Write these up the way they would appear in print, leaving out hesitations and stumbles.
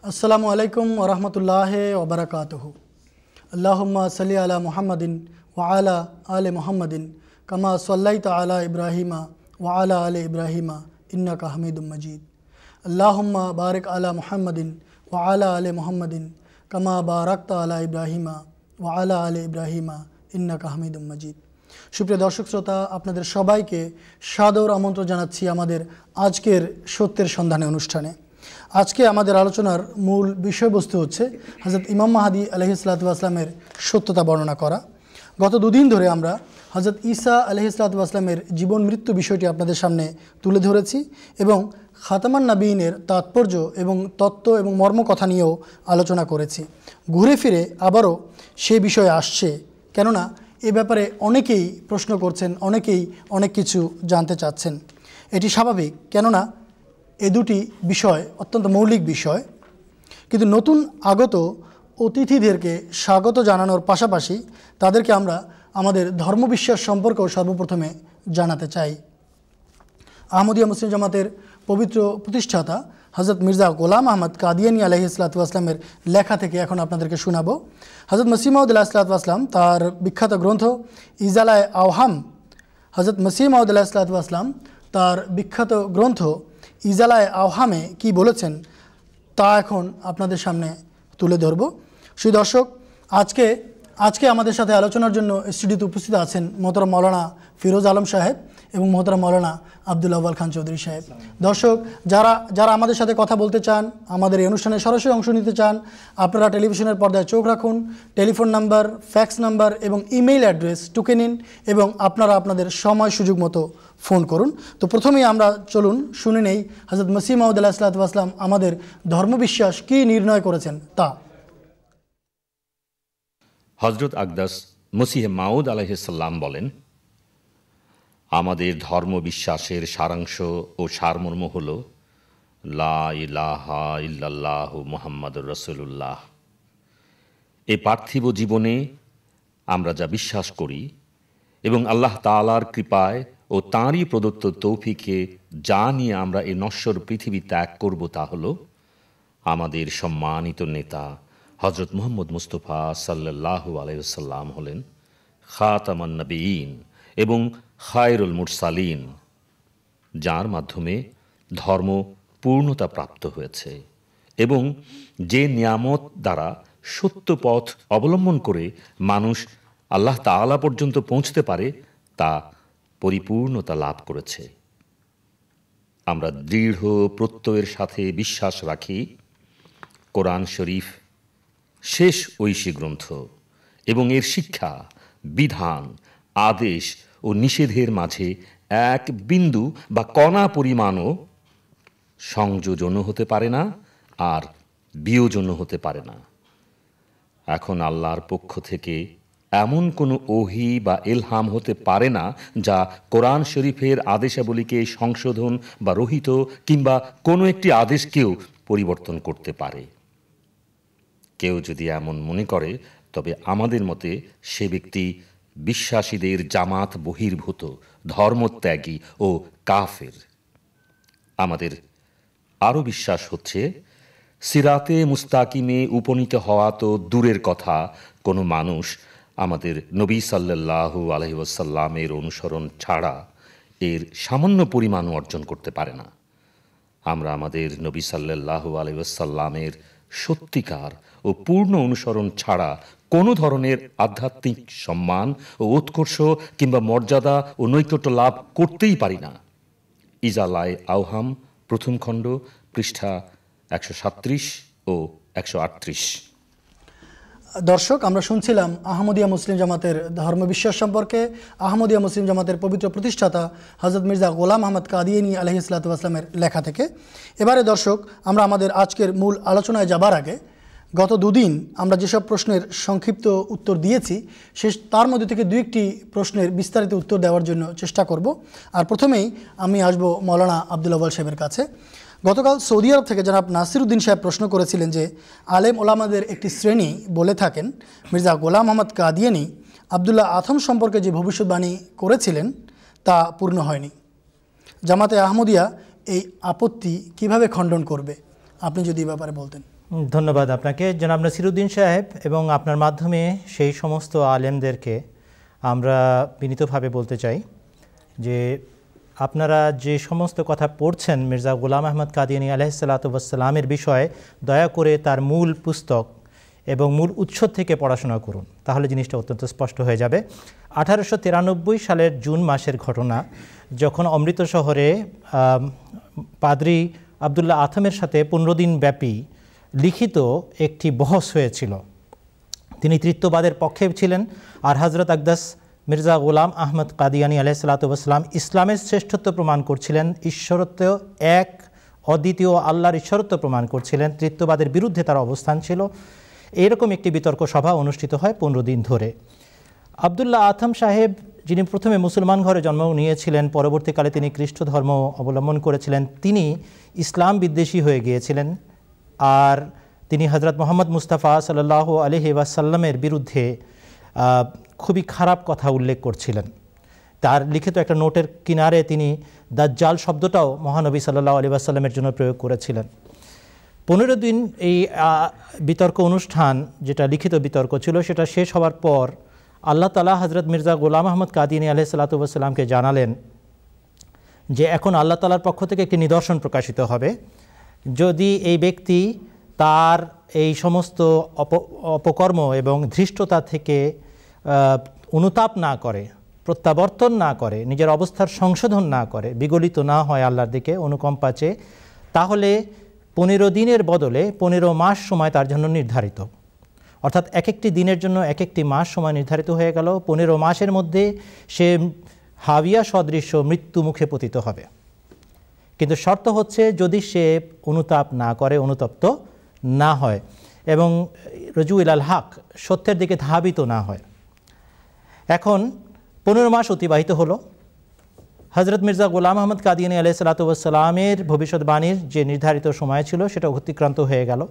अस्सलामु अलैकुम वरहमतुल्लाहि वबरकातुहु। अल्लाहुम्मा सल्लि अला मुहम्मदिन व अला आले मुहम्मदिन कमा सल्लैता अला इब्राहीमा व अला आले इब्राहीमा इन्नका हमीदुम मजीद। अल्लाहुम्मा बारिक अला मुहम्मदिन व अला आले मुहम्मदिन कमा बारकता अला इब्राहीमा व अला आले इब्राहीमा इन्नका हमीदुम मजीद। সুপ্রিয় দর্শক শ্রোতা, আপনাদের সবাইকে সাদর আমন্ত্রণ জানাচ্ছি আমাদের আজকের সত্যের সন্ধানে অনুষ্ঠানে। আজকে আমাদের আলোচনার মূল বিষয়বস্তু হচ্ছে হযরত ইমাম মাহদী আলাইহিস সালাতু ওয়াস সালামের সত্যতা বর্ণনা করা। গত দুদিন ধরে আমরা হযরত ঈসা আলাইহিস সালাতু ওয়াস সালামের জীবন মৃত্যু বিষয়টি আপনাদের সামনে তুলে ধরেছি এবং খাতামান নবীনের তাৎপর্য এবং তত্ত্ব এবং মর্ম কথা নিয়েও আলোচনা করেছি। ঘুরে ফিরে আবারও সেই বিষয়ে আসছে, কেননা এ ব্যাপারে অনেকেই প্রশ্ন করছেন, অনেকেই অনেক কিছু জানতে চাচ্ছেন। এটি স্বাভাবিক, কেননা এ দুটি বিষয় অত্যন্ত মৌলিক বিষয়। কিন্তু নতুন আগত অতিথিদেরকে স্বাগত জানানোর পাশাপাশি তাদেরকে আমরা আমাদের ধর্মবিশ্বাস সম্পর্কেও সর্বপ্রথমে জানাতে চাই। আহমদিয়া মুসলিম জামাতের পবিত্র প্রতিষ্ঠাতা হযরত মির্জা গোলাম আহমদ কাদিয়ানী আলাইহিস সালাতু ওয়াস সালামের লেখা থেকে এখন আপনাদেরকে শোনাবো। হযরত মসিহ মাউদ আলাইহিস সালাতু ওয়াস সালাম তার বিখ্যাত গ্রন্থ ইজালায়ে আওহাম, হযরত মসিহ মাউদ আলাইহিস সালাতু ওয়াস সালাম তার বিখ্যাত গ্রন্থ ইজালায়ে আওহামে কি বলেছেন তা এখন আপনাদের সামনে তুলে ধরব। সেই দর্শক, আজকে আমাদের সাথে আলোচনার জন্য স্টুডিওতে উপস্থিত আছেন মোহতারাম মাওলানা ফিরোজ আলম সাহেব এবং মোহতারাম মাওলানা আব্দুল আউয়াল খান চৌধুরী সাহেব। দর্শক, যারা আমাদের সাথে কথা বলতে চান, আমাদের এই অনুষ্ঠানে সরাসরি অংশ নিতে চান, আপনারা টেলিভিশনের পর্দায় চোখ রাখুন। টেলিফোন নাম্বার, ফ্যাক্স নাম্বার এবং ইমেইল অ্যাড্রেস টুকে নিন এবং আপনারা আপনাদের সময় সুযোগ মতো ফোন করুন। তো প্রথমেই আমরা চলুন শুনে নেই হযরত মসিহ মাউদ আলাইহিস সালাতু ওয়াস সালাম আমাদের ধর্মবিশ্বাস কী নির্ণয় করেছেন তা। হযরত আকদাস মসিহ মাউদ আলাইহিস সালাম বলেন, আমাদের ধর্মবিশ্বাসের সারাংশ ও সারমর্ম হল লা ইলাহা ইল্লাল্লাহু মুহাম্মাদুর রাসূলুল্লাহ। এই পার্থিব জীবনে আমরা যা বিশ্বাস করি এবং আল্লাহ তাআলার কৃপায় ও তাঁরই প্রদত্ত তৌফিকে যা নিয়ে আমরা এই নশ্বর পৃথিবী ত্যাগ করব তা হল আমাদের সম্মানিত নেতা হযরত মুহাম্মদ মুস্তাফা সাল্লাল্লাহু আলাইহি ওয়াসাল্লাম হলেন খাতামান নবিয়্যিন এবং খায়রুল মুরসালিন, যার মাধ্যমে ধর্ম পূর্ণতা প্রাপ্ত হয়েছে এবং যে নিয়ামত দ্বারা সত্য পথ অবলম্বন করে মানুষ আল্লাহ তাআলা পর্যন্ত পৌঁছতে পারে তা পরিপূর্ণতা লাভ করেছে। আমরা দৃঢ় প্রত্যয়ের সাথে বিশ্বাস রাখি কোরআন শরীফ শেষ ঐশী গ্রন্থ এবং এর শিক্ষা, বিধান, আদেশ ও নিষেধের মাঝে এক বিন্দু বা কণা পরিমাণও সংযোজনও হতে পারে না আর বিয়োজনও হতে পারে না। এখন আল্লাহর পক্ষ থেকে এমন কোনো ওহী বা ইলহাম হতে পারে না যা কোরআন শরীফের আদেশাবলীকে সংশোধন বা রহিত কিংবা কোনো একটি আদেশকেও পরিবর্তন করতে পারে। কেউ যদি এমন মনে করে তবে আমাদের মতে সে ব্যক্তি বিশ্বাসীদের জামাত বহির্ভূত, ধর্মত্যাগী ও কাফের। আমাদের আরও বিশ্বাস হচ্ছে সিরাতে মুস্তাকিমে উপনীত হওয়া তো দূরের কথা, কোনো মানুষ আমাদের নবী সাল্লাল্লাহু আলাইহি ওয়াসাল্লামের অনুসরণ ছাড়া এর সামান্য পরিমাণও অর্জন করতে পারে না। আমরা আমাদের নবী সাল্লাল্লাহু আলাইহি ওয়াসাল্লামের সত্যিকার ও পূর্ণ অনুসরণ ছাড়া কোনো ধরনের আধ্যাত্মিক সম্মান ও উৎকর্ষ কিংবা মর্যাদা ও নৈকট্য লাভ করতেই পারি না। ইজালায়ে আওহাম প্রথম খণ্ড, পৃষ্ঠা 137 ও 138। দর্শক, আমরা শুনছিলাম আহমদিয়া মুসলিম জামাতের ধর্মবিশ্বাস সম্পর্কে আহমদিয়া মুসলিম জামাতের পবিত্র প্রতিষ্ঠাতা হযরত মির্জা গোলাম আহমদ কাদিয়ানী আলাইহিস সালাতু ওয়াস সালামের লেখা থেকে। এবারে দর্শক, আমরা আমাদের আজকের মূল আলোচনায় যাবার আগে গত দুদিন আমরা যেসব প্রশ্নের সংক্ষিপ্ত উত্তর দিয়েছি তার মধ্যে থেকে দুই একটি প্রশ্নের বিস্তারিত উত্তর দেওয়ার জন্য চেষ্টা করব। আর প্রথমেই আমি আসব মাওলানা আব্দুল আউয়াল সাহেবের কাছে। গতকাল সৌদি আরব থেকে জনাব নাসিরউদ্দিন সাহেব প্রশ্ন করেছিলেন যে আলেম ওলামাদের একটি শ্রেণী বলে থাকেন মির্জা গোলাম আহমদ কাদিয়ানী আবদুল্লাহ আথম সম্পর্কে যে ভবিষ্যৎবাণী করেছিলেন তা পূর্ণ হয়নি। জামাতে আহমদিয়া এই আপত্তি কিভাবে খণ্ডন করবে, আপনি যদি এই ব্যাপারে বলতেন। ধন্যবাদ আপনাকে জনাব নাসিরউদ্দিন সাহেব, এবং আপনার মাধ্যমে সেই সমস্ত আলেমদেরকে আমরা বিনীতভাবে বলতে চাই যে আপনারা যে সমস্ত কথা পড়ছেন মির্জা গোলাম আহমদ কাদিয়ানী আলাইহিসসালামের বিষয়ে, দয়া করে তার মূল পুস্তক এবং মূল উৎস থেকে পড়াশোনা করুন, তাহলে জিনিসটা অত্যন্ত স্পষ্ট হয়ে যাবে। 1893 সালের জুন মাসের ঘটনা, যখন অমৃত শহরে পাদ্রী আবদুল্লাহ আথমের সাথে 15 দিন ব্যাপী লিখিত একটি বহস হয়েছিল। তিনি তৃতীয়বাদের পক্ষে ছিলেন, আর হযরত আকদাস মির্জা গোলাম আহমদ কাদিয়ানী আলাইহিসসালাম ইসলামের শ্রেষ্ঠত্ব প্রমাণ করছিলেন, ঈশ্বরত্ব এক অদ্বিতীয় আল্লাহর ঈশ্বরত্ব প্রমাণ করছিলেন, তৃতীয়বাদের বিরুদ্ধে তার অবস্থান ছিল। এরকম একটি বিতর্ক সভা অনুষ্ঠিত হয় 15 দিন ধরে। আবদুল্লাহ আথম সাহেব, যিনি প্রথমে মুসলমান ঘরে জন্ম নিয়েছিলেন, পরবর্তীকালে তিনি খ্রিস্ট ধর্ম অবলম্বন করেছিলেন, তিনি ইসলাম বিদ্বেষী হয়ে গিয়েছিলেন, আর তিনি হযরত মুহাম্মদ মুস্তাফা সাল্লাল্লাহু আলাইহি ওয়াসাল্লামের বিরুদ্ধে খুবই খারাপ কথা উল্লেখ করছিলেন। তার লিখিত একটা নোটের কিনারে তিনি দাজ্জাল শব্দটাও মহানবী সাল্লাল্লাহু আলাইহি ওয়াসাল্লামের জন্য প্রয়োগ করেছিলেন। 15 দিন এই বিতর্ক অনুষ্ঠান, যেটা লিখিত বিতর্ক ছিল, সেটা শেষ হওয়ার পর আল্লাহ তাআলা হযরত মির্জা গোলাম আহমদ কাদিয়ানী আলাইহিসসালামকে জানালেন যে এখন আল্লাহ তাআলার পক্ষ থেকে একটি নিদর্শন প্রকাশিত হবে, যদি এই ব্যক্তি তার এই সমস্ত অপকর্ম এবং ধৃষ্টতা থেকে অনুতাপ না করে, প্রত্যাবর্তন না করে, নিজের অবস্থার সংশোধন না করে, বিগলিত না হয় আল্লাহর দিকে অনুকম্পা চেয়ে, তাহলে 15 দিনের বদলে 15 মাস সময় তার জন্য নির্ধারিত। অর্থাৎ এক একটি দিনের জন্য এক একটি মাস সময় নির্ধারিত হয়ে গেল। 15 মাসের মধ্যে সে হাবিয়া সদৃশ্য মৃত্যু মুখে পতিত হবে। কিন্তু শর্ত হচ্ছে যদি সে অনুতাপ না করে, অনুতপ্ত না হয় এবং রজু ইলাল হক, সত্যের দিকে ধাবিত না হয়। এখন 15 মাস অতিবাহিত হলো। হযরত মির্জা গোলাম আহমদ কাদিয়ানী আলাইহিসসালামের ভবিষ্যৎবাণীর যে নির্ধারিত সময় ছিল সেটা অতিক্রান্ত হয়ে গেল।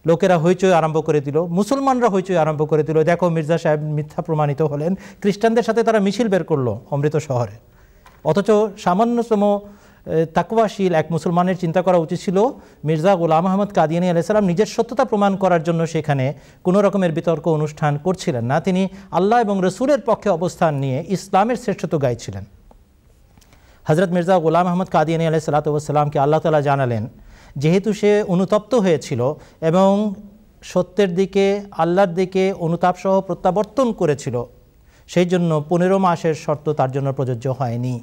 লোকেরা হইচই আরম্ভ করে দিল, মুসলমানরা হইচই আরম্ভ করে দিল, দেখো মির্জা সাহেব মিথ্যা প্রমাণিত হলেন। খ্রিস্টানদের সাথে তারা মিছিল বের করলো অমৃত শহরে। অথচ সামান্যতম তাকওয়াশীল এক মুসলমানের চিন্তা করা উচিত ছিল মির্জা গোলাম আহমদ কাদিয়ানী আলাইহিসসালাম নিজের সত্যতা প্রমাণ করার জন্য সেখানে কোনো রকমের বিতর্ক অনুষ্ঠান করছিলেন না। তিনি আল্লাহ এবং রসুলের পক্ষে অবস্থান নিয়ে ইসলামের শ্রেষ্ঠত্ব গাইছিলেন। হযরত মির্জা গোলাম আহমদ কাদিয়ানী আলাইহিসসালামকে আল্লাহ তাআলা জানালেন, যেহেতু সে অনুতপ্ত হয়েছিল এবং সত্যের দিকে, আল্লাহর দিকে অনুতাপ সহ প্রত্যাবর্তন করেছিল, সেই জন্য 15 মাসের শর্ত তার জন্য প্রযোজ্য হয়নি।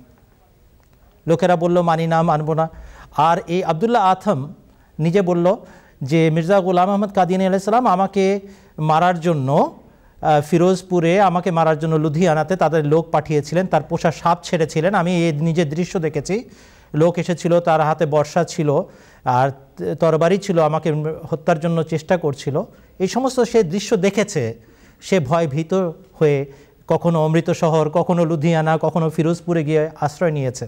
লোকেরা বলল মানি না, মানব না। আর এই আবদুল্লাহ আথম নিজে বলল যে মির্জা গোলাম আহমদ কাদিয়ানী আলাইহিসসালাম আমাকে মারার জন্য ফিরোজপুরে, আমাকে মারার জন্য লুধিয়ানাতে তাদের লোক পাঠিয়েছিলেন, তার পোষা সাপ ছেড়েছিলেন। আমি এই নিজের দৃশ্য দেখেছি। লোক এসেছিল, তার হাতে বর্শা ছিল আর তরবারি ছিল, আমাকে হত্যার জন্য চেষ্টা করছিল। এই সমস্ত সে দৃশ্য দেখেছে। সে ভয় ভীত হয়ে কখনো অমৃত শহর, কখনো লুধিয়ানা, কখনো ফিরোজপুরে গিয়ে আশ্রয় নিয়েছে।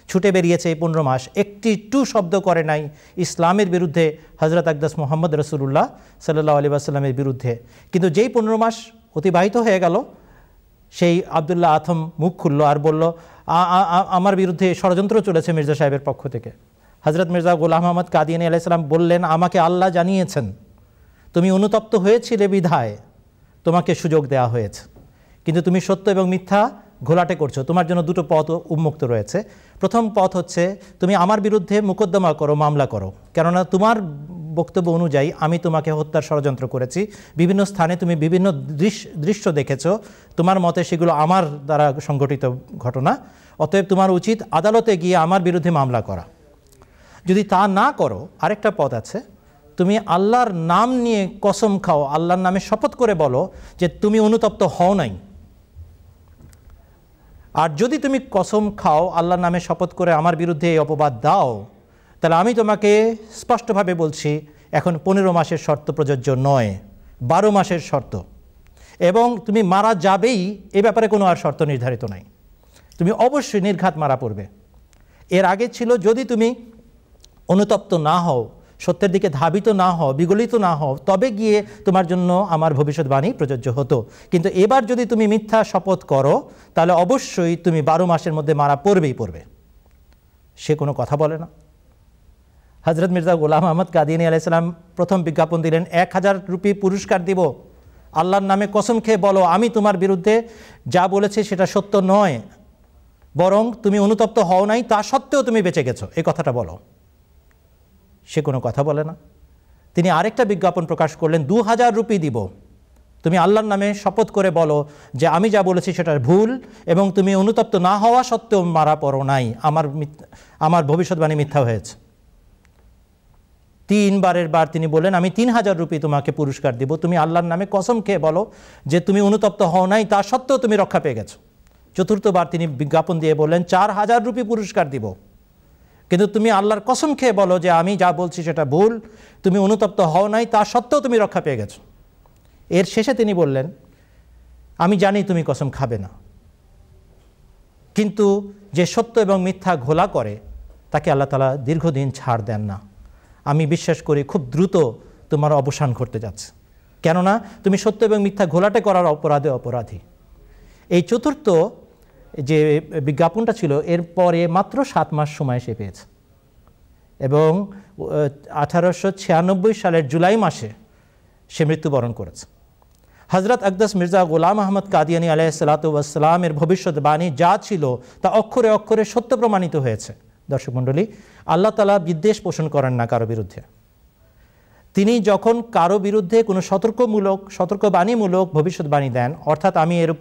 ছুটে বেরিয়েছে এই 15 মাস, একটি টু শব্দ করে নাই ইসলামের বিরুদ্ধে, হযরত আকদাস মুহাম্মদ রাসূলুল্লাহ সাল্লাল্লাহু আলাইহি ওয়াসাল্লামের বিরুদ্ধে। কিন্তু যেই 15 মাস অতিবাহিত হয়ে গেল, সেই আবদুল্লাহ আথম মুখ খুলল আর বলল, আমার বিরুদ্ধে ষড়যন্ত্র চলেছে মির্জা সাহেবের পক্ষ থেকে। হযরত মির্জা গোলাম আহমদ কাদিয়ানী আলাইহিসসালাম বললেন, আমাকে আল্লাহ জানিয়েছেন তুমি অনুতপ্ত হয়েছিলে বিধায় তোমাকে সুযোগ দেওয়া হয়েছে, কিন্তু তুমি সত্য এবং মিথ্যা ঘোলাটে করছো। তোমার জন্য দুটো পথ উন্মুক্ত রয়েছে। প্রথম পথ হচ্ছে তুমি আমার বিরুদ্ধে মোকদ্দমা করো, মামলা করো, কেননা তোমার বক্তব্য অনুযায়ী আমি তোমাকে হত্যার ষড়যন্ত্র করেছি। বিভিন্ন স্থানে তুমি বিভিন্ন দৃশ্য দেখেছো, তোমার মতে সেগুলো আমার দ্বারা সংঘটিত ঘটনা, অতএব তোমার উচিত আদালতে গিয়ে আমার বিরুদ্ধে মামলা করা। যদি তা না করো, আরেকটা পথ আছে, তুমি আল্লাহর নাম নিয়ে কসম খাও, আল্লাহর নামে শপথ করে বলো যে তুমি অনুতপ্ত হও নাই। আর যদি তুমি কসম খাও, আল্লাহর নামে শপথ করে আমার বিরুদ্ধে এই অপবাদ দাও, তাহলে আমি তোমাকে স্পষ্টভাবে বলছি এখন 15 মাসের শর্ত প্রযোজ্য নয়, 12 মাসের শর্ত, এবং তুমি মারা যাবেই, এ ব্যাপারে কোনো আর শর্ত নির্ধারিত নাই। তুমি অবশ্যই নির্ঘাত মারা পড়বে। এর আগে ছিল যদি তুমি অনুতপ্ত না হও, সত্যের দিকে ধাবিত না হও, বিগলিত না হও, তবে গিয়ে তোমার জন্য আমার ভবিষ্যৎবাণী প্রযোজ্য হতো। কিন্তু এবার যদি তুমি মিথ্যা শপথ করো, তাহলে অবশ্যই তুমি 12 মাসের মধ্যে মারা পড়বেই পড়বে। সে কোনো কথা বলে না। হজরত মির্জা গোলাম আহমদ কাদিয়ানী আলাইহিস সালাম প্রথম বিজ্ঞাপন দিলেন, 1000 রুপি পুরস্কার দিব, আল্লাহর নামে কসম খেয়ে বলো আমি তোমার বিরুদ্ধে যা বলেছি সেটা সত্য নয়, বরং তুমি অনুতপ্ত হও নাই, তা সত্ত্বেও তুমি বেঁচে গেছো, এই কথাটা বলো। সে কোনো কথা বলে না। তিনি আরেকটা বিজ্ঞাপন প্রকাশ করলেন, 2000 রুপি দিব, তুমি আল্লাহর নামে শপথ করে বলো যে আমি যা বলেছি সেটা ভুল এবং তুমি অনুতপ্ত না হওয়া সত্ত্বেও মারা পড়ো নাই, আমার ভবিষ্যৎবাণী মিথ্যা হয়েছে। 3 বারের বার তিনি বললেন আমি 3000 রুপি তোমাকে পুরস্কার দিব, তুমি আল্লাহর নামে কসম খেয়ে বলো যে তুমি অনুতপ্ত হও নাই, তা সত্ত্বেও তুমি রক্ষা পেয়ে গেছো। 4বার তিনি বিজ্ঞাপন দিয়ে বললেন 4000 রুপি পুরস্কার দিব, কিন্তু তুমি আল্লাহর কসম খেয়ে বলো যে আমি যা বলছি সেটা ভুল, তুমি অনুতপ্ত হও নাই, তা সত্ত্বেও তুমি রক্ষা পেয়ে গেছো। এর শেষে তিনি বললেন আমি জানি তুমি কসম খাবে না, কিন্তু যে সত্য এবং মিথ্যা ঘোলা করে তাকে আল্লাহ তাআলা দীর্ঘদিন ছাড় দেন না। আমি বিশ্বাস করি খুব দ্রুত তোমার অবসান ঘটতে যাচ্ছে, কেননা তুমি সত্য এবং মিথ্যা ঘোলাটে করার অপরাধে অপরাধী। এই 4র্থ যে বিজ্ঞাপনটা ছিল এরপরে মাত্র 7 মাস সময় সে পেয়েছে এবং 1896 সালের জুলাই মাসে সে মৃত্যুবরণ করেছে। হজরত আকদাস মির্জা গোলাম আহমদ কাদিয়ানী আলাইহিসসালাতু ওয়াসসালামের ভবিষ্যৎবাণী যা ছিল তা অক্ষরে অক্ষরে সত্য প্রমাণিত হয়েছে। দর্শক মণ্ডলী, আল্লাহ তাআলা বিদ্বেষ পোষণ করেন না কারো বিরুদ্ধে। তিনি যখন কারো বিরুদ্ধে কোনো সতর্কবাণীমূলক ভবিষ্যৎবাণী দেন, অর্থাৎ আমি এর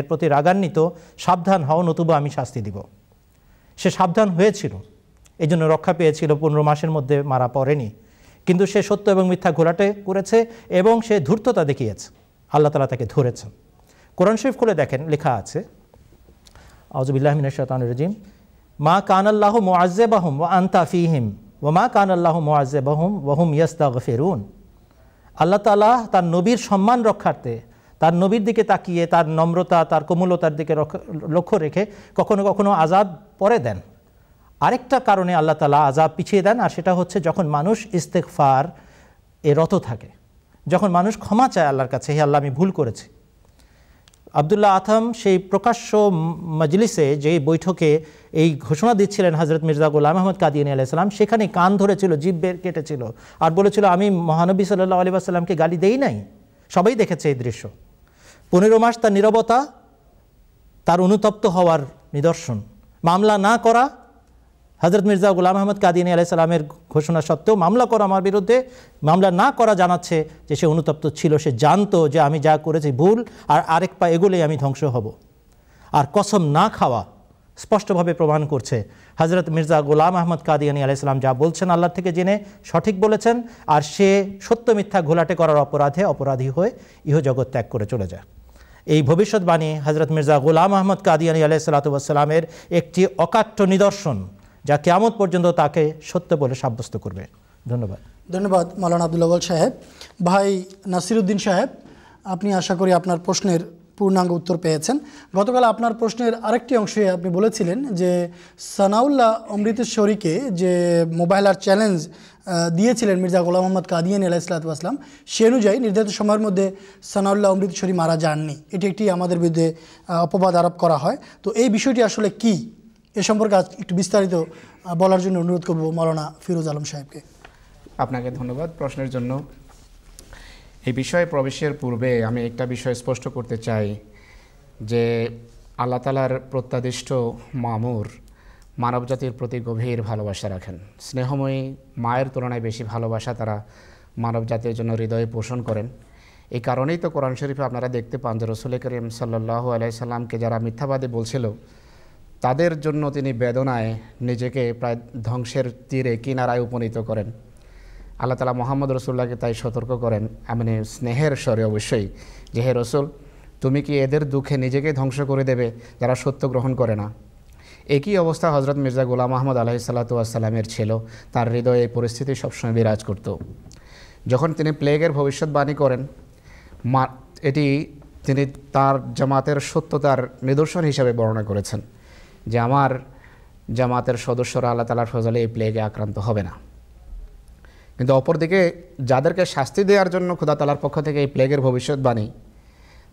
প্রতি রাগান্বিত, সাবধান হও নতুবা আমি শাস্তি দিব, সে সাবধান হয়েছিল, এই জন্য রক্ষা পেয়েছিল, 15 মাসের মধ্যে মারা পড়েনি। কিন্তু সে সত্য এবং মিথ্যা ঘোলাটে করেছে এবং সে ধূর্ততা দেখিয়েছে, আল্লাহ তাআলা তাকে ধরেছেন। কোরআন শরীফ খুলে দেখেন, লেখা আছে আউযু বিল্লাহি মিনাশ শাইতানির রাজিম, মা কানাল্লাহু মুআযযিবাহুম ওয়া আনতা ফীহিম ওয়া মা কানাল্লাহু মুআযযিবাহুম ওয়া হুম ইস্তাগফিরুন। আল্লাহ তাআলা তার নবীর সম্মান রক্ষার্থে, তার নবীর দিকে তাকিয়ে, তার নম্রতা, তার কোমলতার দিকে লক্ষ্য রেখে কখনো কখনো আযাব পরে দেন। আরেকটা কারণে আল্লাহ তাআলা আযাব পিছিয়ে দেন, আর সেটা হচ্ছে যখন মানুষ ইস্তেগফার রত থাকে, যখন মানুষ ক্ষমা চায় আল্লাহর কাছে, হে আল্লাহ আমি ভুল করেছি। আব্দুল্লাহ আথম সেই প্রকাশ্য মজলিসে, যেই বৈঠকে এই ঘোষণা দিচ্ছিলেন হজরত মির্জা গোলাম আহমদ কাদিয়ানী আলাইহিস সালাম, সেখানে কান ধরেছিল, জিভ বের কেটেছিল আর বলেছিল আমি মহানবী সাল্লাল্লাহু আলাইহি ওয়াসাল্লামকে গালি দেই নাই। সবাই দেখেছে এই দৃশ্য। 15 মাস তার নীরবতা তার অনুতপ্ত হওয়ার নিদর্শন। মামলা না করা, হজরত মির্জা গোলাম আহমদ কাদিয়ানী আলাইহিস সালামের ঘোষণা সত্ত্বেও মামলা করা আমার বিরুদ্ধে, মামলা না করা জানাচ্ছে যে সে অনুতপ্ত ছিল, সে জানতো যে আমি যা করেছি ভুল, আর আরেক পা এগোলেই আমি ধ্বংস হব। আর কসম না খাওয়া স্পষ্টভাবে প্রমাণ করছে হজরত মির্জা গোলাম আহমদ কাদিয়ানী আলাইহিস সালাম যা বলছেন আল্লাহর থেকে জেনে সঠিক বলেছেন, আর সে সত্য মিথ্যা ঘোলাটে করার অপরাধী হয়ে ইহজগৎ ত্যাগ করে চলে যায়। এই ভবিষ্যৎবাণী হজরত মির্জা গোলাম আহমদ কাদিয়ানী আলাইহিসসালাতু ওয়াসসালামের একটি অকাট্য নিদর্শন, যা কিয়ামত পর্যন্ত তাকে সত্য বলে সাব্যস্ত করবে। ধন্যবাদ মাওলানা আব্দুল আউয়াল সাহেব। ভাই নাসিরউদ্দিন সাহেব, আপনি আশা করি আপনার প্রশ্নের পূর্ণাঙ্গ উত্তর পেয়েছেন। গতকাল আপনার প্রশ্নের আরেকটি অংশে আপনি বলেছিলেন যে সানাউল্লাহ অমৃতসরীকে যে মোবাইলার চ্যালেঞ্জ দিয়েছিলেন মির্জা গোলাম আহমদ কাদিয়ানী আলাইহিসসালাতু ওয়াসসালাম, সে অনুযায়ী নির্ধারিত সময়ের মধ্যে সানাউল্লাহ অমৃতসরী মারা যাননি। এটি একটি আমাদের বিরুদ্ধে অপবাদ আরোপ করা হয়। তো এই বিষয়টি আসলে কি, এ সম্পর্কে একটু বিস্তারিত বলার জন্য অনুরোধ করব মাওলানা ফিরোজ আলম সাহেবকে। আপনাকে ধন্যবাদ প্রশ্নের জন্য। এই বিষয়ে প্রবেশের পূর্বে আমি একটা বিষয় স্পষ্ট করতে চাই যে আল্লাহ তাআলার প্রত্যাদিষ্ট মামুর মানবজাতির প্রতি গভীর ভালোবাসা রাখেন। স্নেহময়ী মায়ের তুলনায় বেশি ভালোবাসা তারা মানবজাতির জন্য হৃদয়ে পোষণ করেন। এই কারণেই তো কোরআন শরীফে আপনারা দেখতে পান যে রাসূল করিম সাল্লাল্লাহু আলাইহি সাল্লামকে যারা মিথ্যাবাদী বলছিল, তাদের জন্য তিনি বেদনায় নিজেকে প্রায় ধ্বংসের তীরে কিনারায় উপনীত করেন। আল্লাহ তাআলা মুহাম্মদ রাসূলুল্লাহকে তাই সতর্ক করেন, মানে স্নেহের স্বরে অবশ্যই, যে হে রাসূল, তুমি কি এদের দুঃখে নিজেকে ধ্বংস করে দেবে যারা সত্য গ্রহণ করে না? একই অবস্থা হজরত মির্জা গোলাম আহমদ আলাইহিসসালাতু ওয়াসসালামের ছিল। তার হৃদয়ে এই পরিস্থিতি সবসময় বিরাজ করত। যখন তিনি প্লেগের ভবিষ্যৎবাণী করেন, এটি তিনি তার জামাতের সত্যতার নিদর্শন হিসাবে বর্ণনা করেছেন যে আমার জামাতের সদস্যরা আল্লাহ তাআলার ফজলে এই প্লেগে আক্রান্ত হবে না। কিন্তু অপরদিকে যাদেরকে শাস্তি দেওয়ার জন্য খোদা তাআলার পক্ষ থেকে এই প্লেগের ভবিষ্যৎবাণী,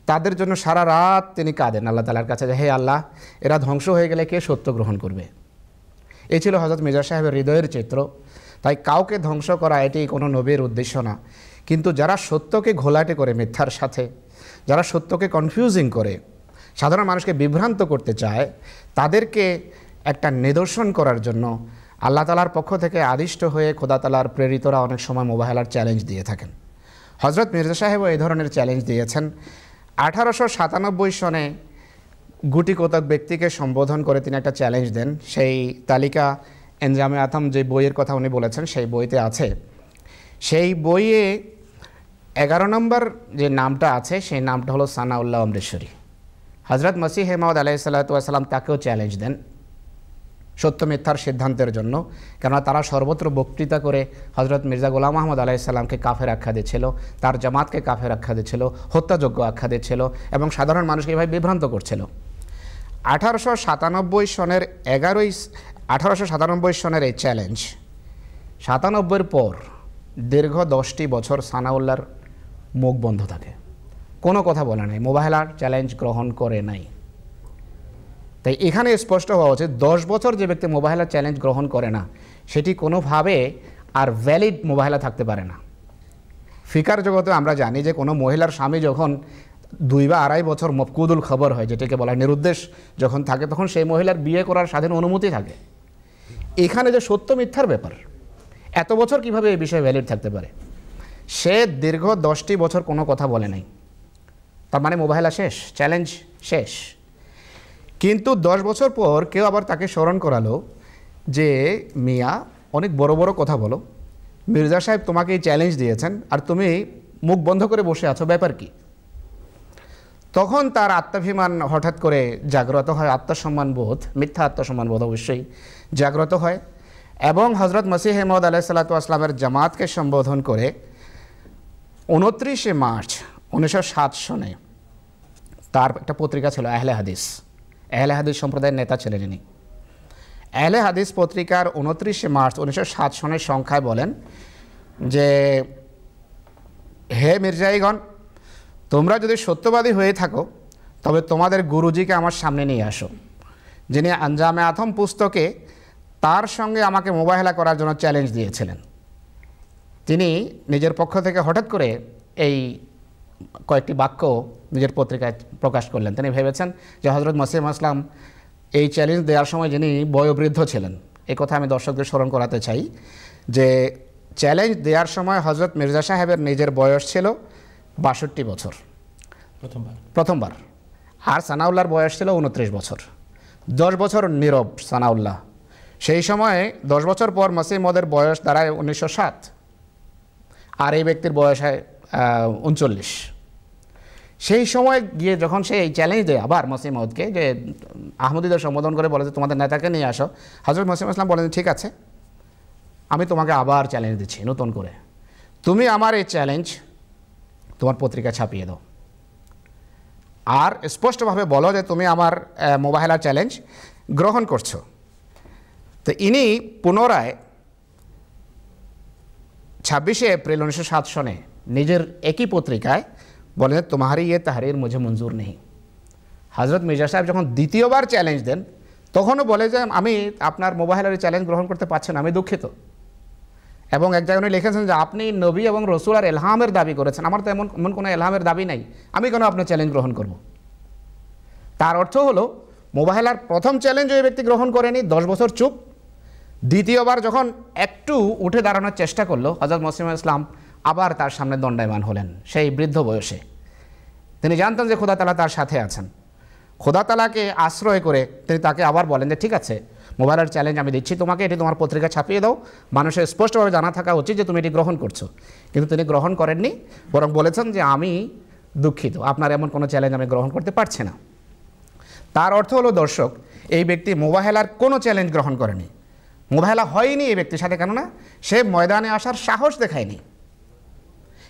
তাদের জন্য সারা রাত তিনি কাঁদেন আল্লাহ তাআলার কাছে যে হে আল্লাহ, এরা ধ্বংস হয়ে গেলে কে সত্য গ্রহণ করবে? এই ছিল হযরত মির্জা সাহেবের হৃদয়ের চিত্র। তাই কাউকে ধ্বংস করা এটি কোনো নবীর উদ্দেশ্য না। কিন্তু যারা সত্যকে ঘোলাটে করে মিথ্যার সাথে, যারা সত্যকে কনফিউজিং করে, সাধারণ মানুষকে বিভ্রান্ত করতে চায়, তাদেরকে একটা নিদর্শন করার জন্য আল্লাহ তাআলার পক্ষ থেকে আদিষ্ট হয়ে খোদা তাআলার প্রেরিতরা অনেক সময় মোবাহেলার চ্যালেঞ্জ দিয়ে থাকেন। হজরত মির্জা সাহেবও এই ধরনের চ্যালেঞ্জ দিয়েছেন। 1897 সনে গুটি কতক ব্যক্তিকে সম্বোধন করে তিনি একটা চ্যালেঞ্জ দেন। সেই তালিকা এনজামে আতম যে বইয়ের কথা উনি বলেছেন সেই বইতে আছে। সেই বইয়ে 11 নম্বর যে নামটা আছে সেই নামটা হলো সানাউল্লাহ অমৃতসরী। হজরত মসিহ মাউদ আলাইহিস সালাতু ওয়াস সালাম তাকেও চ্যালেঞ্জ দেন সত্য মিথ্যার সিদ্ধান্তের জন্য, কেননা তারা সর্বত্র বক্তৃতা করে হজরত মির্জা গোলাম আহমদ আলাইহিস সালামকে কাফের আখ্যা দিচ্ছিল, তার জামাতকে কাফের আখ্যা দিচ্ছিল, হত্যাযোগ্য আখ্যা দিচ্ছিল এবং সাধারণ মানুষকে এভাবে বিভ্রান্ত করছিল। 1897 সনের 1897 সনের এই চ্যালেঞ্জ 97 পর দীর্ঘ 10টি বছর সানাউল্লাহর মুখ বন্ধ থাকে, কোনো কথা বলে নাই, মোবাহেলার চ্যালেঞ্জ গ্রহণ করে নাই। তাই এখানে স্পষ্ট হওয়া উচিত 10 বছর যে ব্যক্তি মোবাহেলার চ্যালেঞ্জ গ্রহণ করে না সেটি কোনোভাবে আর ভ্যালিড মোবাহেলা থাকতে পারে না। ফিকার জগতে আমরা জানি যে কোনো মহিলার স্বামী যখন 2 বা 2.5 বছর মফকুদুল খবর হয়, যেটাকে বলা হয় নিরুদ্দেশ যখন থাকে, তখন সেই মহিলার বিয়ে করার স্বাধীন অনুমতি থাকে। এখানে যে সত্য মিথ্যার ব্যাপার, এত বছর কিভাবে এই বিষয়ে ভ্যালিড থাকতে পারে? সে দীর্ঘ 10টি বছর কোনো কথা বলে নাই, তার মানে মোবাহেলা শেষ, চ্যালেঞ্জ শেষ। কিন্তু 10 বছর পর কেউ আবার তাকে স্মরণ করালো যে মিয়া অনেক বড় বড় কথা বলো, মির্জা সাহেব তোমাকে এই চ্যালেঞ্জ দিয়েছেন আর তুমি মুখ বন্ধ করে বসে আছো, ব্যাপার কি? তখন তার আত্মাভিমান হঠাৎ করে জাগ্রত হয়, আত্মসম্মান বোধ, মিথ্যা আত্মসম্মান বোধ অবশ্যই জাগ্রত হয় এবং হজরত মসিহ মাউদ আলাইহিস সালাতু ওয়াস সালামের জামাতকে সম্বোধন করে 29 মার্চ 1907 সনে তার একটা পত্রিকা ছিল আহলে হাদিস, আহলে হাদিস সম্প্রদায়ের নেতা ছিলেন ইনি। আহলে হাদিস পত্রিকার 29 মার্চ 1907 সনের সংখ্যায় বলেন যে হে মির্জাইগণ, তোমরা যদি সত্যবাদী হয়ে থাকো তবে তোমাদের গুরুজিকে আমার সামনে নিয়ে আসো, যিনি আঞ্জামে আথম পুস্তকে তার সঙ্গে আমাকে মোবাহেলা করার জন্য চ্যালেঞ্জ দিয়েছিলেন। তিনি নিজের পক্ষ থেকে হঠাৎ করে এই কয়েকটি বাক্য নিজের পত্রিকায় প্রকাশ করলেন। তিনি ভেবেছেন যে হজরত মসিহ ইসলাম এই চ্যালেঞ্জ দেওয়ার সময় যিনি বয়োবৃদ্ধ ছিলেন, এই কথা আমি দর্শকদের স্মরণ করাতে চাই যে চ্যালেঞ্জ দেওয়ার সময় হজরত মির্জা সাহেবের নিজের বয়স ছিল 62 বছর প্রথমবার, আর সানাউল্লাহর বয়স ছিল 29 বছর। 10 বছর নীরব সানাউল্লাহ। সেই সময়ে 10 বছর পর মসিহ মদের বয়স দাঁড়ায় 1907 আর এই ব্যক্তির বয়স হয় 39। সেই সময় গিয়ে যখন সে এই চ্যালেঞ্জ দেয় আবার মসিহ মউদকে, যে আহমদীদের সম্বোধন করে বলে যে তোমাদের নেতাকে নিয়ে আসো, হজরত মসিহ ইসলাম বলেন ঠিক আছে, আমি তোমাকে আবার চ্যালেঞ্জ দিচ্ছি নতুন করে, তুমি আমার এই চ্যালেঞ্জ তোমার পত্রিকা ছাপিয়ে দাও আর স্পষ্টভাবে বলো যে তুমি আমার মোবাহেলার চ্যালেঞ্জ গ্রহণ করছো। তো ইনি পুনরায় 26 এপ্রিল 1907 সনে নিজের একই পত্রিকায় বলেন তোমারি ইয়ে তাহরির মুঝে মঞ্জুর নেই। হজরত মির্জা সাহেব যখন দ্বিতীয়বার চ্যালেঞ্জ দেন তখনও বলে যে আমি আপনার মোবাহেলার চ্যালেঞ্জ গ্রহণ করতে পারছি না, আমি দুঃখিত। এবং এক জায়গায় উনি লিখেছেন যে আপনি নবী এবং রসুল আর এলহামের দাবি করেছেন, আমার তো এমন কোনো এলহামের দাবি নাই, আমি কেন আপনার চ্যালেঞ্জ গ্রহণ করব? তার অর্থ হলো মোবাহেলার প্রথম চ্যালেঞ্জ ওই ব্যক্তি গ্রহণ করেনি, 10 বছর চুপ। দ্বিতীয়বার যখন একটু উঠে দাঁড়ানোর চেষ্টা করলো হজরত মসিহ ইসলাম আবার তার সামনে দণ্ডায়মান হলেন সেই বৃদ্ধ বয়সে। তিনি জানতেন যে খোদা তাআলা তার সাথে আছেন। খোদা তাআলাকে আশ্রয় করে তিনি তাকে আবার বলেন যে ঠিক আছে, মোবাইলের চ্যালেঞ্জ আমি দিচ্ছি তোমাকে, এটি তোমার পত্রিকা ছাপিয়ে দাও, মানুষের স্পষ্টভাবে জানা থাকা উচিত যে তুমি এটি গ্রহণ করছো। কিন্তু তিনি গ্রহণ করেননি, বরং বলেছেন যে আমি দুঃখিত, আপনার এমন কোনো চ্যালেঞ্জ আমি গ্রহণ করতে পারছি না। তার অর্থ হলো দর্শক, এই ব্যক্তি মোবাহেলার কোনো চ্যালেঞ্জ গ্রহণ করেনি, মোবাহেলা হয়নি এই ব্যক্তির সাথে, কেননা সে ময়দানে আসার সাহস দেখায়নি।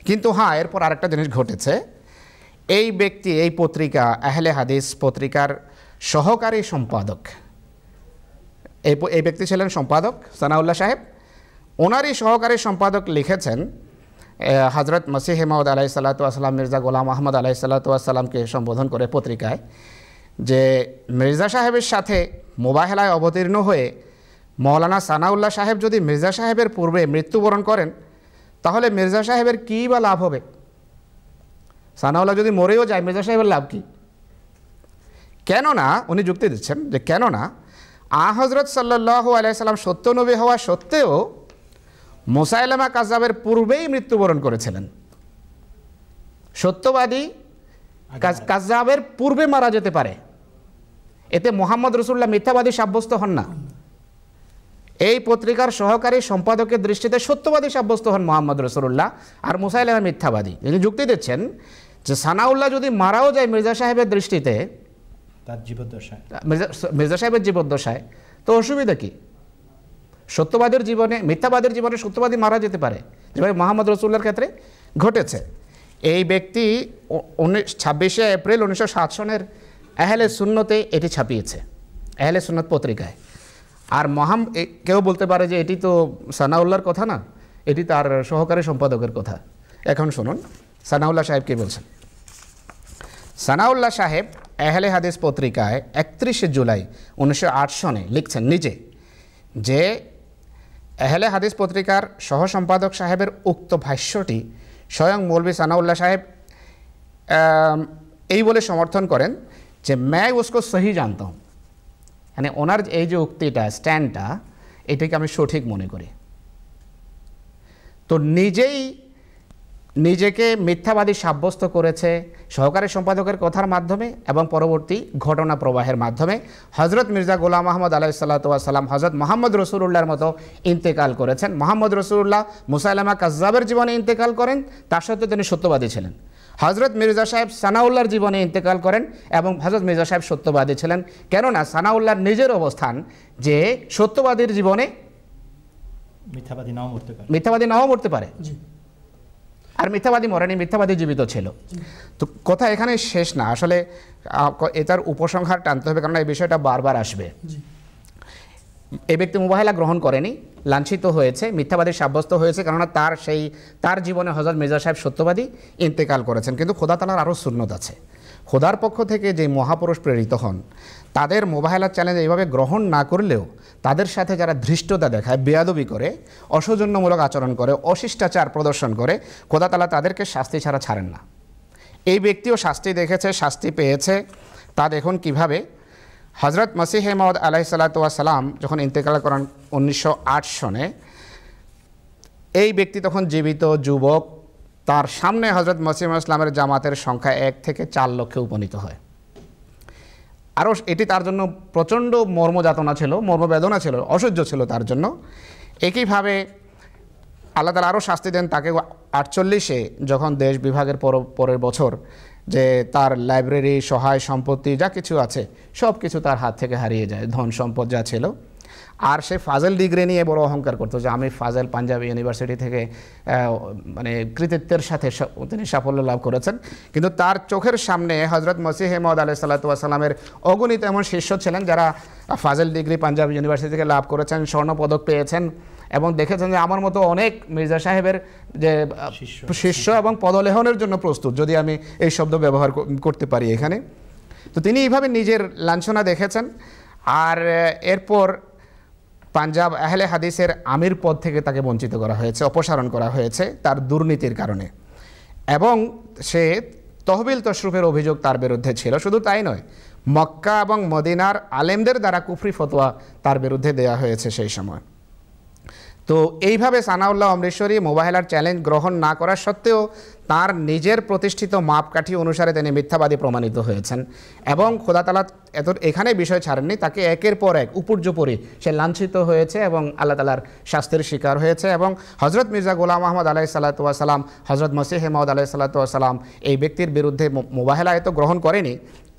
কিন্তু হ্যাঁ, এরপর আরেকটা জিনিস ঘটেছে। এই ব্যক্তি এই পত্রিকা আহলে হাদিস পত্রিকার সহকারী সম্পাদক, এই ব্যক্তি ছিলেন সম্পাদক সানাউল্লাহ সাহেব। ওনারই সহকারী সম্পাদক লিখেছেন হজরত মসিহ মাউদ আলাইহিস সালাতু ওয়াস সালাম মির্জা গোলাম আহমদ আলাইহিস সালাতু ওয়াস সালামকে সম্বোধন করে পত্রিকায় যে মির্জা সাহেবের সাথে মোবাহেলায় অবতীর্ণ হয়ে মৌলানা সানাউল্লাহ সাহেব যদি মির্জা সাহেবের পূর্বে মৃত্যুবরণ করেন তাহলে মির্জা সাহেবের কী বা লাভ হবে? সানাউল্লাহ যদি মরেও যায় মির্জা সাহেবের লাভ কী? কেননা উনি যুক্তি দিচ্ছেন যে কেননা হযরত সাল্লাল্লাহু আলাইহি সাল্লাম সত্য নবী হওয়া সত্ত্বেও মুসাইলামা কাজ্জাবের পূর্বেই মৃত্যুবরণ করেছিলেন। সত্যবাদী কাজ্জাবের পূর্বে মারা যেতে পারে, এতে মুহাম্মদ রাসূলুল্লাহ মিথ্যাবাদী সাব্যস্ত হন না। এই পত্রিকার সহকারী সম্পাদকের দৃষ্টিতে সত্যবাদী সাব্যস্ত হন মুহাম্মদ রাসূলুল্লাহ, আর মুসাইলামা মিথ্যাবাদী। তিনি যুক্তি দিচ্ছেন যে সানাউল্লাহ যদি মারাও যায় মির্জা সাহেবের দৃষ্টিতে, তার জীবদ্দশায়, মির্জা সাহেবের জীবদ্দশায়, তো অসুবিধা কি? সত্যবাদের জীবনে, মিথ্যাবাদের জীবনে সত্যবাদী মারা যেতে পারে, যেভাবে মুহাম্মদ রাসূলুল্লাহর ক্ষেত্রে ঘটেছে। এই ব্যক্তি 26শে এপ্রিল 1907 সনের আহলে সুন্নতে এটি ছাপিয়েছে, আহলে সুন্নত পত্রিকায়। আর কেউ বলতে পারে যে এটি তো সানাউল্লাহর কথা না, এটি তার সহকারী সম্পাদকের কথা। এখন শুনুন সানাউল্লাহ সাহেব কি বলছেন। সানাউল্লাহ সাহেব আহলে হাদিস পত্রিকায় 31শে জুলাই 1908 সনে লিখছেন নিজে যে আহলে হাদিস পত্রিকার সহ সম্পাদক সাহেবের উক্ত ভাষ্যটি স্বয়ং মৌলভী সানাউল্লাহ সাহেব এই বলে সমর্থন করেন যে मैं उसको सही जानता हूँ, মানে ওনার এই যে উক্তিটা, স্ট্যান্ডটা, এটাকে আমি সঠিক মনে করি। তো নিজেকে মিথ্যাবাদী সাব্যস্ত করেছে সহকারী সম্পাদকের কথার মাধ্যমে এবং পরবর্তী ঘটনা প্রবাহের মাধ্যমে। হজরত মির্জা গোলাম আহমদ আলাইহিস সালাতু ওয়াস সালাম হজরত মুহাম্মদ রাসূলুল্লাহর মতো ইন্তেকাল করেছেন। মুহাম্মদ রাসূলুল্লাহ মুসাইলামা কাজ্জাবের জীবনে ইন্তেকাল করেন, তার সত্ত্বেও তিনি সত্যবাদী ছিলেন। হজরত মির্জা সাহেব সানাউল্লাহর জীবনে ইন্তেকাল করেন এবং হজরত মির্জা সাহেব সত্যবাদী ছিলেন। কেননা সানাউল্লাহর নিজের অবস্থান যে সত্যবাদীর জীবনে মিথ্যাবাদী নাও মরতে পারে, আর মিথ্যাবাদী মরেনি, মিথ্যাবাদী জীবিত ছিল। তো কথা এখানে শেষ না, আসলে এটার উপসংহার টানতে হবে, কারণ এই বিষয়টা বারবার আসবে। এই ব্যক্তি মুবাহিলা গ্রহণ করেনি, লাঞ্ছিত হয়েছে, মিথ্যাবাদী সাব্যস্ত হয়েছে, কেননা তার জীবনে হযরত মির্জা সাহেব সত্যবাদী ইন্তেকাল করেছেন। কিন্তু খোদা তাআলার আরও সুন্নত আছে। খোদার পক্ষ থেকে যে মহাপুরুষ প্রেরিত হন তাদের মোবাহিলার চ্যালেঞ্জ এইভাবে গ্রহণ না করলেও তাদের সাথে যারা ধৃষ্টতা দেখায়, বেয়াদবি করে, অসৌজন্যমূলক আচরণ করে, অশিষ্টাচার প্রদর্শন করে, খোদা তাআলা তাদেরকে শাস্তি ছাড়া ছাড়েন না। এই ব্যক্তিও শাস্তি দেখেছে, শাস্তি পেয়েছে। তা দেখুন কিভাবে হজরত মসিহে মাউদ আলাইহিস সালাতু ওয়াস সালাম যখন ইন্তেকাল করেন 1908 সনে, এই ব্যক্তি তখন জীবিত, যুবক। তার সামনে হজরত মসিহ ইসলামের জামাতের সংখ্যা 1 থেকে 4 লক্ষে উপনীত হয়। আরও এটি তার জন্য প্রচণ্ড মর্মযাতনা ছিল, মর্মবেদনা ছিল, অসহ্য ছিল তার জন্য। একইভাবে আল্লাহ তাআলা আরও শাস্তি দেন তাকে 48-এ, যখন দেশ বিভাগের পরের বছর, যে তার লাইব্রেরি, সহায় সম্পত্তি যা কিছু আছে সব কিছু তার হাত থেকে হারিয়ে যায়, ধন সম্পদ যা ছিল। আর সে ফাজেল ডিগ্রি নিয়ে বড় অহংকার করতো যে আমি ফাজেল পাঞ্জাবি ইউনিভার্সিটি থেকে মানে কৃতিত্বের সাথে তিনি সাফল্য লাভ করেছেন। কিন্তু তার চোখের সামনে হজরত মসিহ মাউদ আলাইহিস সালাতু ওয়াস সালামের অগণিত এমন শিষ্য ছিলেন যারা ফাজেল ডিগ্রি পাঞ্জাবি ইউনিভার্সিটি থেকে লাভ করেছেন, স্বর্ণপদক পেয়েছেন, এবং দেখেছেন যে আমার মতো অনেক মির্জা সাহেবের যে শিষ্য এবং পদলেহনের জন্য প্রস্তুত, যদি আমি এই শব্দ ব্যবহার করতে পারি এখানে। তো তিনি এইভাবে নিজের লাঞ্ছনা দেখেছেন। আর এরপর পাঞ্জাব আহলে হাদিসের আমির পদ থেকে তাকে বঞ্চিত করা হয়েছে, অপসারণ করা হয়েছে তার দুর্নীতির কারণে, এবং সে তহবিল তশরুফের অভিযোগ তার বিরুদ্ধে ছিল। শুধু তাই নয়, মক্কা এবং মদিনার আলেমদের দ্বারা কুফরি ফতোয়া তার বিরুদ্ধে দেয়া হয়েছে সেই সময়। তো এইভাবে সানাউল্লাহ অমৃতসরী মোবাহিলার চ্যালেঞ্জ গ্রহণ না করা সত্ত্বেও তার নিজের প্রতিষ্ঠিত মাপকাঠি অনুসারে তিনি মিথ্যাবাদী প্রমাণিত হয়েছেন। এবং খোদা তাআলা এখানে বিষয় ছাড়েননি, তাকে একের পর এক উপর্যুপরি সে লাঞ্ছিত হয়েছে এবং আল্লাহ তাআলার শাস্তির শিকার হয়েছে। এবং হজরত মির্জা গোলাম আহমদ আলাইহিস সালাতু ওয়াস সালাম, হজরত মসিহে মাউদ আলাইহিস সালাতু ওয়াস সালাম এই ব্যক্তির বিরুদ্ধে মোবাহিলা এত গ্রহণ করেনি,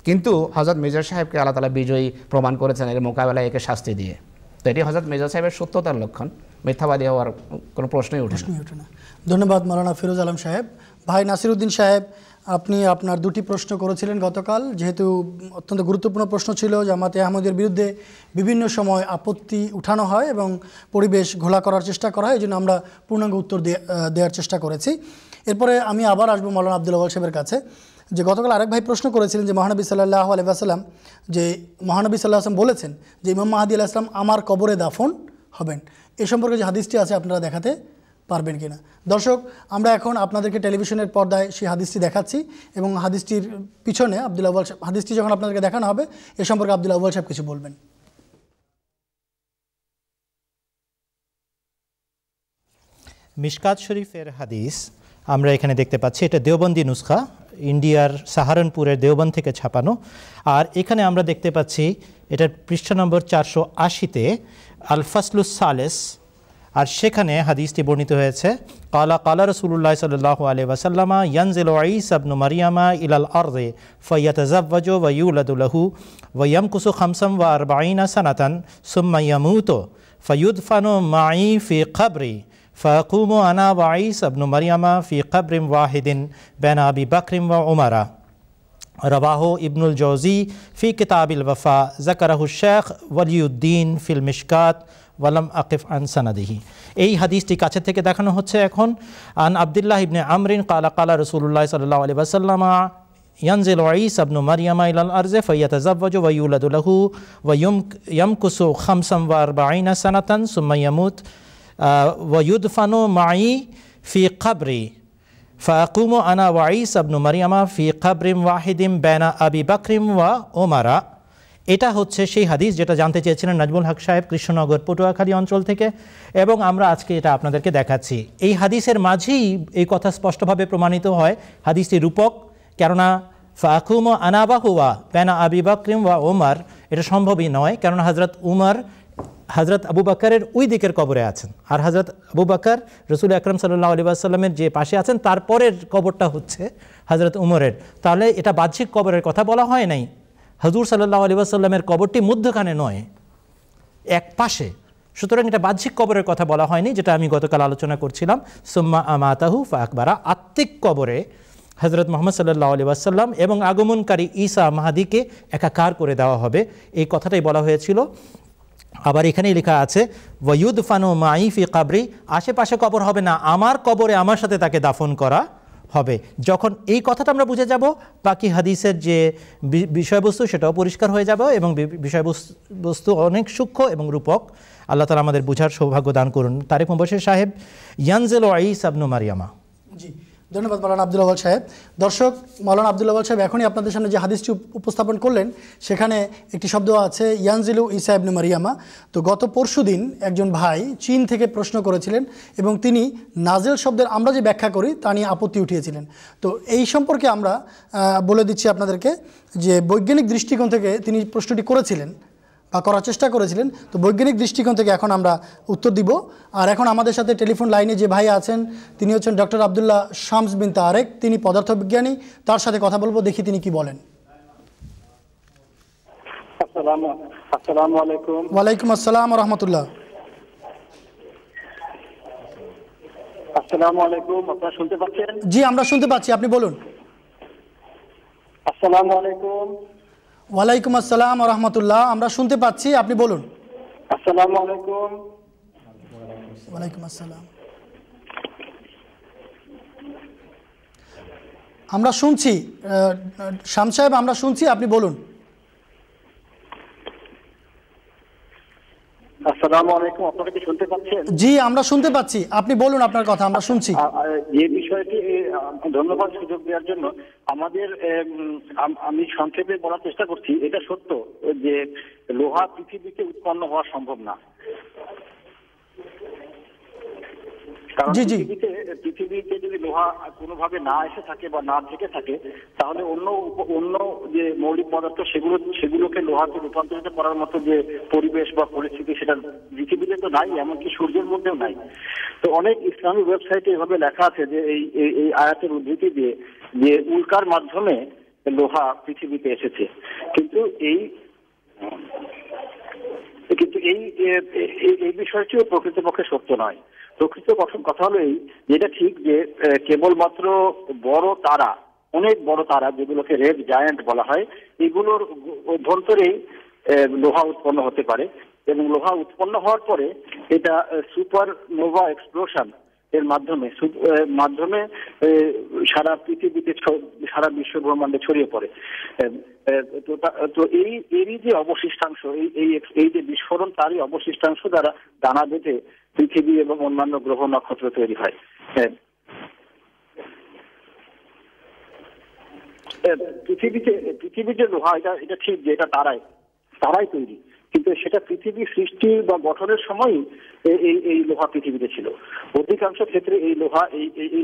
কিন্তু হজরত মির্জা সাহেবকে আল্লাহ তাআলা বিজয়ী প্রমাণ করেছেন এর মোকাবেলায় একে শাস্তি দিয়ে। তো এটি হজরত মির্জা সাহেবের সত্যতার লক্ষণ, মিথ্যাবাদী হওয়ার কোনো প্রশ্নই ওঠে না। ধন্যবাদ মাওলানা ফিরোজ আলম সাহেব। ভাই নাসিরউদ্দিন সাহেব, আপনি আপনার দুটি প্রশ্ন করেছিলেন গতকাল, যেহেতু অত্যন্ত গুরুত্বপূর্ণ প্রশ্ন ছিল। জামাতে আহমদের বিরুদ্ধে বিভিন্ন সময় আপত্তি উঠানো হয় এবং পরিবেশ ঘোলা করার চেষ্টা করা হয়, এই জন্য আমরা পূর্ণাঙ্গ উত্তর দেওয়ার চেষ্টা করেছি। এরপরে আমি আবার আসবো মাওলানা আব্দুল আওয়াল সাহেবের কাছে, যে গতকাল আরেক ভাই প্রশ্ন করেছিলেন যে মহানবী সাল্লাল্লাহু আলাইহি ওয়াসাল্লাম, যে মহানবী সাল্লাল্লাহু আলাইহি ওয়াসাল্লাম বলেছেন যে ইমাম মাহদী আলাইহিস সালাম আমার কবরে দাফন হবেন। এ সম্পর্কে যে হাদিসটি আছে আপনারা দেখাতে পারবেন কিনা। দর্শক, আমরা এখন আপনাদেরকে টেলিভিশনের পর্দায় সেই হাদিসটি দেখাচ্ছি এবং হাদিসটির পিছনে আব্দুল আউয়াল সাহেব, হাদিসটি যখন আপনাদেরকে দেখানো হবে এ সম্পর্কে আব্দুল আউয়াল সাহেব কিছু বলবেন। মিশকাত শরীফের হাদিস আমরা এখানে দেখতে পাচ্ছি, এটা দেওবন্দি নুসখা, ইন্ডিয়ার সাহারানপুরের দেওবন্দ থেকে ছাপানো। আর এখানে আমরা দেখতে পাচ্ছি এটার পৃষ্ঠা নম্বর 480-তে আল ফাসলুস সালেস, আর সেখানে হাদিসটি বর্ণিত হয়েছে কালা কালা রাসূলুল্লাহ সাল্লাল্লাহু আলাইহি ওয়াসাল্লাম ইয়ানজিলু ঈসা ইবনে মারইয়ামা ইলাল আরদি ফায়াতাযাওয়াজু ওয়া ইউলাদু লাহু ওয়া ইয়ামকুসু 45 সানাতান সুম্মা ইয়ামুতু ফায়ুদফানু মাই ফি কবরি ফাকুমু আনা ওয়া ঈসা ইবনে মারইয়ামা ফি কবরিন ওয়াহিদিন বাইনা আবি বকর ওয়া উমারা। রবাহু ইবনুল জওজি ফি কিতাবিল ওয়াফা যাকারাহু শেখ ওয়ালিউদ্দিন ফিল মিশকাত ওয়ালাম আকিফ আন সানাদিহি। এই হাদিসটি কাছে থেকে দেখানো হচ্ছে এখন। আন আব্দুল্লাহ ইবনে আমরিন কালা কালা রাসূলুল্লাহ সাল্লাল্লাহু আলাইহি ওয়াসাল্লাম ইয়ানজিলু ঈসা ইবনে মারইয়ামা ইলাল আরজি ফায়াতাযাওয়াজু ওয়া ইউলাদু লাহু ওয়া ইয়ামকুসু 45 সানাতান সুম্মা ইয়ামুত ওয়া ইউদফানু মাই ফি কবরি ফাকুমু আনা ওয়া ঈসা ইবনে মারইয়ামা ফি কবরিন ওয়াহিদিন বাইনা আবি বকর ওয়া উমারা। এটা হচ্ছে সেই হাদিস যেটা জানতে চেয়েছিলেন নাজমুল হক সাহেব কৃষ্ণনগর পটুয়াখালী অঞ্চল থেকে, এবং আমরা আজকে এটা আপনাদেরকে দেখাচ্ছি। এই হাদিসের মাঝেই এই কথা স্পষ্টভাবে প্রমাণিত হয় হাদিসটি রূপক, কেননা ফাকুমু আনা হুয়া বাইনা আবি বকর ওয়া উমর এটা সম্ভবই নয়, কেননা হযরত আবু বকরের ওই দিকের কবরে আছেন, আর হযরত আবু বকর রাসূল আকরাম সাল্লাল্লাহু আলাইহি ওয়াসাল্লামের যে পাশে আছেন তারপরের কবরটা হচ্ছে হযরত উমরের। তাহলে এটা বাহ্যিক কবরের কথা বলা হয় নাই। হুজুর সাল্লাল্লাহু আলাইহি ওয়াসাল্লামের কবরটি মধ্যখানে নয়, এক পাশে, সুতরাং এটা বাহ্যিক কবরের কথা বলা হয়নি, যেটা আমি গতকাল আলোচনা করছিলাম। সুম্মা আমাতাহু ফাকবারা, আত্মিক কবরে হযরত মুহাম্মদ সাল্লাল্লাহু আলাইহি ওয়াসাল্লাম এবং আগমনকারী ঈসা মাহদিকে একাকার করে দেওয়া হবে, এই কথাটাই বলা হয়েছিল। আবার এখানেই লেখা আছে ওয়ায়ুদফানু মাই ফি কবরি, আশেপাশে কবর হবে না, আমার কবরে আমার সাথে তাকে দাফন করা হবে। যখন এই কথাটা আমরা বুঝে যাব, বাকি হাদিসের যে বিষয়বস্তু সেটাও পরিষ্কার হয়ে যাবে এবং বিষয়বস্তু অনেক সূক্ষ্ম এবং রূপক। আল্লাহ তাআলা আমাদের বুঝার সৌভাগ্য দান করুন। তারেক মুবাশশির সাহেব, ইয়ানজিলু ঈসা ইবনে মারইয়ামা। জি, ধন্যবাদ মাওলানা আব্দুল আউয়াল সাহেব। দর্শক, মাওলানা আব্দুল আউয়াল সাহেব এখনই আপনাদের সামনে যে হাদিসটি উপস্থাপন করলেন সেখানে একটি শব্দ আছে ইয়ানজিলু ঈসা ইবনে মারইয়ামা। তো গত পরশুদিন একজন ভাই চীন থেকে প্রশ্ন করেছিলেন এবং তিনি নাজেল শব্দের আমরা যে ব্যাখ্যা করি তা নিয়ে আপত্তি উঠিয়েছিলেন। তো এই সম্পর্কে আমরা বলে দিচ্ছি আপনাদেরকে যে বৈজ্ঞানিক দৃষ্টিকোণ থেকে তিনি প্রশ্নটি করেছিলেন বা করার চেষ্টা করেছিলেন। তো বৈজ্ঞানিক দৃষ্টিকোণ থেকে এখন আমরা উত্তর দিব। আর এখন আমাদের সাথে টেলিফোন লাইনে যে ভাই আছেন তিনি হচ্ছেন ডক্টর আব্দুল্লাহ শামস বিন তারেক, তিনি পদার্থবিজ্ঞানী। তার সাথে কথা বলবো, দেখি তিনি কি বলেন। আসসালামু আলাইকুম। ওয়ালাইকুম আসসালাম ওয়া রাহমাতুল্লাহ। আসসালামু আলাইকুম, আপনারা শুনতে পাচ্ছেন? জি, আমরা শুনতে পাচ্ছি, আপনি বলুন। আসসালামু আলাইকুম। ওয়ালাইকুম আসসালাম ওয়া রাহমাতুল্লাহ, আমরা শুনতে পাচ্ছি, আপনি বলুন। আসসালামু আলাইকুম। ওয়ালাইকুম আসসালাম, আমরা শুনছি শামস সাহেব, আমরা শুনছি, আপনি বলুন। আসসালামু আলাইকুম, আপনারা কি শুনতে পাচ্ছেন? জি, আমরা শুনতে পাচ্ছি, আপনি বলুন আপনার কথা, আমরা শুনছি। যে বিষয়টি, ধন্যবাদ সুযোগ দেওয়ার জন্য। আমাদের আমি সংক্ষেপে বলার চেষ্টা করছি। এটা সত্য যে লোহা পৃথিবীতে উৎপন্ন হওয়া সম্ভব না, কারণ পৃথিবীতে যদি লোহা কোনোভাবে না এসে থাকে বা না থেকে থাকে তাহলে অন্য যে মৌলিক পদার্থ সেগুলোকে লোহাতে রূপান্তরিত করার মতো যে পরিবেশ বা পরিস্থিতি সেটা পৃথিবীতে তো নাই, এমনকি সূর্যের মধ্যেও নাই। তো অনেক ইসলামী ওয়েবসাইটে এভাবে লেখা আছে যে এই আয়াতের উদ্ধৃতি দিয়ে যে উল্কার মাধ্যমে লোহা পৃথিবীতে এসেছে, কিন্তু এই বিষয়টিও প্রকৃতপক্ষে সত্য নয়। প্রকৃত কথা হলো এই, যেটা ঠিক যে কেবলমাত্র বড় তারা, অনেক বড় তারা যেগুলোকে রেড জায়ান্ট বলা হয়, এগুলোর অভ্যন্তরেই লোহা উৎপন্ন হতে পারে এবং লোহা উৎপন্ন হওয়ার পরে এটা সুপার নোভা এক্সপ্লোশন এর মাধ্যমে সারা পৃথিবীতে, সারা বিশ্ব ব্রহ্মাণ্ডে ছড়িয়ে পড়ে। তো এরই যে অবশিষ্টাংশ, এই যে বিস্ফোরণ, তারই অবশিষ্টাংশ দ্বারা দানা বেঁধে পৃথিবী এবং অন্যান্য গ্রহ নক্ষত্র তৈরি হয়। পৃথিবীর যে লোহা, এটা ঠিক যে এটা তারাই তৈরি, কিন্তু সেটা পৃথিবী সৃষ্টি বা গঠনের সময় এই লোহা পৃথিবীতে ছিল। অধিকাংশ ক্ষেত্রে এই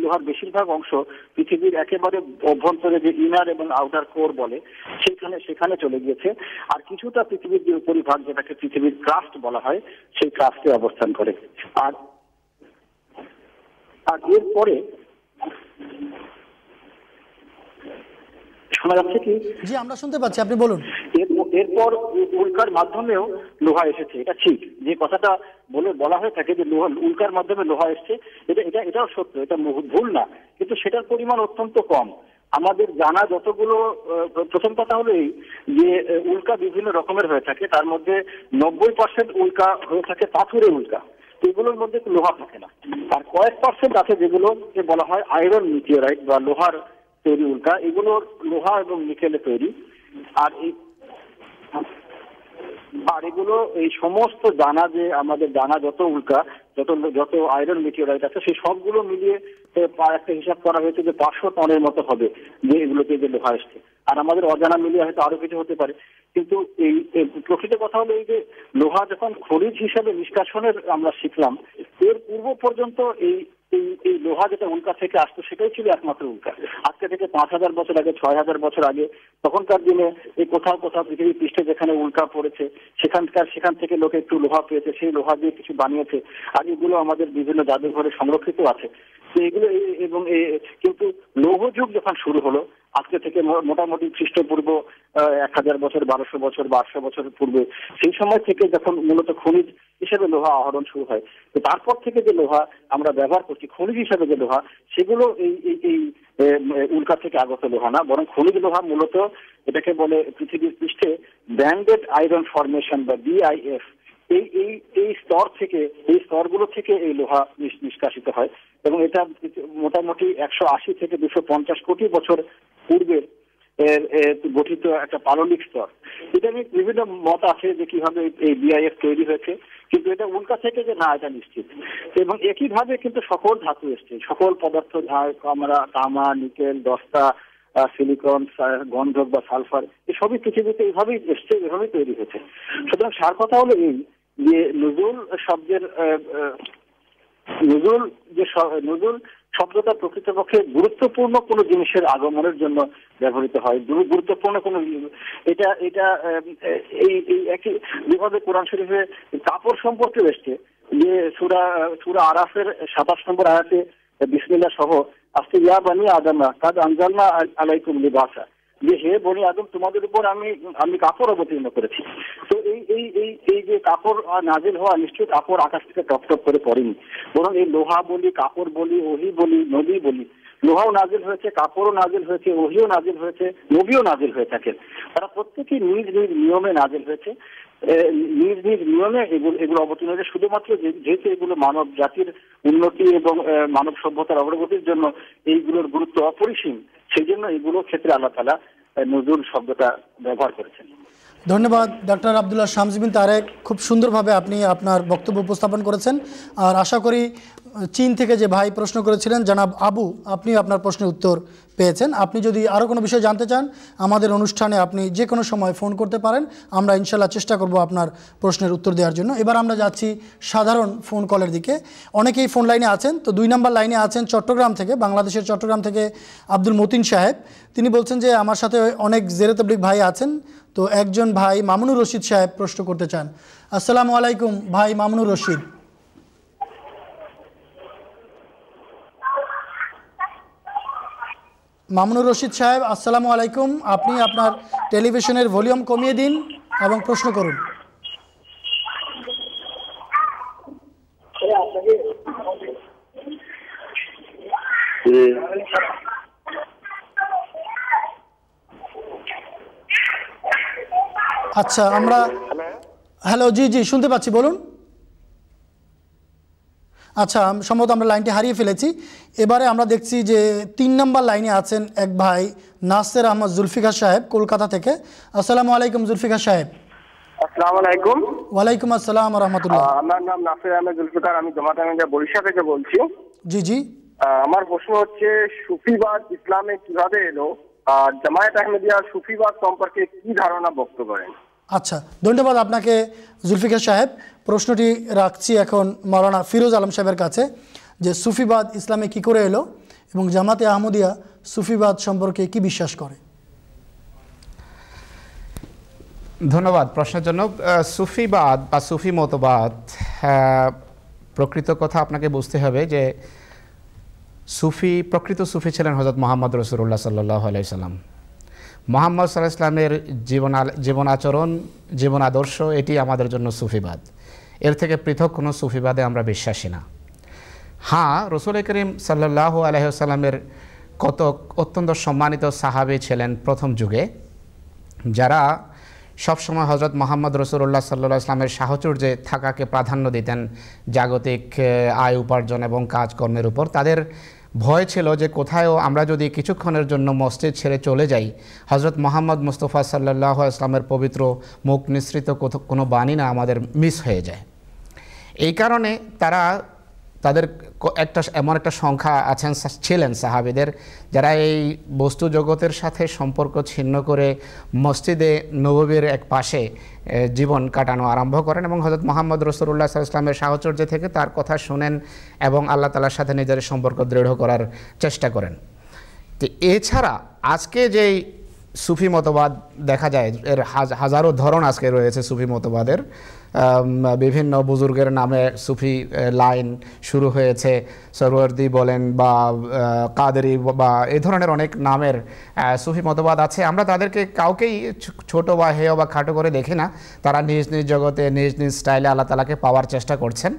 লোহার বেশিরভাগ অংশ পৃথিবীর একেবারে অভ্যন্তরে, যে ইনার এবং আউটার কোর বলে, সেখানে চলে গিয়েছে। আর কিছুটা পৃথিবীর যে উপরিভাগ, যেটাকে পৃথিবীর ক্রাস্ট বলা হয়, সেই ক্রাস্টে অবস্থান করে। আর এরপরে শোনা যাচ্ছে কি? জি, আমরা শুনতে পাচ্ছি, আপনি বলুন। এরপর উল্কার মাধ্যমেও লোহা এসেছে, এটা ঠিক। যে কথাটা বলা হয়ে থাকে যে উল্কার মাধ্যমে লোহা এসছে, এটাও সত্য, এটা ভুল না, কিন্তু সেটার পরিমাণ অত্যন্ত কম। আমাদের জানা যতগুলো, প্রথম কথা হলো এই যে উল্কা বিভিন্ন রকমের হয়ে থাকে, তার মধ্যে 90% উল্কা হয়ে থাকে পাথুরে উল্কা, এগুলোর মধ্যে লোহা থাকে না। আর কয়েক পার্সেন্ট আছে যেগুলোকে বলা হয় আয়রন মিটিওরাইট বা লোহার তৈরি উল্কা, এগুলো লোহা এবং নিকেলে তৈরি। আর এগুলো এই সমস্ত জানা, যে আমাদের জানা যত উল্কা, যত আয়রন মিটিওরাইট আছে, সেই সবগুলো মিলিয়ে একটা হিসাব করা হয়েছে যে 500 টনের মতো হবে যে এগুলোকে যে লোহা এসছে। আর আমাদের অজানা মিলিয়ে হয়তো আরো কিছু হতে পারে। কিন্তু এই প্রকৃত কথা হলো এই যে লোহা যখন খনিজ হিসাবে নিষ্কাশনের আমরা শিখলাম, এর পূর্ব পর্যন্ত এই লোহা যেটা উল্কা থেকে আসতো সেটাই ছিল একমাত্র উল্কা। আজকে থেকে 5000 বছর আগে, 6000 বছর আগে, তখনকার দিনে এই কোথাও পৃথিবীর পৃষ্ঠে যেখানে উল্কা পড়েছে সেখান থেকে লোকে একটু লোহা পেয়েছে, সেই লোহা দিয়ে কিছু বানিয়েছে। আর এগুলো আমাদের বিভিন্ন জাদুঘরে সংরক্ষিত আছে। এগুলো এবং কিন্তু লৌহ যুগ যখন শুরু হলো, আজকে থেকে মোটামুটি খ্রিস্টপূর্ব 1000 বছর, 1200 বছর বা 800 বছর পূর্বে, সেই সময় থেকে যখন মূলত খনিজ হিসেবে লোহা আহরণ শুরু হয়, তো তারপর থেকে যে লোহা আমরা ব্যবহার করছি খনিজ হিসেবে যে লোহা, সেগুলো এই উল্কা থেকে আগত লোহা না, বরং খনিজ লোহা মূলত এটাকে বলে পৃথিবীর পৃষ্ঠে ব্যান্ডেড আয়রন ফরমেশন বা BIF, এই স্তরগুলো থেকে এই লোহা নিষ্কাশিত হয়। এবং এটা মোটামুটি 180 থেকে 250 কোটি বছর পূর্বে গঠিত একটা পাললিক স্তর। এটা নিয়ে বিভিন্ন মত আছে যে কিভাবে এই BIF তৈরি হয়েছে, কিন্তু এটা উল্কা থেকে যে না, এটা নিশ্চিত। এবং একইভাবে কিন্তু সকল ধাতু এসছে, সকল পদার্থ, তামা, নিকেল, দস্তা, সিলিকন, গন্ধক বা সালফার, এসবই পৃথিবীতে এইভাবেই এসছে, এভাবেই তৈরি হয়েছে। সুতরাং সার কথা হলো এই যে নুজুল শব্দটা প্রকৃতপক্ষে গুরুত্বপূর্ণ কোনো জিনিসের আগমনের জন্য ব্যবহৃত হয়। গুরুত্বপূর্ণ কোনো এটা এই একই যেভাবে কোরআন শরীফে কাপড় সম্পর্কে এসছে, যে সূরা আরাফের 27 নম্বর আয়াতে বিসমিল্লাহ সহ আসছে, ইয়া বানি আদমা কাদ আনজালনা আলাইকুম লিবাসা, যে হে বনি আদম, তোমাদের উপর আমি কাপড় অবতীর্ণ করেছি। তো এই যে কাপড় নাজিল হওয়া, নিশ্চয়ই কাপড় আকাশ থেকে টপ করে পড়েনি, বরং এই লোহা বলি, কাপড় বলি, ওহি বলি, নবী বলি, লোহাও নাজিল হয়েছে, কাপড়ও নাজিল হয়েছে, ওহিও নাজিল হয়েছে, নবীও নাজিল হয়ে থাকেন। তারা প্রত্যেকেই নিজ নিজ নিয়মে নাজিল হয়েছে, নিজ নিজ নিয়মে এগুলো অবতীর্ণ হয়েছে। শুধুমাত্র যেহেতু এগুলো মানব জাতির উন্নতি এবং মানব সভ্যতার অগ্রগতির জন্য এইগুলোর গুরুত্ব অপরিসীম, সেই জন্য এগুলোর ক্ষেত্রে আল্লাহ তাআলা নুজুল শব্দটা ব্যবহার করেছেন। ধন্যবাদ ডক্টর আব্দুল্লাহ শামস বিন তারেক, খুব সুন্দরভাবে আপনি আপনার বক্তব্য উপস্থাপন করেছেন। আর আশা করি চীন থেকে যে ভাই প্রশ্ন করেছিলেন জনাব আবু, আপনি আপনার প্রশ্নের উত্তর পেয়েছেন। আপনি যদি আরও কোনো বিষয় জানতে চান, আমাদের অনুষ্ঠানে আপনি যে কোনো সময় ফোন করতে পারেন, আমরা ইনশাল্লাহ চেষ্টা করব আপনার প্রশ্নের উত্তর দেওয়ার জন্য। এবার আমরা যাচ্ছি সাধারণ ফোন কলের দিকে। অনেকেই ফোন লাইনে আছেন, তো 2 নম্বর লাইনে আছেন চট্টগ্রাম থেকে, বাংলাদেশের চট্টগ্রাম থেকে আব্দুল মতিন সাহেব। তিনি বলছেন যে আমার সাথে অনেক জেরে তাবলীগ ভাই আছেন, তো একজন ভাই মামুনুর রশিদ সাহেব প্রশ্ন করতে চান। আসসালামু আলাইকুম ভাই মামুনুর রশিদ। মামুনুর রশিদ সাহেব আসসালামু আলাইকুম, আপনি আপনার টেলিভিশনের ভলিউম কমিয়ে দিন এবং প্রশ্ন করুন। আচ্ছা, আমরা হ্যালো, জি শুনতে পাচ্ছি, বলুন। আচ্ছা, সম্ভবত আমরা লাইনটি হারিয়ে ফেলেছি। এবারে আমরা দেখছি যে 3 নম্বর লাইনে আছেন এক ভাই নাসের আহমদ জুলফিকার সাহেব কলকাতা থেকে। আসসালামু আলাইকুম জুলফিকার সাহেব। আসসালামু আলাইকুম। ওয়ালাইকুম আসসালাম ওয়া রাহমাতুল্লাহ। আমার নাম নাসির আহমেদ জুলফিকার, আমি জামাত আহমদিয়া বরিশাল থেকে বলছি। জি জি। আমার প্রশ্ন হচ্ছে সুফিবাদ ইসলামে কিভাবে এলো, আর জামায়াত আহমদিয়া সুফিবাদ সম্পর্কে কি ধারণা ব্যক্ত করেন? আচ্ছা, ধন্যবাদ আপনাকে জুলফিকার সাহেব। প্রশ্নটি রাখছি এখন মাওলানা ফিরোজ আলম সাহেবের কাছে, যে সুফিবাদ ইসলামে কি করে এলো এবং জামাতে আহমদিয়া সুফিবাদ সম্পর্কে কি বিশ্বাস করে। ধন্যবাদ প্রশ্নের জন্য। সুফিবাদ বা সুফি মতবাদ, প্রকৃত কথা আপনাকে বুঝতে হবে যে প্রকৃত সুফি ছিলেন হযরত মুহাম্মদ রাসূলুল্লাহ সাল্লাল্লাহু আলাইহি সাল্লাম। মুহাম্মদ সাল্লাল্লাহু আলাইহি সাল্লামের জীবন আচরণ, জীবন আদর্শ, এটি আমাদের জন্য সুফিবাদ। এর থেকে পৃথক কোনো সুফিবাদে আমরা বিশ্বাসী না। হ্যাঁ, রাসূল করিম সাল্লাল্লাহু আলাইহি সাল্লামের কত অত্যন্ত সম্মানিত সাহাবী ছিলেন প্রথম যুগে, যারা সবসময় হযরত মুহাম্মদ রাসূলুল্লাহ সাল্লাল্লাহু আলাইহি ওয়াসাল্লামের সাহচর্যে থাকাকে প্রাধান্য দিতেন জাগতিক আয় উপার্জন এবং কাজকর্মের উপর। তাদের ভয় ছিল যে কোথাও আমরা যদি কিছুক্ষণের জন্য মসজিদ ছেড়ে চলে যাই, হযরত মুহাম্মদ মুস্তাফা সাল্লাল্লাহু আলাইহি ওয়াসাল্লামের পবিত্র মুখ নিঃসৃত কোনো বাণী না আমাদের মিস হয়ে যায়। এই কারণে তাদের এমন একটা সংখ্যা ছিলেন সাহাবীদের, যারা এই বস্তু জগতের সাথে সম্পর্ক ছিন্ন করে মসজিদে নববীর এক পাশে জীবন কাটানো আরম্ভ করেন এবং হযরত মুহাম্মদ রাসূলুল্লাহ সাল্লাল্লাহু আলাইহি ওয়াসাল্লামের সাহচর্য থেকে তার কথা শুনেন এবং আল্লাহ তাআলার সাথে নিজের সম্পর্ক দৃঢ় করার চেষ্টা করেন। তো এছাড়া আজকে যেই সুফি মতবাদ দেখা যায়, এর হাজারো ধরন আজকে রয়েছে সুফি মতবাদের। বিভিন্ন বুজুর্গের নামে সুফি লাইন শুরু হয়েছে, সরওয়ার্দি বলেন বা কাদেরি বা এই ধরনের অনেক নামের সুফি মতবাদ আছে। আমরা তাদেরকে কাউকেই ছোট বা হেয় বা খাটো করে দেখি না। তারা নিজ নিজ জগতে নিজ নিজ স্টাইলে আল্লাহ তাআলাকে পাওয়ার চেষ্টা করছেন।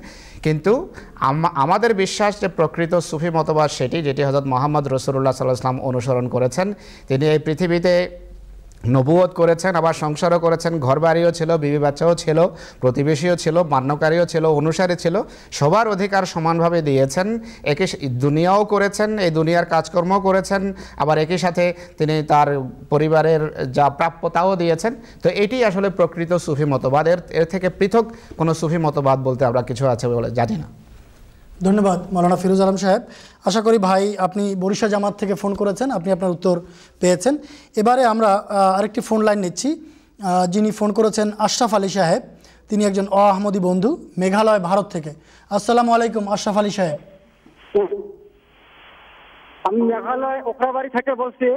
কিন্তু আমাদের বিশ্বাস যে প্রকৃত সুফি মতবাদ সেটি, যেটি হযরত মুহাম্মদ রাসূলুল্লাহ সাল্লাল্লাহু আলাইহি ওয়াসাল্লাম অনুসরণ করেছেন। তিনি এই পৃথিবীতে নবুয়ত করেছেন, আবার সংসারও করেছেন, ঘরবাড়িও ছিল, বিবি বাচ্চাও ছিল, প্রতিবেশীও ছিল, মান্যকারীও ছিল, অনুসারী ছিল, সবার অধিকার সমানভাবে দিয়েছেন। একে দুনিয়াও করেছেন, এই দুনিয়ার কাজকর্ম করেছেন, আবার একই সাথে তিনি তার পরিবারের যা প্রাপ্যতাও দিয়েছেন। তো এটি আসলে প্রকৃত সুফি মতবাদ। এর থেকে পৃথক কোনো সুফি মতবাদ বলতে আমরা কিছু আছে বলে জানি না। ধন্যবাদ মাওলানা ফিরোজ আলম সাহেব। আশা করি ভাই আপনি বরিশাল জামাত থেকে ফোন করেছেন, আপনি আপনার উত্তর পেয়েছেন। এবারে আমরা আরেকটি ফোন লাইন নিচ্ছি। যিনি ফোন করেছেন আশরাফ আলী সাহেব, তিনি একজন আহমদী বন্ধু, মেঘালয়, ভারত থেকে। আসসালামু আলাইকুম আশরাফ আলী সাহেব। আমি মেঘালয় ওখরাবাড়ি থেকে বলছি।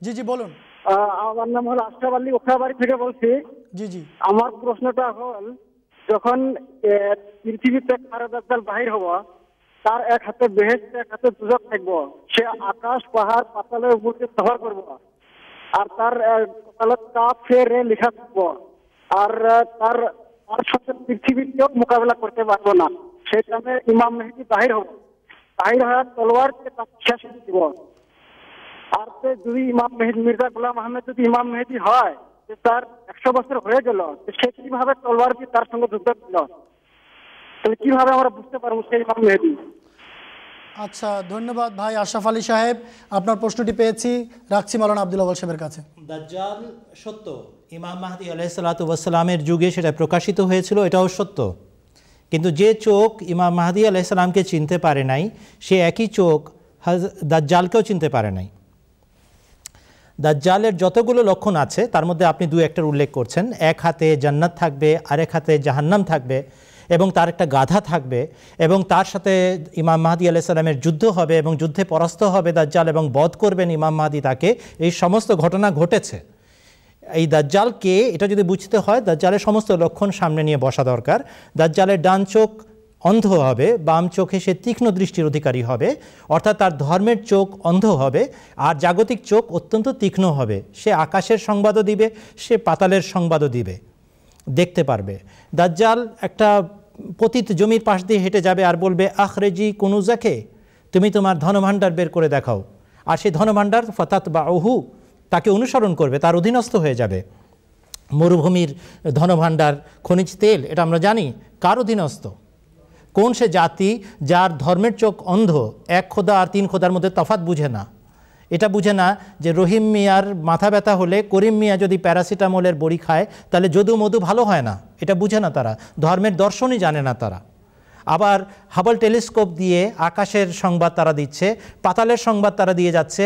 জি জি বলুন। আমার নাম হল আশরাফ আলী, ওখরাবাড়ি থেকে বলছি। জি জি। আমার প্রশ্নটা হল, যখন পৃথিবীতে কারো দাজ্জাল বাহির হবো, তার এক হাতে বেহেশত, এক হাতে দুজক থাকবো, সে আকাশ পাহাড় পাতালের উপর দিয়ে সফর করবো, আর তার কাফে রে লেখা থাকবো, আর তার সাথে পৃথিবীর কেউ মোকাবেলা করতে পারবো না। সেই টাইমে ইমাম মেহেদী বাহির হবো, বাহির হওয়ার তলোয়ার শেষ করে দিব। আর যদি ইমাম মেহেদী মির্জা গোলাম আহমেদ যদি ইমাম মেহেদী হয়, যে তার 100 বছর হয়ে গেল, সে কিভাবে তলোয়ার দিয়ে তার সঙ্গে যুদ্ধ করল? তাহলে কিভাবে আমরা বুঝতে পারবো সেই ইমাম মেহেদী? আচ্ছা, ধন্যবাদ ভাই আশরাফ আলী সাহেব, আপনার প্রশ্নটি পেয়েছি। রাখছি মাওলানা আব্দুল আউয়াল সাহেবের কাছে। দাজ্জাল সত্য, ইমাম মাহদী আলাইহিসসালাতু ওয়াসসালামের যুগে সেটা প্রকাশিত হয়েছিল, এটাও সত্য। কিন্তু যে চোখ ইমাম মাহদী আলাইহিসসালামকে চিনতে পারে নাই, সে একই চোখ দাজ্জালকেও চিনতে পারে নাই। দাজ্জালের যতগুলো লক্ষণ আছে তার মধ্যে আপনি 2-1টার উল্লেখ করছেন। এক হাতে জান্নাত থাকবে, আরেক হাতে জাহান্নাম থাকবে, এবং তার একটা গাধা থাকবে, এবং তার সাথে ইমাম মাহদী আলাইহিস সালামের যুদ্ধ হবে এবং যুদ্ধে পরাস্ত হবে দাজ্জাল এবং বধ করবেন ইমাম মাহদী তাকে। এই সমস্ত ঘটনা ঘটেছে। এই দাজ্জালকে এটা যদি বুঝতে হয়, দাজ্জালের সমস্ত লক্ষণ সামনে নিয়ে বসা দরকার। দাজ্জালের ডান চোখ অন্ধ হবে, বাম চোখে সে তীক্ষ্ণ দৃষ্টির অধিকারী হবে, অর্থাৎ তার ধর্মের চোখ অন্ধ হবে, আর জাগতিক চোখ অত্যন্ত তীক্ষ্ণ হবে। সে আকাশের সংবাদও দিবে, সে পাতালের সংবাদও দিবে, দেখতে পারবে। দাজ্জাল একটা পতিত জমির পাশ দিয়ে হেঁটে যাবে আর বলবে, আখরেজি কুনুজাকে, তুমি তোমার ধনভাণ্ডার বের করে দেখাও। আর সেই ধনভাণ্ডার ফাতাত বা ওহু, তাকে অনুসরণ করবে, তার অধীনস্থ হয়ে যাবে। মরুভূমির ধনভাণ্ডার, খনিজ তেল, এটা আমরা জানি কার অধীনস্থ? কোন সে জাতি যার ধর্মের চোখ অন্ধ, এক খোদা আর তিন খোদার মধ্যে তফাৎ বুঝে না। এটা বুঝে না যে রহিম মিয়ার মাথা ব্যথা হলে করিম মিয়া যদি প্যারাসিটামলের বড়ি খায় তাহলে যদু মধু ভালো হয় না। এটা বুঝে না তারা, ধর্মের দর্শনই জানে না তারা। আবার হাবল টেলিস্কোপ দিয়ে আকাশের সংবাদ তারা দিচ্ছে, পাতালের সংবাদ তারা দিয়ে যাচ্ছে।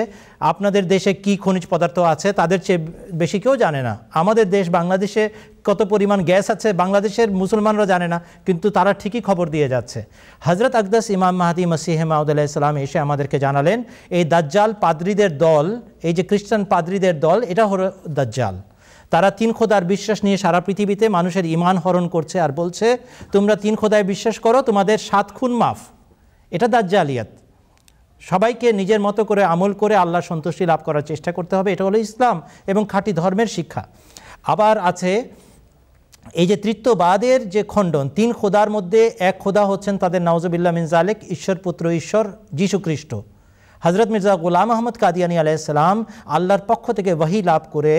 আপনাদের দেশে কি খনিজ পদার্থ আছে তাদের চেয়ে বেশি কেউ জানে না। আমাদের দেশ বাংলাদেশে কত পরিমাণ গ্যাস আছে বাংলাদেশের মুসলমানরা জানে না, কিন্তু তারা ঠিকই খবর দিয়ে যাচ্ছে। হজরত আকদাস ইমাম মাহদি মসিহ মাউদ আলাইহিস সালাম এসে আমাদেরকে জানালেন এই দাজ্জাল পাদ্রীদের দল, এই যে খ্রিস্টান পাদ্রীদের দল, এটা হলো দাজ্জাল। তারা তিন খোদার বিশ্বাস নিয়ে সারা পৃথিবীতে মানুষের ঈমান হরণ করছে আর বলছে তোমরা তিন খোদায় বিশ্বাস করো, তোমাদের 7 খুন মাফ। এটা দাজ্জালিয়াত। সবাইকে নিজের মতো করে আমল করে আল্লাহ সন্তুষ্টি লাভ করার চেষ্টা করতে হবে, এটা হলো ইসলাম এবং খাঁটি ধর্মের শিক্ষা। আবার আছে এই যে তৃতীয়বাদের যে খণ্ডন, তিন খোদার মধ্যে এক খোদা হচ্ছেন তাদের নাউজুবিল্লাহ মিন জালিক ঈশ্বর পুত্র ঈশ্বর যীশু খ্রিস্ট। হজরত মির্জা গোলাম আহমদ কাদিয়ানী আলাইহিস সালাম আল্লাহর পক্ষ থেকে ওহী লাভ করে,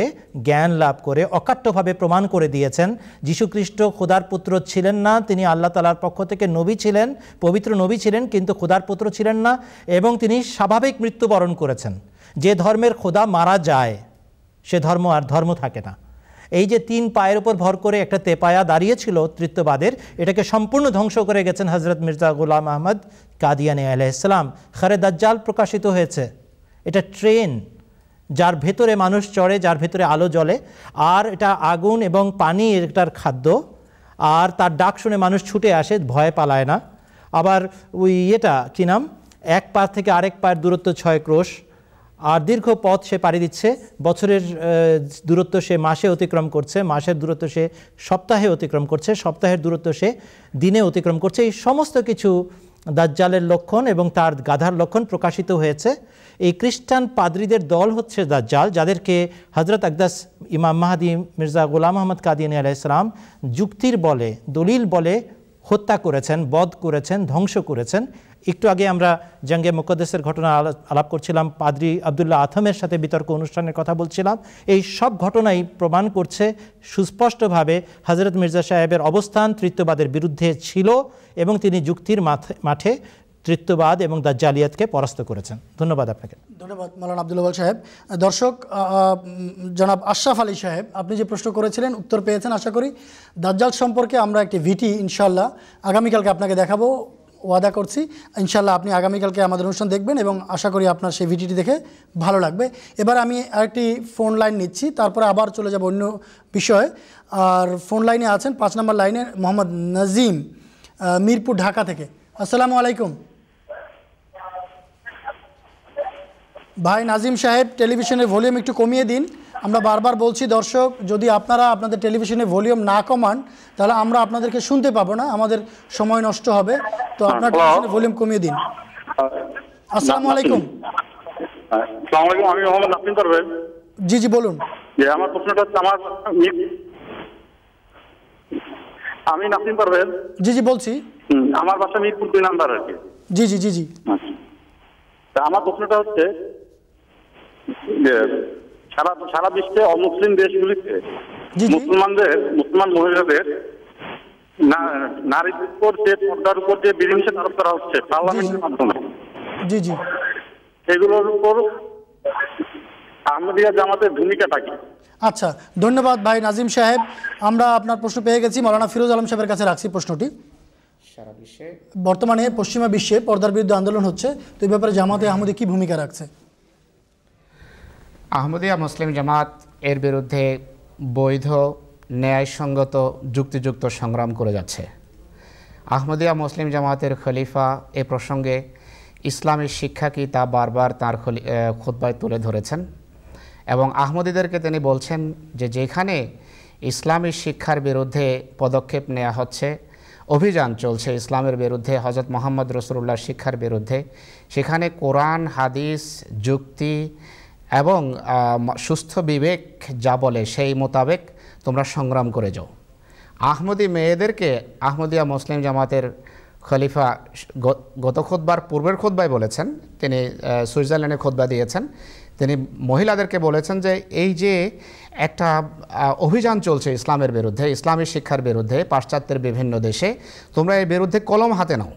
জ্ঞান লাভ করে অকাট্যভাবে প্রমাণ করে দিয়েছেন যীশু খ্রিস্ট খোদার পুত্র ছিলেন না, তিনি আল্লাহ তাআলার পক্ষ থেকে নবী ছিলেন, পবিত্র নবী ছিলেন, কিন্তু খোদার পুত্র ছিলেন না এবং তিনি স্বাভাবিক মৃত্যুবরণ করেছেন। যে ধর্মের খোদা মারা যায় সে ধর্ম আর ধর্ম থাকে না। এই যে 3 পায়ের উপর ভর করে একটা তেপায়া দাঁড়িয়েছিল তৃতীয়বাদের, এটাকে সম্পূর্ণ ধ্বংস করে গেছেন হজরত মির্জা গোলাম আহমদ কাদিয়ানী আলাইহিস সালাম। খারে দাজ্জাল প্রকাশিত হয়েছে। এটা ট্রেন যার ভেতরে মানুষ চড়ে, যার ভেতরে আলো জ্বলে, আর এটা আগুন এবং পানি এটার খাদ্য, আর তার ডাক শুনে মানুষ ছুটে আসে, ভয় পালায় না। আবার ওই এটা কী নাম, এক পা থেকে আরেক পায়ের দূরত্ব 6 ক্রোশ, আর দীর্ঘ পথ সে পাড়ি দিচ্ছে। বছরের দূরত্ব সে মাসে অতিক্রম করছে, মাসের দূরত্ব সে সপ্তাহে অতিক্রম করছে, সপ্তাহের দূরত্ব সে দিনে অতিক্রম করছে। এই সমস্ত কিছু দাজ্জালের লক্ষণ এবং তার গাধার লক্ষণ প্রকাশিত হয়েছে। এই খ্রিস্টান পাদ্রীদের দল হচ্ছে দাজ্জাল, যাদেরকে হজরত আকদাস ইমাম মাহদি মির্জা গোলাম আহমদ কাদিয়ানী আলাইহিস সালাম যুক্তির বলে, দলিল বলে হত্যা করেছেন, বধ করেছেন, ধ্বংস করেছেন। একটু আগে আমরা জঙ্গে মুকদ্দেসের ঘটনা আলাপ করছিলাম, পাদ্রী আবদুল্লাহ আথমের সাথে বিতর্ক অনুষ্ঠানের কথা বলছিলাম। এই সব ঘটনাই প্রমাণ করছে সুস্পষ্টভাবে হজরত মির্জা সাহেবের অবস্থান তৃতীয়বাদের বিরুদ্ধে ছিল এবং তিনি যুক্তির মাঠে তৃতীয়বাদ এবং দাজ্জালিয়াতকে পরাস্ত করেছেন। ধন্যবাদ আপনাকে। ধন্যবাদ মাওলানা আব্দুল ওয়াল সাহেব। দর্শক, জনাব আশরাফ আলী সাহেব, আপনি যে প্রশ্ন করেছিলেন উত্তর পেয়েছেন আশা করি। দাজ্জাল সম্পর্কে আমরা একটি ভিটি ইনশাল্লাহ আগামীকালকে আপনাকে দেখাবো, ওয়াদা করছি। ইনশাল্লাহ আপনি আগামীকালকে আমাদের অনুষ্ঠান দেখবেন এবং আশা করি আপনার সেই ভিডিওটি দেখে ভালো লাগবে। এবার আমি আরেকটি ফোন লাইন নিচ্ছি, তারপরে আবার চলে যাব অন্য বিষয়ে। আর ফোন লাইনে আছেন 5 নম্বর লাইনে মোহাম্মদ নাজিম, মিরপুর, ঢাকা থেকে। আসসালামু আলাইকুম ভাই নাজিম সাহেব, টেলিভিশনের ভলিউম একটু কমিয়ে দিন। আমরা বারবার বলছি দর্শক, যদি আপনারা আপনাদের টেলিভিশনের ভলিউম না কমান তাহলে আমরা আপনাদেরকে শুনতে পাবো না, আমাদের সময় নষ্ট হবে। তো আপনার টেলিভিশনের ভলিউম কমিয়ে দিন। আসসালামু আলাইকুম। আসসালামু আলাইকুম, আমি মোহাম্মদ নাসিম পারভেজ। জি জি বলুন। আমার প্রশ্নটা হচ্ছে, আমি নাসিম পারভেজ। জি জি বলছি। আমার বাসা মিরপুর 2 নাম্বার আর কি। জি জি জি জি। তা আমার প্রশ্নটা হচ্ছে যে সারা বিশ্বে অমুসলিম দেশগুলিতে মুসলমান মহিলাদের নারীর উপর যে পর্দার উপর যে বিধিনিষেধ আরোপ করা হচ্ছে পার্লামেন্টের মাধ্যমে, জি জি, এগুলোর উপর আহমদিয়া জামাতের ভূমিকাটা কি? আচ্ছা, ধন্যবাদ ভাই নাজিম সাহেব। আমরা আপনার প্রশ্ন পেয়ে গেছি, মাওলানা ফিরোজ আলম সাহেবের কাছে রাখছি প্রশ্নটি। সারা বিশ্বে বর্তমানে পশ্চিমা বিশ্বে পর্দার বিরুদ্ধে আন্দোলন হচ্ছে, তো এই ব্যাপারে জামাতে আহমদি কি ভূমিকা রাখছে? আহমদিয়া মুসলিম জামাত এর বিরুদ্ধে বৈধ, ন্যায়সঙ্গত, যুক্তিযুক্ত সংগ্রাম করে যাচ্ছে। আহমদিয়া মুসলিম জামাতের খলিফা এ প্রসঙ্গে ইসলামী শিক্ষা কি তা বারবার তার খুতবায় তুলে ধরেছেন এবং আহমদীদেরকে তিনি বলছেন যে যেখানে ইসলামী শিক্ষার বিরুদ্ধে পদক্ষেপ নেওয়া হচ্ছে, অভিযান চলছে ইসলামের বিরুদ্ধে, হজরত মোহাম্মদ রসুল্লাহর শিক্ষার বিরুদ্ধে, সেখানে কোরআন, হাদিস, যুক্তি এবং সুস্থ বিবেক যা বলে সেই মোতাবেক তোমরা সংগ্রাম করে যাও। আহমদী মেয়েদেরকে আহমদিয়া মুসলিম জামাতের খলিফা গত খুতবার পূর্বের খুতবায় বলেছেন, তিনি সুইজারল্যান্ডে খুতবা দিয়েছেন, তিনি মহিলাদেরকে বলেছেন যে এই যে একটা অভিযান চলছে ইসলামের বিরুদ্ধে, ইসলামী শিক্ষার বিরুদ্ধে পাশ্চাত্যের বিভিন্ন দেশে, তোমরা এর বিরুদ্ধে কলম হাতে নাও,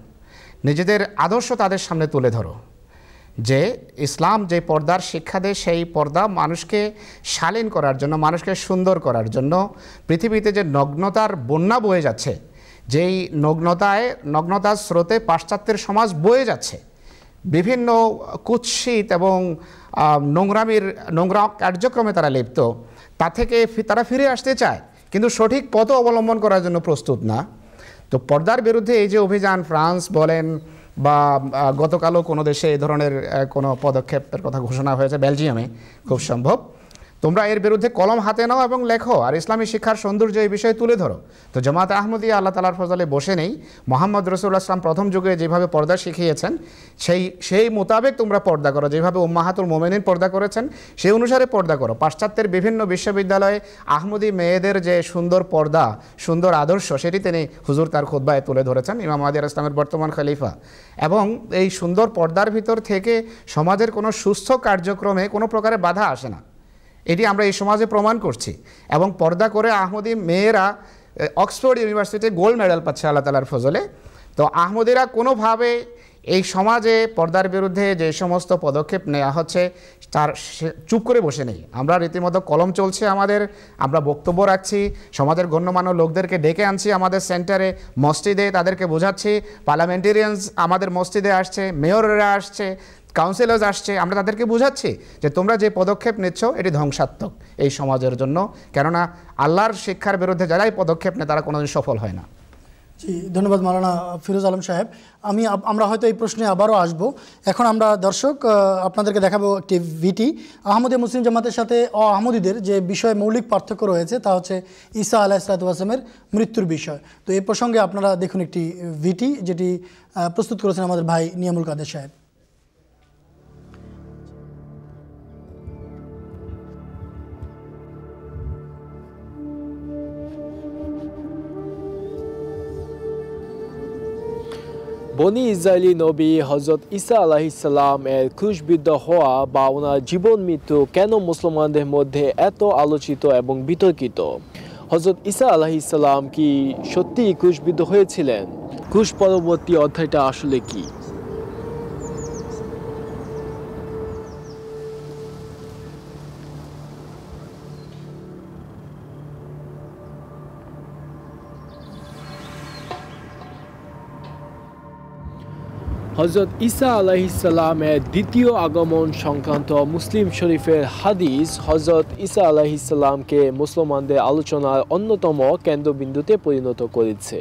নিজেদের আদর্শ তাদের সামনে তুলে ধরো, যে ইসলাম যে পর্দার শিক্ষা দেয় সেই পর্দা মানুষকে শালীন করার জন্য, মানুষকে সুন্দর করার জন্য, পৃথিবীতে যে নগ্নতার বন্যা বয়ে যাচ্ছে, যেই নগ্নতার স্রোতে পাশ্চাত্যের সমাজ বয়ে যাচ্ছে, বিভিন্ন কুৎসিত এবং নোংরা কার্যক্রমে তারা লিপ্ত, তা থেকে তারা ফিরে আসতে চায় কিন্তু সঠিক পথ অবলম্বন করার জন্য প্রস্তুত না। তো পর্দার বিরুদ্ধে এই যে অভিযান, ফ্রান্স বলেন বা গতকালও কোনো দেশে এই ধরনের কোনো পদক্ষেপের কথা ঘোষণা হয়েছে, বেলজিয়ামে খুব সম্ভব, তোমরা এর বিরুদ্ধে কলম হাতে নাও এবং লেখো আর ইসলামী শিক্ষার সৌন্দর্য এই বিষয়ে তুলে ধরো। তো জামাতে আহমদিয়া আল্লাহ তাআলার ফজলে বসে নেই, মোহাম্মদ রাসূলুল্লাহ সাল্লাল্লাহু আলাইহি ওয়াসাল্লাম প্রথম যুগে যেভাবে পর্দা শিখিয়েছেন সেই মোতাবেক তোমরা পর্দা করো, যেভাবে উম্মাহাতুল মুমিনিন পর্দা করেছেন সেই অনুসারে পর্দা করো। পাশ্চাত্যের বিভিন্ন বিশ্ববিদ্যালয়ে আহমদি মেয়েদের যে সুন্দর পর্দা, সুন্দর আদর্শ, সেটি তিনি হুজুর তার খুতবায় তুলে ধরেছেন, ইমাম মাহদী আলাইহিস সালামের বর্তমান খলিফা। এবং এই সুন্দর পর্দার ভিতর থেকে সমাজের কোনো সুস্থ কার্যক্রমে কোনো প্রকারে বাধা আসে না, এটি আমরা এই সমাজে প্রমাণ করছি। এবং পর্দা করে আহমদি মেয়েরা অক্সফোর্ড ইউনিভার্সিটিতে গোল্ড মেডেল পাচ্ছে আল্লাহ তাআলার ফজলে। তো আহমদিরা কোনোভাবে এই সমাজে পর্দার বিরুদ্ধে যে সমস্ত পদক্ষেপ নেওয়া হচ্ছে তার চুপ করে বসে নেই। আমরা রীতিমতো কলম চলছে আমাদের, আমরা বক্তব্য রাখছি, সমাজের গণ্যমান্য লোকদেরকে ডেকে আনছি আমাদের সেন্টারে, মসজিদে তাদেরকে বোঝাচ্ছি, পার্লামেন্টেরিয়ানস আমাদের মসজিদে আসছে, মেয়ররা আসছে, কাউন্সিলার্স আসছে, আমরা তাদেরকে বোঝাচ্ছি যে তোমরা যে পদক্ষেপ নিচ্ছ এটি ধ্বংসাত্মক এই সমাজের জন্য, কেননা আল্লাহর শিক্ষার বিরুদ্ধে যারাই পদক্ষেপ নেয় তারা কোনোদিন সফল হয় না। জি, ধন্যবাদ মাওলানা ফিরোজ আলম সাহেব। আমরা হয়তো এই প্রশ্নে আবারও আসব। এখন আমরা দর্শক আপনাদেরকে দেখাবো একটি ভিটি। আহমদী মুসলিম জামাতের সাথে আহমদীদের যে বিষয়ে মৌলিক পার্থক্য রয়েছে তা হচ্ছে ঈসা আলাইহিসসালাতু ওয়াসসালামের মৃত্যুর বিষয়। তো এই প্রসঙ্গে আপনারা দেখুন একটি ভিটি, যেটি প্রস্তুত করেছেন আমাদের ভাই নিয়ামুল কাদের সাহেব। বনি ইসরায়েলি নবী হজরত ঈসা আলাইহিসসালাম এর ক্রুশবিদ্ধ হওয়া বা ওনার জীবন মৃত্যু কেন মুসলমানদের মধ্যে এত আলোচিত এবং বিতর্কিত? হজরত ঈসা আলাইহিসসালাম কি সত্যিই ক্রুশবিদ্ধ হয়েছিলেন? ক্রুশ পরবর্তী অধ্যায়টা আসলে কি? হজরত ঈসা আলাইহিসসালামের দ্বিতীয় আগমন সংক্রান্ত মুসলিম শরীফের হাদিস হজরত ঈসা আলাইহিসসালামকে মুসলমানদের আলোচনার অন্যতম কেন্দ্রবিন্দুতে পরিণত করেছে।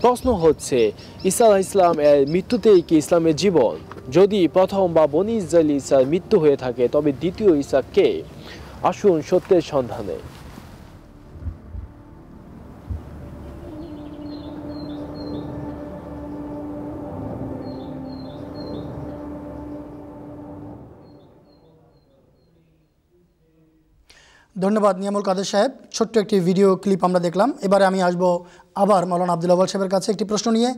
প্রশ্ন হচ্ছে, ঈসা আলাইহিসসালাম এর মৃত্যুতেই কি ইসলামের জীবন? যদি প্রথম বা বনি ইসরায়েল ঈসার মৃত্যু হয়ে থাকে তবে দ্বিতীয় ঈসা কে? আসুন সত্যের সন্ধানে। ধন্যবাদ নিয়ামুল কাদের সাহেব। ছোট্ট একটি ভিডিও ক্লিপ আমরা দেখলাম। এবারে আমি আসবো আবার মাওলানা আব্দুল আউয়াল সাহেবের কাছে একটি প্রশ্ন নিয়ে।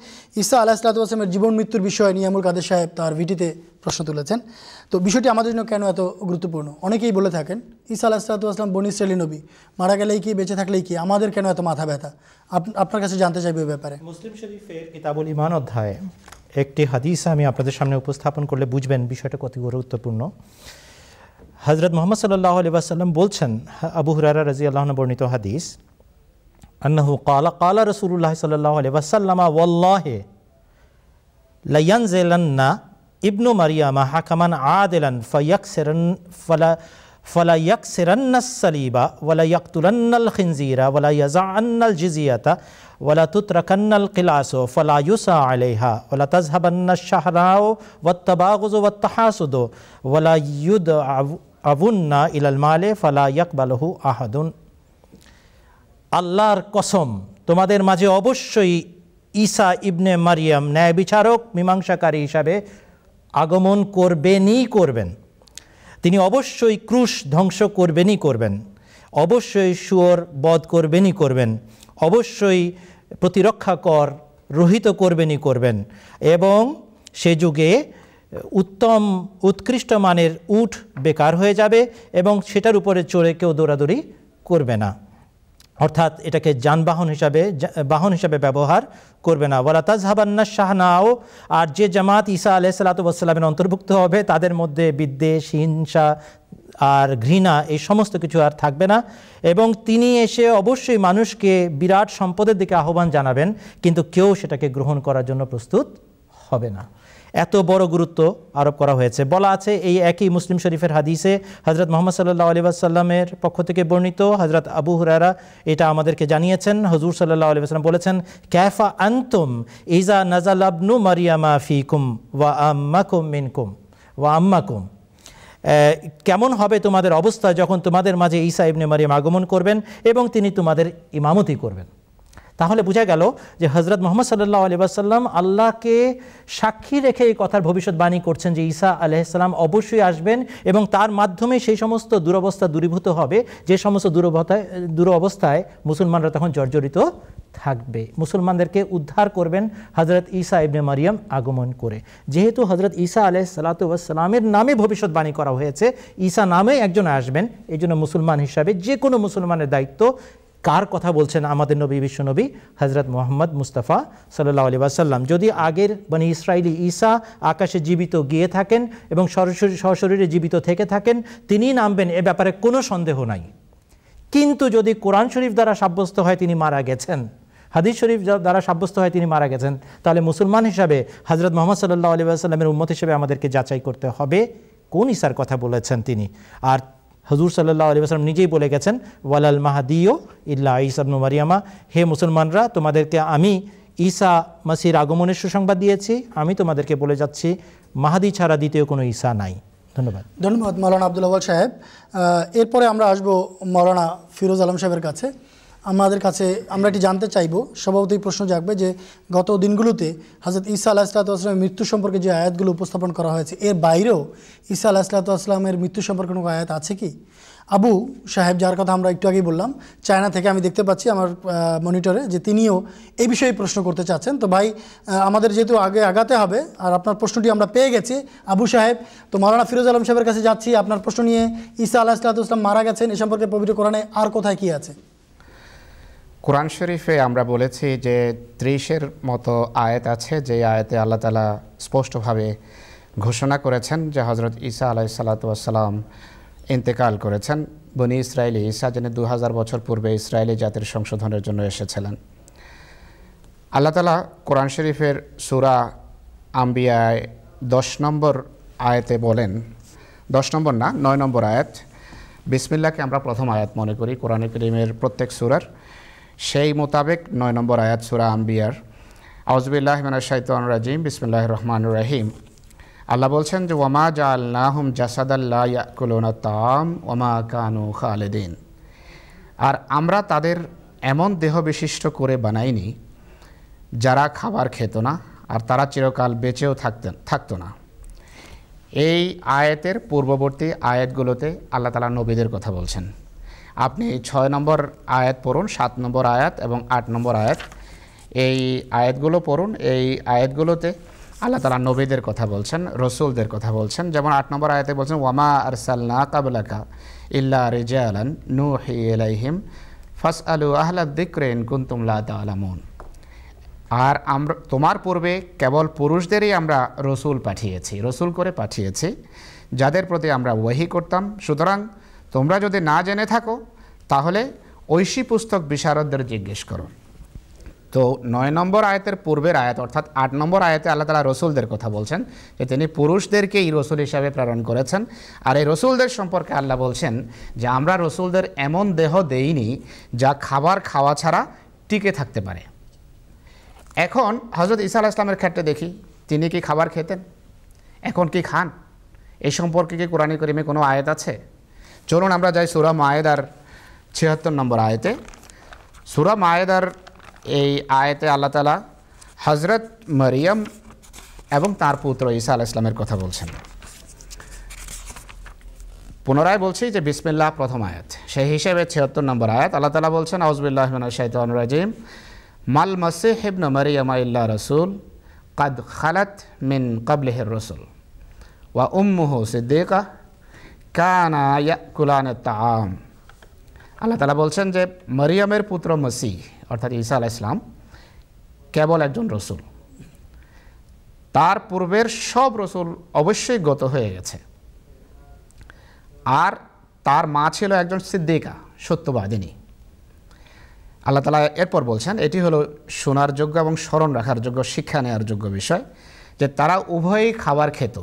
ঈসা আলাইহিসসালাতু ওয়াসসালামের জীবন মৃত্যুর বিষয়ে নিয়ামুল কাদের সাহেব তার ভিডিওতে প্রশ্ন তুলেছেন। তো বিষয়টি আমাদের জন্য কেন এত গুরুত্বপূর্ণ? অনেকেই বলে থাকেন ঈসা আলাইহিসসালাতু ওয়াসসালাম বনি ইসরাইলি নবী, মারা গেলেই কি বেঁচে থাকলেই কি, আমাদের কেন এত মাথা ব্যথা? আপনার কাছে জানতে চাইবে এই ব্যাপারে। মুসলিম শরীফের কিতাবুল ঈমান অধ্যায়ে একটি হাদিস আমি আপনাদের সামনে উপস্থাপন করলে বুঝবেন বিষয়টা কত গুরুত্বপূর্ণ। হযরত মুহাম্মদ সাল্লাল্লাহু আলাইহি ওয়াসাল্লাম বলছেন, আবু হুরায়রা রাদিয়াল্লাহু আনহু বর্ণিত হাদিস, আন্নাহু ক্বালা রাসূলুল্লাহ সাল্লাল্লাহু আলাইহি ওয়াসাল্লাম ওয়াল্লাহি লা ইয়ানজিলান্না ইবনু মারইয়ামা হাকামান আদিলান ফালা ইয়াকসিরান্নাস সালিবা ওয়ালা ইয়াকতুলান্নাল খিনজিরা ওয়ালা ইয়াযআন্নাল জিজিয়াতা ওয়ালা তুতরাকান্নাল কিলাসু ফালা ইউসা আলাইহা ওয়ালা তাযহাবান্নাশ শাহরাউ ওয়াত্তাবাগুযু ওয়াত্তাহাসুদু ওয়ালা আবুন্না ইলাল মালে ফালা ইয়াকবালহু আহাদুন। আল্লাহর কসম, তোমাদের মাঝে অবশ্যই ঈসা ইবনে মারিয়াম ন্যায় বিচারক মীমাংসাকারী হিসাবে আগমন করবেন। তিনি অবশ্যই ক্রুশ ধ্বংস করবেন, অবশ্যই শুয়োর বধ করবেন, অবশ্যই প্রতিরক্ষা কর রহিত করবেন এবং সে যুগে উত্তম উৎকৃষ্ট মানের উট বেকার হয়ে যাবে এবং সেটার উপরে চড়ে কেউ দৌড়াদৌড়ি করবে না, অর্থাৎ এটাকে যানবাহন হিসাবে ব্যবহার করবে না। ওয়ালা তাযহাবান্না শাহনাও, আর যে জামাত ঈসা আলাইহিস সালাতু ওয়াস সালামের অন্তর্ভুক্ত হবে তাদের মধ্যে বিদ্বেষ, হিংসা আর ঘৃণা এই সমস্ত কিছু আর থাকবে না। এবং তিনি এসে অবশ্যই মানুষকে বিরাট সম্পদের দিকে আহ্বান জানাবেন, কিন্তু কেউ সেটাকে গ্রহণ করার জন্য প্রস্তুত হবে না। এত বড় গুরুত্ব আরোপ করা হয়েছে। বলা আছে এই একই মুসলিম শরীফের হাদিসে হযরত মুহাম্মদ সাল্লাল্লাহু আলাইহি ওয়াসাল্লামের পক্ষ থেকে বর্ণিত, হযরত আবু হুরায়রা এটা আমাদেরকে জানিয়েছেন। হুজুর সাল্লাল্লাহু আলাইহি ওয়াসাল্লাম বলেছেন, কায়ফা আনতুম ইজা নাযালা ইবনু মারইয়ামা ফিকুম ওয়া আম্মাকুম মিনকুম ওয়া আম্মাকুম, কেমন হবে তোমাদের অবস্থা যখন তোমাদের মাঝে ঈসা ইবনে মারইয়াম আগমন করবেন এবং তিনি তোমাদের ইমামতি করবেন। তাহলে বোঝা গেল যে হযরত মুহাম্মদ সাল্লাল্লাহু আলাইহি ওয়াসাল্লাম আল্লাহকে সাক্ষী রেখে এই কথার ভবিষ্যৎবাণী করছেন যে ঈসা আলাইহিস সালাম অবশ্যই আসবেন এবং তার মাধ্যমে সেই সমস্ত দুরবস্থা দূরীভূত হবে যে সমস্ত দুরবস্থায় মুসলমানরা তখন জর্জরিত থাকবে। মুসলমানদেরকে উদ্ধার করবেন হযরত ঈসা ইবনে মারইয়াম আগমন করে। যেহেতু হযরত ঈসা আলাইহিস সালাতু ওয়াস সালামের নামে ভবিষ্যৎবাণী করা হয়েছে, ঈসা নামে একজন আসবেন, এই জন্য মুসলমান হিসাবে যে কোনো মুসলমানের দায়িত্ব কার কথা বলছেন আমাদের নবী বিশ্বনবী হযরত মুহাম্মদ মুস্তাফা সাল্লাল্লাহু আলাইহি ওয়াসাল্লাম। যদি আগের বনি ইসরাইলি ঈসা আকাশে জীবিত গিয়ে থাকেন এবং সশরীরে জীবিত থেকে থাকেন, তিনিই নামবেন, এ ব্যাপারে কোনো সন্দেহ নাই। কিন্তু যদি কোরআন শরীফ দ্বারা সাব্যস্ত হয় তিনি মারা গেছেন, হাদিস শরীফ দ্বারা সাব্যস্ত হয় তিনি মারা গেছেন, তাহলে মুসলমান হিসাবে হযরত মুহাম্মদ সাল্লাল্লাহু আলাইহি ওয়াসাল্লামের উম্মত হিসেবে আমাদেরকে যাচাই করতে হবে কোন ঈসার কথা বলেছেন তিনি। আর হুজুর সাল্লাল্লাহু আলাইহি ওয়াসাল্লাম নিজেই বলে গেছেন, ওয়ালাল মাহদিয়্যু ইল্লা ঈসা ইবনু মারইয়ামা, হে মুসলমানরা তোমাদেরকে আমি ঈসা মাসির আগমনের সুসংবাদ দিয়েছি, আমি তোমাদেরকে বলে যাচ্ছি মাহদি ছাড়া দ্বিতীয় কোনো ঈসা নাই। ধন্যবাদ। ধন্যবাদ মাওলানা আব্দুল আউয়াল সাহেব। এরপরে আমরা আসব মাওলানা ফিরোজ আলম সাহেবের কাছে। আমাদের কাছে আমরা এটি জানতে চাইব, স্বভাবতই প্রশ্ন জাগবে যে গত দিনগুলোতে হযরত ঈসা আলাইহিস সালামের মৃত্যু সম্পর্কে যে আয়াতগুলো উপস্থাপন করা হয়েছে, এর বাইরেও ঈসা আলাইহিস সালামের মৃত্যু সম্পর্কে কোনো আয়াত আছে কি? আবু সাহেব, যার কথা আমরা একটু আগেই বললাম, চায়না থেকে আমি দেখতে পাচ্ছি আমার মনিটরে যে তিনিও এই বিষয়ে প্রশ্ন করতে চাচ্ছেন। তো ভাই, আমাদের যেহেতু আগে আগাতে হবে আর আপনার প্রশ্নটি আমরা পেয়ে গেছি আবু সাহেব, তো মাওলানা ফিরোজ আলম সাহেবের কাছে যাচ্ছি আপনার প্রশ্ন নিয়ে। ঈসা আলাইহিস সালাম মারা গেছেন, এ সম্পর্কে পবিত্র কোরআনে আর কোথায় কি আছে? কোরআন শরীফে আমরা বলেছি যে 30-এর মতো আয়াত আছে, যে আয়াতে আল্লাহ তাআলা স্পষ্টভাবে ঘোষণা করেছেন যে হযরত ঈসা আলাইহিস সালাতু ওয়াস সালাম ইন্তেকাল করেছেন। বনি ইসরাইলি ঈসা যিনি 2000 বছর পূর্বে ইসরায়েলি জাতির সংশোধনের জন্য এসেছিলেন। আল্লাহ তাআলা কোরআন শরীফের সূরা আম্বিয়ায় 10 নম্বর আয়াতে বলেন, 10 নম্বর না 9 নম্বর আয়াত, বিসমিল্লাহকে আমরা প্রথম আয়াত মনে করি কোরআনে কারীমের প্রত্যেক সূরার, সেই মোতাবেক 9 নম্বর আয়াত সূরা আম্বিয়ার। আউযু বিল্লাহি মিনাশ শাইতানির রাজিম, বিসমিল্লাহির রহমানির রহিম। আল্লাহ বলছেন যে ওয়ামা জাআলনাহুম জাসাদাল লা ইয়াকুলুনা তাআম ওয়ামা কানু খালিদিন, আর আমরা তাদের এমন দেহ বিশিষ্ট করে বানাইনি যারা খাবার খেত না আর তারা চিরকাল বেঁচেও থাকতো না। এই আয়াতের পূর্ববর্তী আয়াতগুলোতে আল্লাহ তাআলা নবীদের কথা বলছেন। আপনি 6 নম্বর আয়াত পড়ুন, 7 নম্বর আয়াত এবং 8 নম্বর আয়াত, এই আয়াতগুলো পড়ুন। এই আয়াতগুলোতে আল্লাহ তাআলা নবীদের কথা বলছেন, রসুলদের কথা বলছেন। যেমন 8 নম্বর আয়াতে বলছেন ওয়ামা আরসালনা কাবলাকা ইল্লা রিজালান নূহি ইলাইহিম ফাসআলু আহলা যিকরি ইন কুনতুম লা তা'লামুন, আর আমরা তোমার পূর্বে কেবল পুরুষদেরই আমরা রসুল পাঠিয়েছি, রসুল করে পাঠিয়েছি যাদের প্রতি আমরা ওয়াহি করতাম। সুতরাং তোমরা যদি না জেনে থাকো তাহলে ঐশী পুস্তক বিশারদদের জিজ্ঞেস করো। তো 9 নম্বর আয়াতের পূর্বের আয়াত অর্থাৎ 8 নম্বর আয়াতে আল্লাহ তাআলা রসুলদের কথা বলছেন যে তিনি পুরুষদেরকেই রসুল হিসাবে প্রেরণ করেছেন। আর এই রসুলদের সম্পর্কে আল্লাহ বলছেন যে আমরা রসুলদের এমন দেহ দেইনি যা খাবার খাওয়া ছাড়া টিকে থাকতে পারে। এখন হযরত ঈসা আলাইহিস সালামের ক্ষেত্রে দেখি, তিনি কি খাবার খেতেন? এখন কি খান? এই সম্পর্কে কি কোরআনে কারীমে কোনো আয়াত আছে? চলুন আমরা যাই সূরা মায়েদার 76 নম্বর আয়াতে। সূরা মায়েদার এই আয়াতে আল্লাহ তাআলা হযরত মারিয়াম এবং তার পুত্র ঈসা আলাইহিস সালামের কথা বলছেন। পুনরায় বলছি যে বিসমিল্লাহ প্রথম আয়াত, সেই হিসেবে 76 নম্বর আয়াত। আল্লাহ তাআলা বলছেন আউযু বিল্লাহি মিনাশ শাইতানির রাজিম, মাল মাসিহ ইবনু মারইয়াম ইল্লা রাসূল কাদ খালাত মিন ক্বাবলিহির রাসূল। ওয়া উম্মুহু সিদ্দিকা কানা ইয়াকুলানা তাআম। আল্লাহ তাআলা বলছেন যে মরিয়মের পুত্র মসিহ অর্থাৎ ঈসা আলাইহিস সালাম কেবল একজন রসুল, তার পূর্বের সব রসুল অবশ্যই গত হয়ে গেছে। আর তার মা ছিল একজন সিদ্দিকা, সত্যবাদিনী। আল্লাহ তাআলা এরপর বলছেন, এটি হলো শোনার যোগ্য এবং স্মরণ রাখার যোগ্য, শিক্ষা নেওয়ার যোগ্য বিষয়, যে তারা উভয়ই খাবার খেত।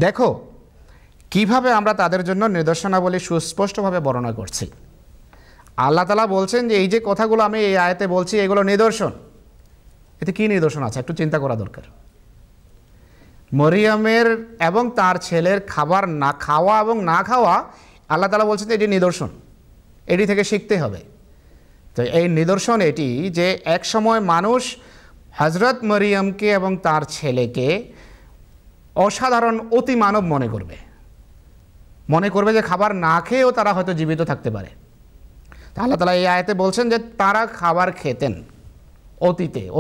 দেখো কিভাবে আমরা তাদের জন্য নিদর্শনাবলী সুস্পষ্টভাবে বর্ণনা করছি। আল্লাহ তাআলা বলছেন যে এই যে কথাগুলো আমি এই আয়াতে বলছি এগুলো নিদর্শন। এতে কি নিদর্শন আছে একটু চিন্তা করা দরকার। মরিয়মের এবং তার ছেলের খাবার না খাওয়া এবং না খাওয়া, আল্লাহ তাআলা বলছেন এটি নিদর্শন, এটি থেকে শিখতে হবে। তো এই নিদর্শন এটি যে এক সময় মানুষ হযরত মরিয়মকে এবং তার ছেলেকে অসাধারণ অতি মানব মনে করবে যে খাবার না খেয়েও তারা হয়তো জীবিত থাকতে পারে। আল্লাহ তাআলা এই আয়াতে বলছেন যে তারা খাবার খেতেন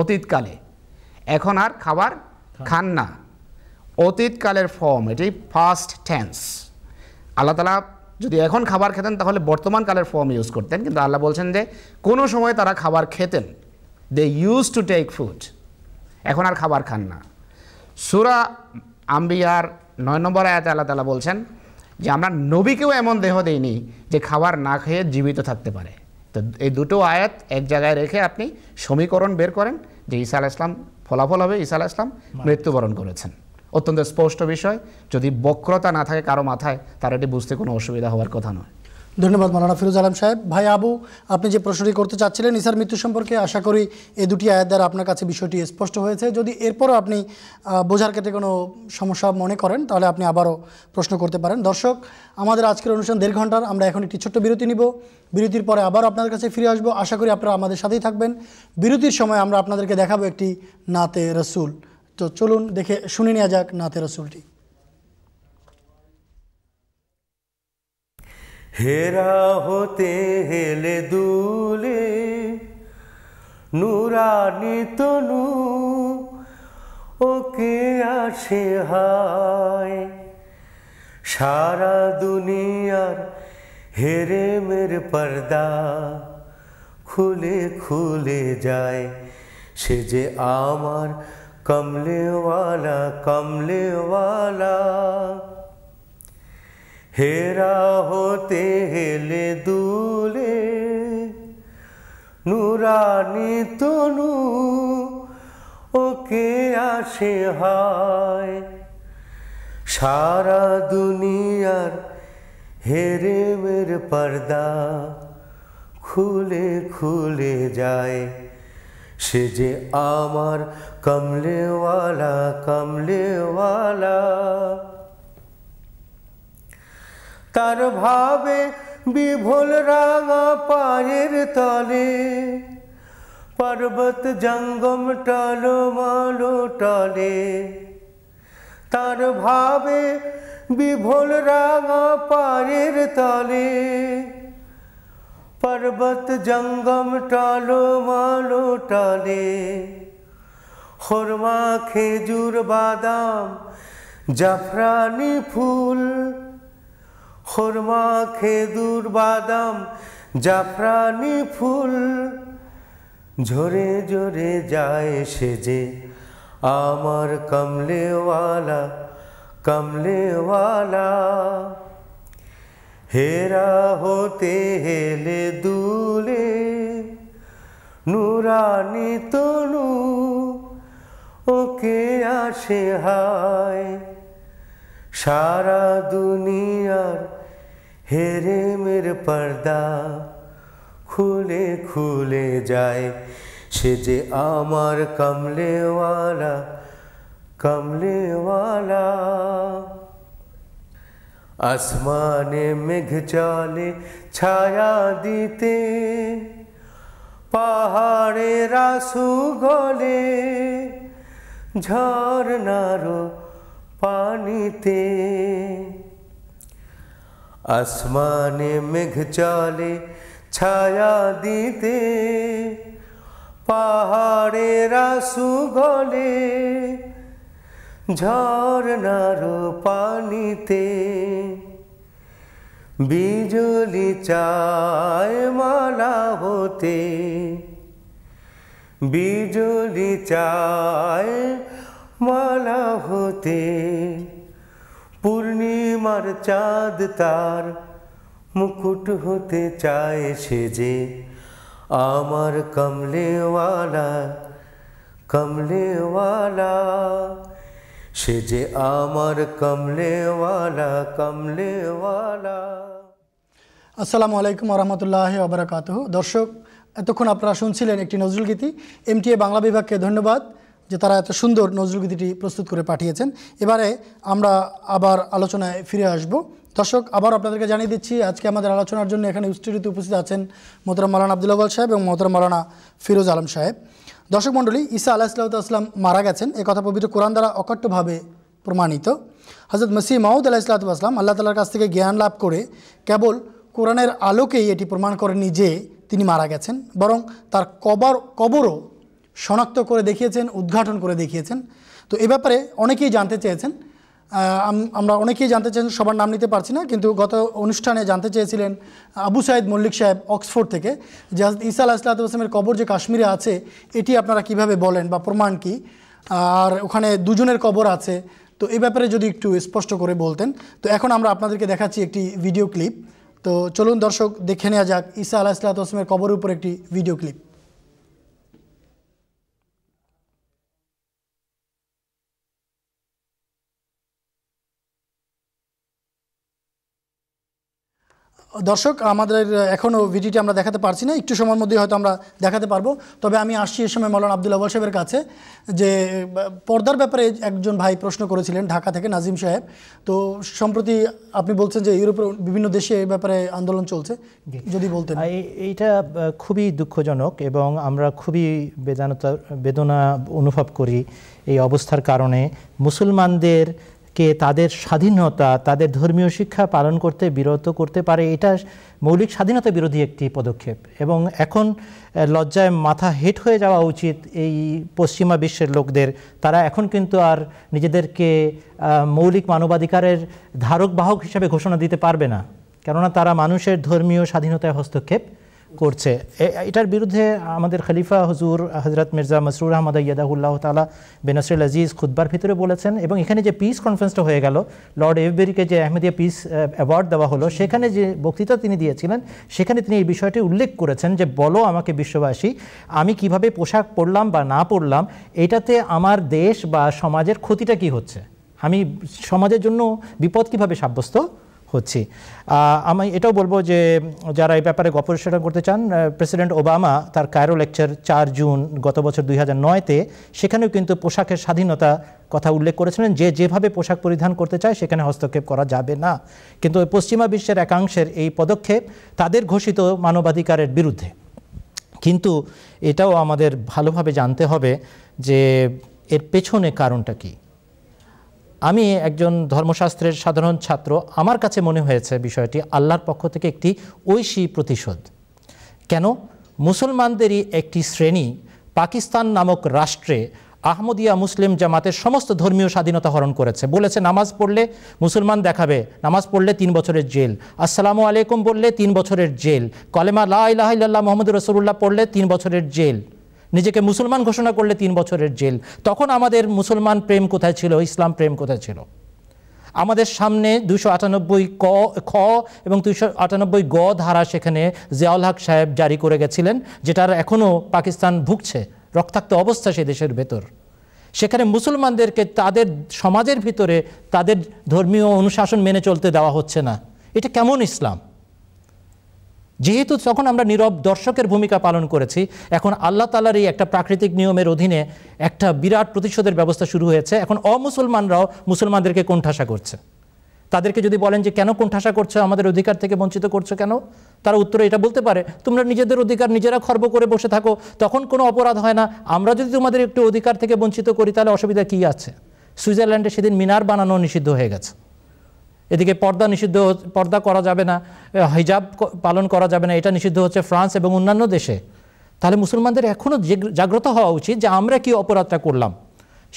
অতীতকালে, এখন আর খাবার খান না। অতীতকালের ফর্ম, এটি ফার্স্ট টেন্স। আল্লাহ তাআলা যদি এখন খাবার খেতেন তাহলে বর্তমান কালের ফর্ম ইউজ করতেন, কিন্তু আল্লাহ বলছেন যে কোনো সময় তারা খাবার খেতেন, they use to take food, এখন আর খাবার খান না। সূরা আম্বিয়ার 9 নম্বর আয়াতে আল্লাহ তাআলা বলছেন যে আমরা নবীকেও এমন দেহ দেইনি যে খাবার না খেয়ে জীবিত থাকতে পারে। তো এই দুটো আয়াত এক জায়গায় রেখে আপনি সমীকরণ বের করেন যে ঈসা আলাইহিস সালাম, ফলাফল হবে ঈসা আলাইহিস সালাম মৃত্যুবরণ করেছেন। অত্যন্ত স্পষ্ট বিষয়, যদি বক্রতা না থাকে কারো মাথায় তার এটি বুঝতে কোনো অসুবিধা হওয়ার কথা নয়। ধন্যবাদ মাওলানা ফিরোজ আলম সাহেব। ভাই আবু, আপনি যে প্রশ্নটি করতে চাচ্ছিলেন ঈসার মৃত্যু সম্পর্কে, আশা করি এই দুটি আয়াত দ্বারা আপনার কাছে বিষয়টি স্পষ্ট হয়েছে। যদি এরপরও আপনি বোঝার ক্ষেত্রে কোনো সমস্যা মনে করেন তাহলে আপনি আবারও প্রশ্ন করতে পারেন। দর্শক, আমাদের আজকের অনুষ্ঠান 1.5 ঘন্টার, আমরা এখন একটি ছোট্ট বিরতি নিব। বিরতির পরে আবার আপনাদের কাছে ফিরে আসবো। আশা করি আপনারা আমাদের সাথেই থাকবেন। বিরতির সময় আমরা আপনাদেরকে দেখাবো একটি নাতে রসুল। তো চলুন শুনে নেওয়া যাক নাতে রসুলটি। হেরা হতে হেলে দুলে নুরানি তনু ওকে আসে হায়, সারা দুনিয়ার হেরেমের পর্দা খুলে খুলে যায়, সে যে আমার কমলেওয়ালা কমলেওয়ালা। হেরা হতে হেলে দুলে নুরানি তনু ওকে আসে হায়, সারা দুনিয়ার হেরেমের পর্দা খুলে খুলে যায়, সে যে আমার কমলেওয়ালা কমলেওয়ালা। তার ভাবে বিভোল রাঙা পায়ের তলে পর্বত জঙ্গম টলমলো টলে, তার ভাবে বিভোল রাঙা পায়ের তলে পর্বত জঙ্গম টলমলো টলে। খোরমা খেজুর বাদাম জাফরানি ফুল, খোরমা খেজুর বাদাম জাফরানি ফুল ঝরে ঝরে যায়, সে যে আমার কমলেওয়ালা কমলেওয়ালা। হেরা হতে হেলে দুলে নুরানি তনু ওকে আসে হায়, সারা দুনিয়ার হেরেমের পর্দা খুলে খুলে যায়, সে যে আমার কমলেওয়ালা কমলেওয়ালা। আসমানে মেঘ চলে ছায়া দিতে, পাহাড়ের আঁসু গলে ঝরনারো পানিতে। আসমানে মেঘ চলে ছায়া দিতে, পাহাড়ের আঁসু গলে ঝরনার পানিতে বিজলি চায় মালা হতে, বিজলি চায় মালা হতে, পূর্ণিমার চাঁদ তার মুকুট হতে চায় সেজে, আমার কমলেওয়ালা কমলেওয়ালা, সেজে আমার কমলেওয়ালা কমলেওয়ালা। আসসালামু আলাইকুম ওরহমতুল্লাহি ওবরাকাতুহু। দর্শক, এতক্ষণ আপনারা শুনছিলেন একটি নজরুল গীতি। MTA বাংলা বিভাগকে ধন্যবাদ যে তারা এত সুন্দর নজরুল গীতিটি প্রস্তুত করে পাঠিয়েছেন। এবারে আমরা আবার আলোচনায় ফিরে আসব। দর্শক, আবার আপনাদেরকে জানিয়ে দিচ্ছি আজকে আমাদের আলোচনার জন্য এখানে স্টুডিওতে উপস্থিত আছেন মোহতারাম মাওলানা আব্দুল আউয়াল সাহেব এবং মোহতারাম মাওলানা ফিরোজ আলম সাহেব। দর্শক মণ্ডলী, ঈসা আলাইহিসসালাম মারা গেছেন এ কথা পবিত্র কোরআন দ্বারা অকাট্যভাবে প্রমাণিত। হযরত মসিহ মাউদ আলাইহিসসালাম আল্লাহ তাআলার কাছ থেকে জ্ঞান লাভ করে কেবল কোরআনের আলোকেই এটি প্রমাণ করেননি যে তিনি মারা গেছেন, বরং তার কবরও শনাক্ত করে দেখিয়েছেন, উদ্ঘাটন করে দেখিয়েছেন। তো এ ব্যাপারে অনেকেই জানতে চেয়েছেন, আমরা অনেকেই জানতে চেয়েছেন, সবার নাম নিতে পারছি না, কিন্তু গত অনুষ্ঠানে জানতে চেয়েছিলেন আবু সাইদ মল্লিক সাহেব অক্সফোর্ড থেকে যে ঈসা আলাইহিসসালামের কবর যে কাশ্মীরে আছে এটি আপনারা কিভাবে বলেন বা প্রমাণ কি, আর ওখানে দুজনের কবর আছে, তো এই ব্যাপারে যদি একটু স্পষ্ট করে বলতেন। তো এখন আমরা আপনাদেরকে দেখাচ্ছি একটি ভিডিও ক্লিপ। তো চলুন দর্শক, দেখে নেওয়া যাক ঈসা আলাইহিসসালামের কবরের উপর একটি ভিডিও ক্লিপ। দর্শক, আমাদের এখনও ভিডিওটি আমরা দেখাতে পারছি না, একটু সময়ের মধ্যেই হয়তো আমরা দেখাতে পারবো। তবে আমি আসছি এ সময় মাওলানা আব্দুল আউয়াল সাহেবের কাছে, যে পর্দার ব্যাপারে একজন ভাই প্রশ্ন করেছিলেন ঢাকা থেকে, নাজিম সাহেব। তো সম্প্রতি আপনি বলছেন যে ইউরোপের বিভিন্ন দেশে এই ব্যাপারে আন্দোলন চলছে, যদি বলতেন। এইটা খুবই দুঃখজনক এবং আমরা খুবই বেদনা অনুভব করি এই অবস্থার কারণে। মুসলমানদের কে তাদের স্বাধীনতা, তাদের ধর্মীয় শিক্ষা পালন করতে বিরত করতে পারে, এটা মৌলিক স্বাধীনতা বিরোধী একটি পদক্ষেপ। এবং এখন লজ্জায় মাথা হেট হয়ে যাওয়া উচিত এই পশ্চিমা বিশ্বের লোকদের। তারা এখন কিন্তু আর নিজেদেরকে মৌলিক মানবাধিকারের ধারক বাহক হিসাবে ঘোষণা দিতে পারবে না, কেননা তারা মানুষের ধর্মীয় স্বাধীনতায় হস্তক্ষেপ করছে। এটার বিরুদ্ধে আমাদের খলিফা হুজুর হজরত মির্জা মসরুর আহমদ আইয়াদাহুল্লাহ তাআলা বেনাসরুল আজিজ খুতবার ভিতরে বলেছেন, এবং এখানে যে পিস কনফারেন্সটা হয়ে গেল, লর্ড এভবেরিকে যে আহমেদিয়া পিস অ্যাওয়ার্ড দেওয়া হলো, সেখানে যে বক্তৃতা তিনি দিয়েছিলেন সেখানে তিনি এই বিষয়টি উল্লেখ করেছেন যে বলো আমাকে বিশ্ববাসী, আমি কিভাবে পোশাক পরলাম বা না পরলাম এটাতে আমার দেশ বা সমাজের ক্ষতিটা কি হচ্ছে, আমি সমাজের জন্য বিপদ কিভাবে সাব্যস্ত হচ্ছি। আমি এটাও বলবো যে যারা এই ব্যাপারে গবেষণা করতে চান, প্রেসিডেন্ট ওবামা তার কায়রো লেকচার 4 জুন গত বছর 2009-তে সেখানেও কিন্তু পোশাকের স্বাধীনতা কথা উল্লেখ করেছিলেন, যে যেভাবে পোশাক পরিধান করতে চায় সেখানে হস্তক্ষেপ করা যাবে না। কিন্তু পশ্চিমা বিশ্বের একাংশের এই পদক্ষেপ তাদের ঘোষিত মানবাধিকারের বিরুদ্ধে। কিন্তু এটাও আমাদের ভালোভাবে জানতে হবে যে এর পেছনে কারণটা কি। আমি একজন ধর্মশাস্ত্রের সাধারণ ছাত্র, আমার কাছে মনে হয়েছে বিষয়টি আল্লাহর পক্ষ থেকে একটি ঐশী প্রতিশোধ। কেন? মুসলমানদেরই একটি শ্রেণী পাকিস্তান নামক রাষ্ট্রে আহমদিয়া মুসলিম জামাতের সমস্ত ধর্মীয় স্বাধীনতা হরণ করেছে। বলেছে নামাজ পড়লে মুসলমান দেখাবে, নামাজ পড়লে 3 বছরের জেল, আসসালামু আলাইকুম বললে 3 বছরের জেল, কলেমা লা ইলাহা ইল্লাল্লাহ মুহাম্মাদুর রাসূলুল্লাহ পড়লে 3 বছরের জেল, নিজেকে মুসলমান ঘোষণা করলে 3 বছরের জেল। তখন আমাদের মুসলমান প্রেম কোথায় ছিল, ইসলাম প্রেম কোথায় ছিল? আমাদের সামনে 298 খ এবং 298 গ ধারা সেখানে জিয়াউল হক সাহেব জারি করে গেছিলেন, যেটার এখনও পাকিস্তান ভুগছে, রক্তাক্ত অবস্থা সে দেশের ভেতর। সেখানে মুসলমানদেরকে তাদের সমাজের ভিতরে তাদের ধর্মীয় অনুশাসন মেনে চলতে দেওয়া হচ্ছে না। এটা কেমন ইসলাম? যেহেতু তখন আমরা নীরব দর্শকের ভূমিকা পালন করেছি, এখন আল্লাহ তাআলার এই একটা প্রাকৃতিক নিয়মের অধীনে একটা বিরাট প্রতিশোধের ব্যবস্থা শুরু হয়েছে। এখন অমুসলমানরাও মুসলমানদেরকে কোণঠাসা করছে। তাদেরকে যদি বলেন যে কেন কোণঠাসা করছো, আমাদের অধিকার থেকে বঞ্চিত করছো কেন, তারা উত্তরে এটা বলতে পারে, তোমরা নিজেদের অধিকার নিজেরা খর্ব করে বসে থাকো, তখন কোনো অপরাধ হয় না। আমরা যদি তোমাদের একটু অধিকার থেকে বঞ্চিত করি তাহলে অসুবিধা কী আছে? সুইজারল্যান্ডে সেদিন মিনার বানানো নিষিদ্ধ হয়ে গেছে। এদিকে পর্দা নিষিদ্ধ, পর্দা করা যাবে না, হিজাব পালন করা যাবে না, এটা নিষিদ্ধ হচ্ছে ফ্রান্স এবং অন্যান্য দেশে। তাহলে মুসলমানদের এখনও জাগ্রত হওয়া উচিত যে আমরা কি অপরাধটা করলাম।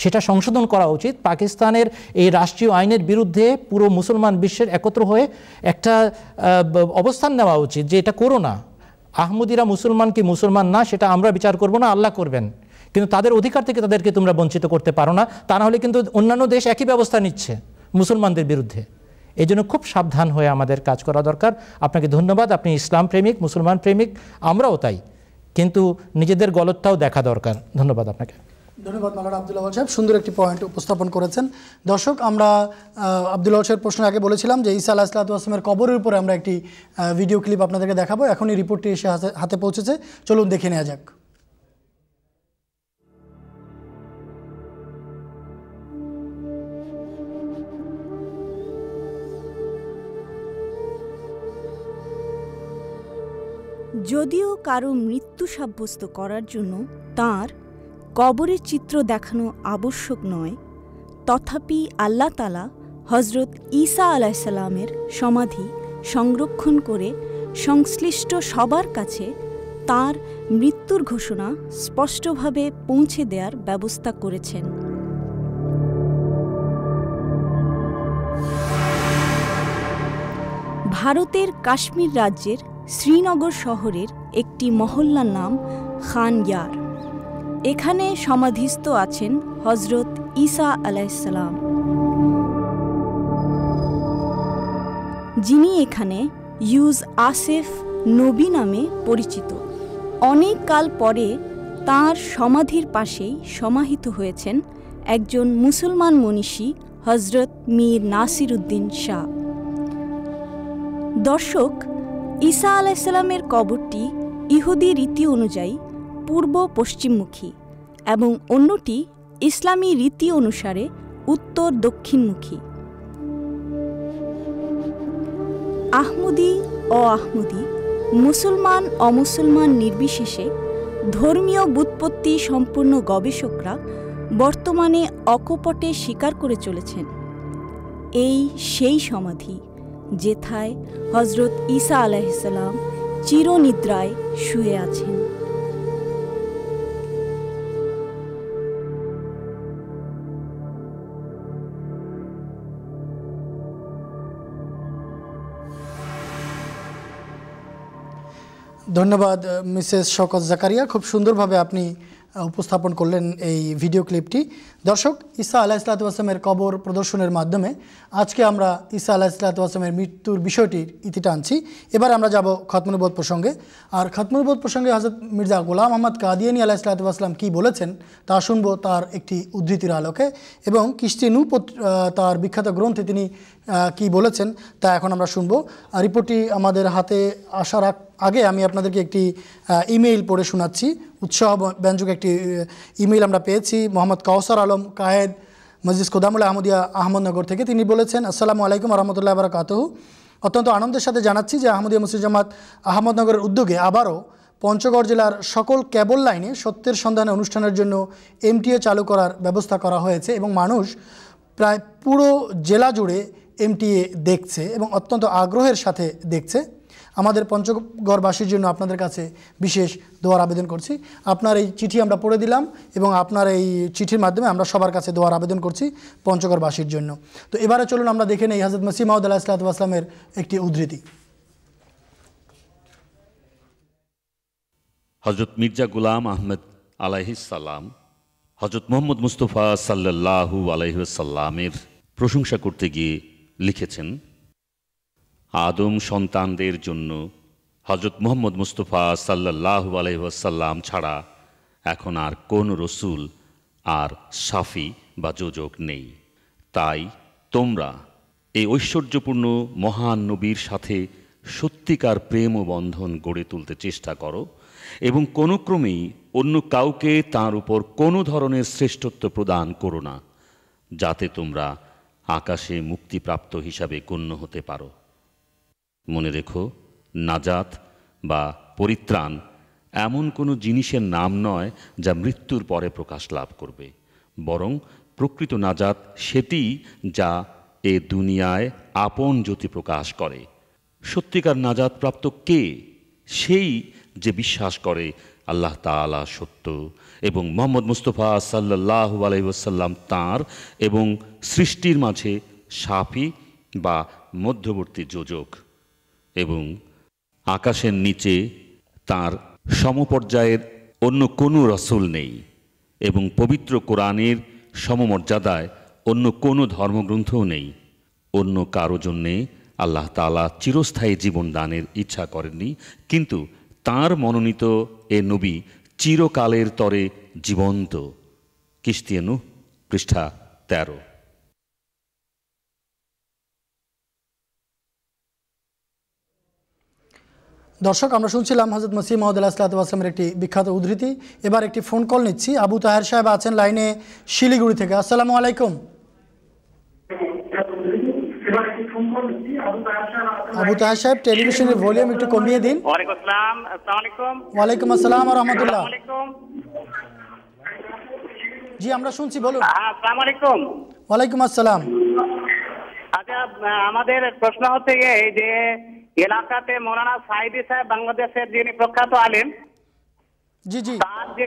সেটা সংশোধন করা উচিত। পাকিস্তানের এই রাষ্ট্রীয় আইনের বিরুদ্ধে পুরো মুসলমান বিশ্বের একত্র হয়ে একটা অবস্থান নেওয়া উচিত যে এটা করো না। আহমদিরা মুসলমান কি মুসলমান না সেটা আমরা বিচার করব না, আল্লাহ করবেন, কিন্তু তাদের অধিকার থেকে তাদেরকে তোমরা বঞ্চিত করতে পারো না। তা না হলে কিন্তু অন্যান্য দেশ একই ব্যবস্থা নিচ্ছে মুসলমানদের বিরুদ্ধে। এই জন্য খুব সাবধান হয়ে আমাদের কাজ করা দরকার। আপনাকে ধন্যবাদ, আপনি ইসলাম প্রেমিক, মুসলমান প্রেমিক, আমরাও তাই, কিন্তু নিজেদের গলতটাও দেখা দরকার। ধন্যবাদ আপনাকে। ধন্যবাদ মাওলানা আব্দুল আউয়াল সাহেব, সুন্দর একটি পয়েন্ট উপস্থাপন করেছেন। দর্শক, আমরা আব্দুল আউয়াল সাহেব প্রশ্নের আগে বলেছিলাম যে ঈসা আলাইহিস সালামের কবরের উপরে আমরা একটি ভিডিও ক্লিপ আপনাদেরকে দেখাবো। এখনই রিপোর্টটি এসে হাতে পৌঁছেছে, চলুন দেখে নেওয়া যাক। যদিও কারো মৃত্যু সাব্যস্ত করার জন্য তাঁর কবরের চিত্র দেখানো আবশ্যক নয়, তথাপি আল্লাহ তাআলা হজরত ঈসা আলাইহিসসালামের সমাধি সংরক্ষণ করে সংশ্লিষ্ট সবার কাছে তাঁর মৃত্যুর ঘোষণা স্পষ্টভাবে পৌঁছে দেওয়ার ব্যবস্থা করেছেন। ভারতের কাশ্মীর রাজ্যের শ্রীনগর শহরের একটি মহল্লার নাম খানয়ার। এখানে সমাধিস্থ আছেন হজরত ঈসা আলাইহিসসালাম, যিনি এখানে ইউজ আসেফ নবী নামে পরিচিত। অনেক কাল পরে তাঁর সমাধির পাশেই সমাহিত হয়েছেন একজন মুসলমান মনীষী হজরত মীর নাসির উদ্দিন শাহ। দর্শক, ঈসা আলাইহিসসালামের কবরটি ইহুদি রীতি অনুযায়ী পূর্ব পশ্চিমমুখী এবং অন্যটি ইসলামী রীতি অনুসারে উত্তর দক্ষিণমুখী। আহমদি অআহমদি, মুসলমান অমুসলমান নির্বিশেষে ধর্মীয় ব্যুৎপত্তি সম্পূর্ণ গবেষকরা বর্তমানে অকপটে স্বীকার করে চলেছেন এই সেই সমাধি যেথায় হজরত ঈসা আলাইহিসসালাম চিরনিদ্রায় শুয়ে আছেন। ধন্যবাদ মিসেস শওকত জাকারিয়া, খুব সুন্দরভাবে আপনি উপস্থাপন করলেন এই ভিডিও ক্লিপটি। দর্শক, ঈসা আলাইহিসসালামের কবর প্রদর্শনের মাধ্যমে আজকে আমরা ঈসা আলাইহিসসালামের মৃত্যুর বিষয়টির ইতি টানছি। এবার আমরা যাব খতমুনবুওয়াত প্রসঙ্গে। আর খতমুনবুওয়াত প্রসঙ্গে হযরত মির্জা গোলাম আহমদ কাদিয়ানী আলাইহিসসালাম কী বলেছেন তা শুনব তার একটি উদ্ধৃতির আলোকে, এবং কিশতি নূহ তার বিখ্যাত গ্রন্থে তিনি কি বলেছেন তা এখন আমরা শুনব। রিপোর্টটি আমাদের হাতে আসার আগে আমি আপনাদেরকে একটি ইমেইল পড়ে শোনাচ্ছি। উৎসাহ ব্যঞ্জক একটি ইমেইল আমরা পেয়েছি মোহাম্মদ কাউসার আলম কায়েদ, মসজিদ কোদামুল আহমদিয়া, আহমদনগর থেকে। তিনি বলেছেন, আসসালামু আলাইকুম রহমতুল্লাহ বারাকাতুহু। অত্যন্ত আনন্দের সাথে জানাচ্ছি যে আহমদিয়া মুসলিম জামাত আহমদনগরের উদ্যোগে আবারও পঞ্চগড় জেলার সকল কেবল লাইনে সত্যের সন্ধানে অনুষ্ঠানের জন্য এমটিএ চালু করার ব্যবস্থা করা হয়েছে, এবং মানুষ প্রায় পুরো জেলা জুড়ে এমটিএ দেখছে এবং অত্যন্ত আগ্রহের সাথে দেখছে। আমাদের পঞ্চগড়বাসীর জন্য আপনাদের কাছে বিশেষ দোয়ার আবেদন করছি। আপনার এই চিঠি আমরা পড়ে দিলাম এবং আপনার এই চিঠির মাধ্যমে আমরা সবার কাছে দোয়ার আবেদন করছি পঞ্চগড়বাসীর জন্য। তো এবারে চলুন আমরা দেখে নেই হযরত মসিহ মাউদ আলাইহিসসালামের একটি উদ্ধৃতি। হযরত মির্জা গোলাম আহমদ আলাইহিসসালাম হযরত মুহাম্মদ মুস্তাফা সাল্লাল্লাহু আলাইহি ওয়াসাল্লামের প্রশংসা করতে গিয়ে লিখেছেন, আদম সন্তানদের জন্য হযরত মুহাম্মদ মুস্তাফা সাল্লাল্লাহু আলাইহি ওয়াসাল্লাম ছাড়া এখন আর কোন রসুল আর শাফি বা যোজক নেই। তাই তোমরা এই ঐশ্বর্যপূর্ণ মহান নবীর সাথে সত্যিকার প্রেম ও বন্ধন গড়ে তুলতে চেষ্টা করো এবং কোনো ক্রমেই অন্য কাউকে তার উপর কোনো ধরনের শ্রেষ্ঠত্ব প্রদান করো না, যাতে তোমরা আকাশে মুক্তিপ্রাপ্ত হিসাবে গণ্য হতে পারো। মনে রেখো, নাজাত বা পরিত্রাণ এমন কোনো জিনিসের নাম নয় যা মৃত্যুর পরে প্রকাশ লাভ করবে, বরং প্রকৃত নাজাত সেটিই যা এ দুনিয়ায় আপন জ্যোতি প্রকাশ করে। সত্যিকার নাজাত প্রাপ্ত কে? সেই যে বিশ্বাস করে আল্লাহ তাআলা সত্য এবং মুহাম্মদ মুস্তাফা সাল্লাল্লাহু আলাইহি ওয়াসাল্লাম তাঁর এবং সৃষ্টির মাঝে সাফি বা মধ্যবর্তী যোজক এবং আকাশের নিচে তাঁর সমপর্যায়ের অন্য কোনো রাসূল নেই এবং পবিত্র কোরআনের সমমর্যাদায় অন্য কোনো ধর্মগ্রন্থও নেই। অন্য কারো জন্যে আল্লাহ তাআলা চিরস্থায়ী জীবন দানের ইচ্ছা করেননি, কিন্তু তাঁর মনোনীত এ নবী চিরকালের তরে জীবন্ত। কিশতিয়া নূহ পৃষ্ঠা 13। দর্শক, আমরা শুনছিলাম হযরত মসিহ মাউদ আলাইহিসসালামের একটি বিখ্যাত উদ্ধৃতি। এবার একটি ফোন কল নিচ্ছি। আবু তাহের সাহেব আছেন লাইনে শিলিগুড়ি থেকে। আসসালামু আলাইকুম। আবু তাহের সাহেব, টেলিভিশনের ভলিউম একটু কমিয়ে দিন। ওয়ালাইকুম আসসালাম। আসসালামু আলাইকুম। ওয়ালাইকুম আসসালাম ওয়া রাহমাতুল্লাহ। আসসালামু আলাইকুম। জি, আমরা শুনছি, বলুন। আসসালামু আলাইকুম। ওয়ালাইকুম আসসালাম। আচ্ছা, আমাদের প্রশ্ন হচ্ছে এই যে এলাকাতে মৌলানা সাইদি সাহেব বাংলাদেশের যিনি প্রখ্যাত আলেম, জি জি, তার যে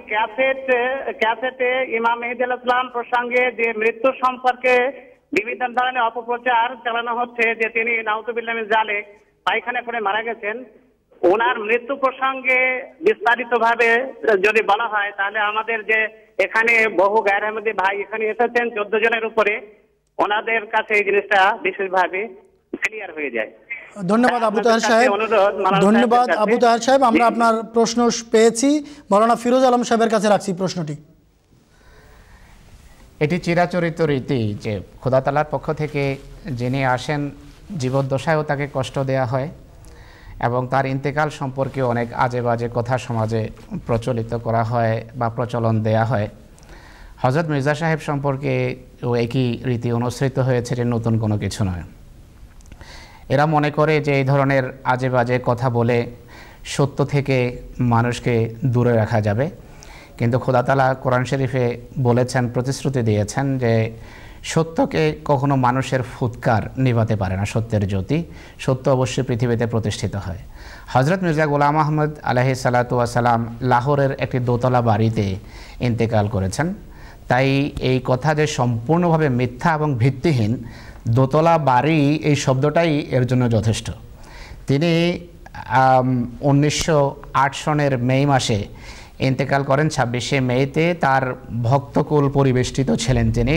ক্যাসেটে ইমাম মেহেদী আলাইহিস সালাম প্রসঙ্গে যে মৃত্যু সম্পর্কে বিভিন্ন ধরনের অপপ্রচার চালানো হচ্ছে, যে তিনি নাউযুবিল্লাহ মিন যালিক পায়খানা করে মারা গেছেন, ওনার মৃত্যু প্রসঙ্গে বিস্তারিতভাবে যদি বলা হয় তাহলে আমাদের যে এখানে বহু গায়ের আহমদী ভাই এখানে এসেছেন 14 জনের উপরে, ওনাদের কাছে এই জিনিসটা বিশেষভাবে ক্লিয়ার হয়ে যায়। ধন্যবাদ আবু তাহের সাহেব। ধন্যবাদ আবু তাহের সাহেব, আমরা আপনার প্রশ্ন পেয়েছি। মাওলানা ফিরোজ আলম সাহেবের কাছে রাখছি প্রশ্নটি। এটি চিরাচরিত রীতি যে খোদা তাআলার পক্ষ থেকে যিনি আসেন জীবদ্দশায়ও তাকে কষ্ট দেয়া হয় এবং তার ইন্তেকাল সম্পর্কে অনেক আজে বাজে কথা সমাজে প্রচলিত করা হয় বা প্রচলন দেয়া হয়। হযরত মির্জা সাহেব সম্পর্কে একই রীতি অনুসৃত হয়েছে, যে নতুন কোনো কিছু নয়। এরা মনে করে যে এই ধরনের আজে বাজে কথা বলে সত্য থেকে মানুষকে দূরে রাখা যাবে, কিন্তু খোদা তাআলা কোরআন শরীফে বলেছেন, প্রতিশ্রুতি দিয়েছেন যে সত্যকে কখনো মানুষের ফুৎকার নিভাতে পারে না, সত্যের জ্যোতি। সত্য অবশ্যই পৃথিবীতে প্রতিষ্ঠিত হয়। হযরত মির্জা গোলাম আহমদ আলাইহিস সালাতু ওয়াস সালাম লাহোরের একটি দোতলা বাড়িতে ইন্তেকাল করেছেন। তাই এই কথা যে সম্পূর্ণভাবে মিথ্যা এবং ভিত্তিহীন, দোতলা বাড়ি এই শব্দটাই এর জন্য যথেষ্ট। তিনি 1908 সনের মে মাসে ইন্তেকাল করেন। 26শে মেতে তার ভক্তকুল পরিবেষ্টিত ছিলেন তিনি।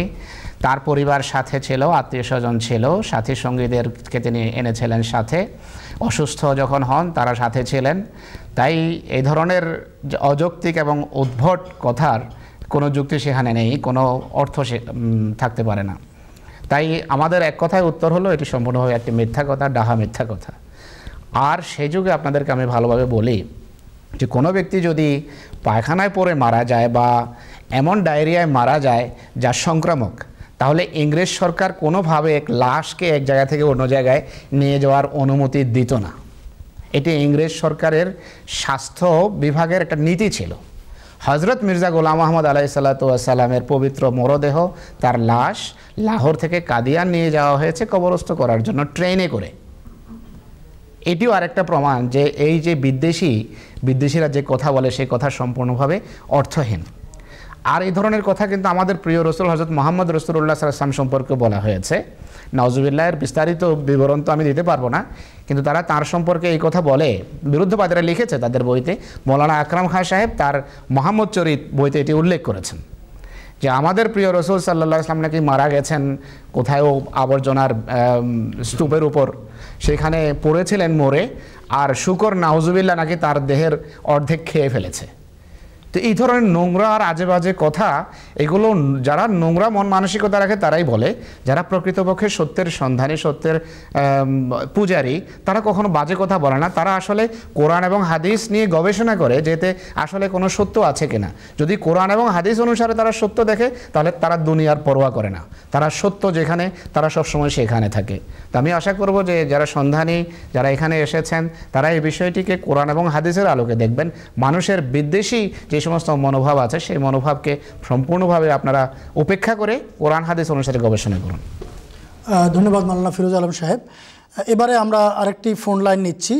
তার পরিবার সাথে ছিল, আত্মীয় স্বজন ছিল, সাথী সঙ্গীদেরকে তিনি এনেছিলেন সাথে। অসুস্থ যখন হন তারা সাথে ছিলেন। তাই এই ধরনের অযৌক্তিক এবং উদ্ভট কথার কোনো যুক্তি সেখানে নেই, কোনো অর্থ থাকতে পারে না। তাই আমাদের এক কথায় উত্তর হলো এটি সম্পূর্ণভাবে একটি মিথ্যা কথা, ডাহা মিথ্যা কথা। আর সেই যুগে আপনাদেরকে আমি ভালোভাবে বলি যে কোনো ব্যক্তি যদি পায়খানায় পড়ে মারা যায় বা এমন ডায়রিয়ায় মারা যায় যা সংক্রামক, তাহলে ইংরেজ সরকার কোনোভাবে এক লাশকে এক জায়গা থেকে অন্য জায়গায় নিয়ে যাওয়ার অনুমতি দিত না। এটি ইংরেজ সরকারের স্বাস্থ্য বিভাগের একটা নীতি ছিল। হযরত মির্জা গোলাম আহমদ আলাইহিসসালাতু ওয়াস সালামের পবিত্র মরদেহ, তার লাশ লাহোর থেকে কাদিয়ান নিয়ে যাওয়া হয়েছে কবরস্থ করার জন্য ট্রেনে করে। এটিও আরেকটা প্রমাণ যে এই যে বিদ্বেষীরা যে কথা বলে সেই কথা সম্পূর্ণভাবে অর্থহীন। আর এই ধরনের কথা কিন্তু আমাদের প্রিয় রসুল হযরত মুহাম্মদ রাসূলুল্লাহ সাল্লাল্লাহু আলাইহি ওয়াসাল্লাম সম্পর্কে বলা হয়েছে। নাউজুবিল্লাহের বিস্তারিত বিবরণ তো আমি দিতে পারবো না, কিন্তু তারা তার সম্পর্কে এই কথা বলে। বিরুদ্ধবাদীরা লিখেছে তাদের বইতে। মৌলানা আকরাম খান সাহেব তার মোহাম্মদ চরিত বইতে এটি উল্লেখ করেছেন যে আমাদের প্রিয় রসুল সাল্লাল্লাহু আলাইহি ওয়াসাল্লাম নাকি মারা গেছেন কোথাও আবর্জনার স্তূপের উপর, সেখানে পড়েছিলেন মরে, আর শুকর নাউজুবিল্লাহ নাকি তার দেহের অর্ধেক খেয়ে ফেলেছে। তো এই ধরনের নোংরা আর আজে বাজে কথা, এগুলো যারা নোংরা মন মানসিকতা রাখে তারাই বলে। যারা প্রকৃতপক্ষে সত্যের সন্ধানী, সত্যের পূজারী, তারা কখনো বাজে কথা বলে না। তারা আসলে কোরআন এবং হাদিস নিয়ে গবেষণা করে যেতে আসলে কোনো সত্য আছে কিনা। যদি কোরআন এবং হাদিস অনুসারে তারা সত্য দেখে তাহলে তারা দুনিয়ার পরোয়া করে না। তারা সত্য যেখানে, তারা সবসময় সেখানে থাকে। তো আমি আশা করব যে যারা সন্ধানী, যারা এখানে এসেছেন, তারা এই বিষয়টিকে কোরআন এবং হাদিসের আলোকে দেখবেন। মানুষের বিদ্বেষী যে সমস্ত মনোভাব আছে সেই মনোভাবকে সম্পূর্ণভাবে আপনারা উপেক্ষা করে কোরআন হাদিস অনুসারে গবেষণা করুন। ধন্যবাদ মাওলানা ফিরোজ আলম সাহেব। এবারে আমরা আরেকটি ফোন লাইন নিচ্ছি।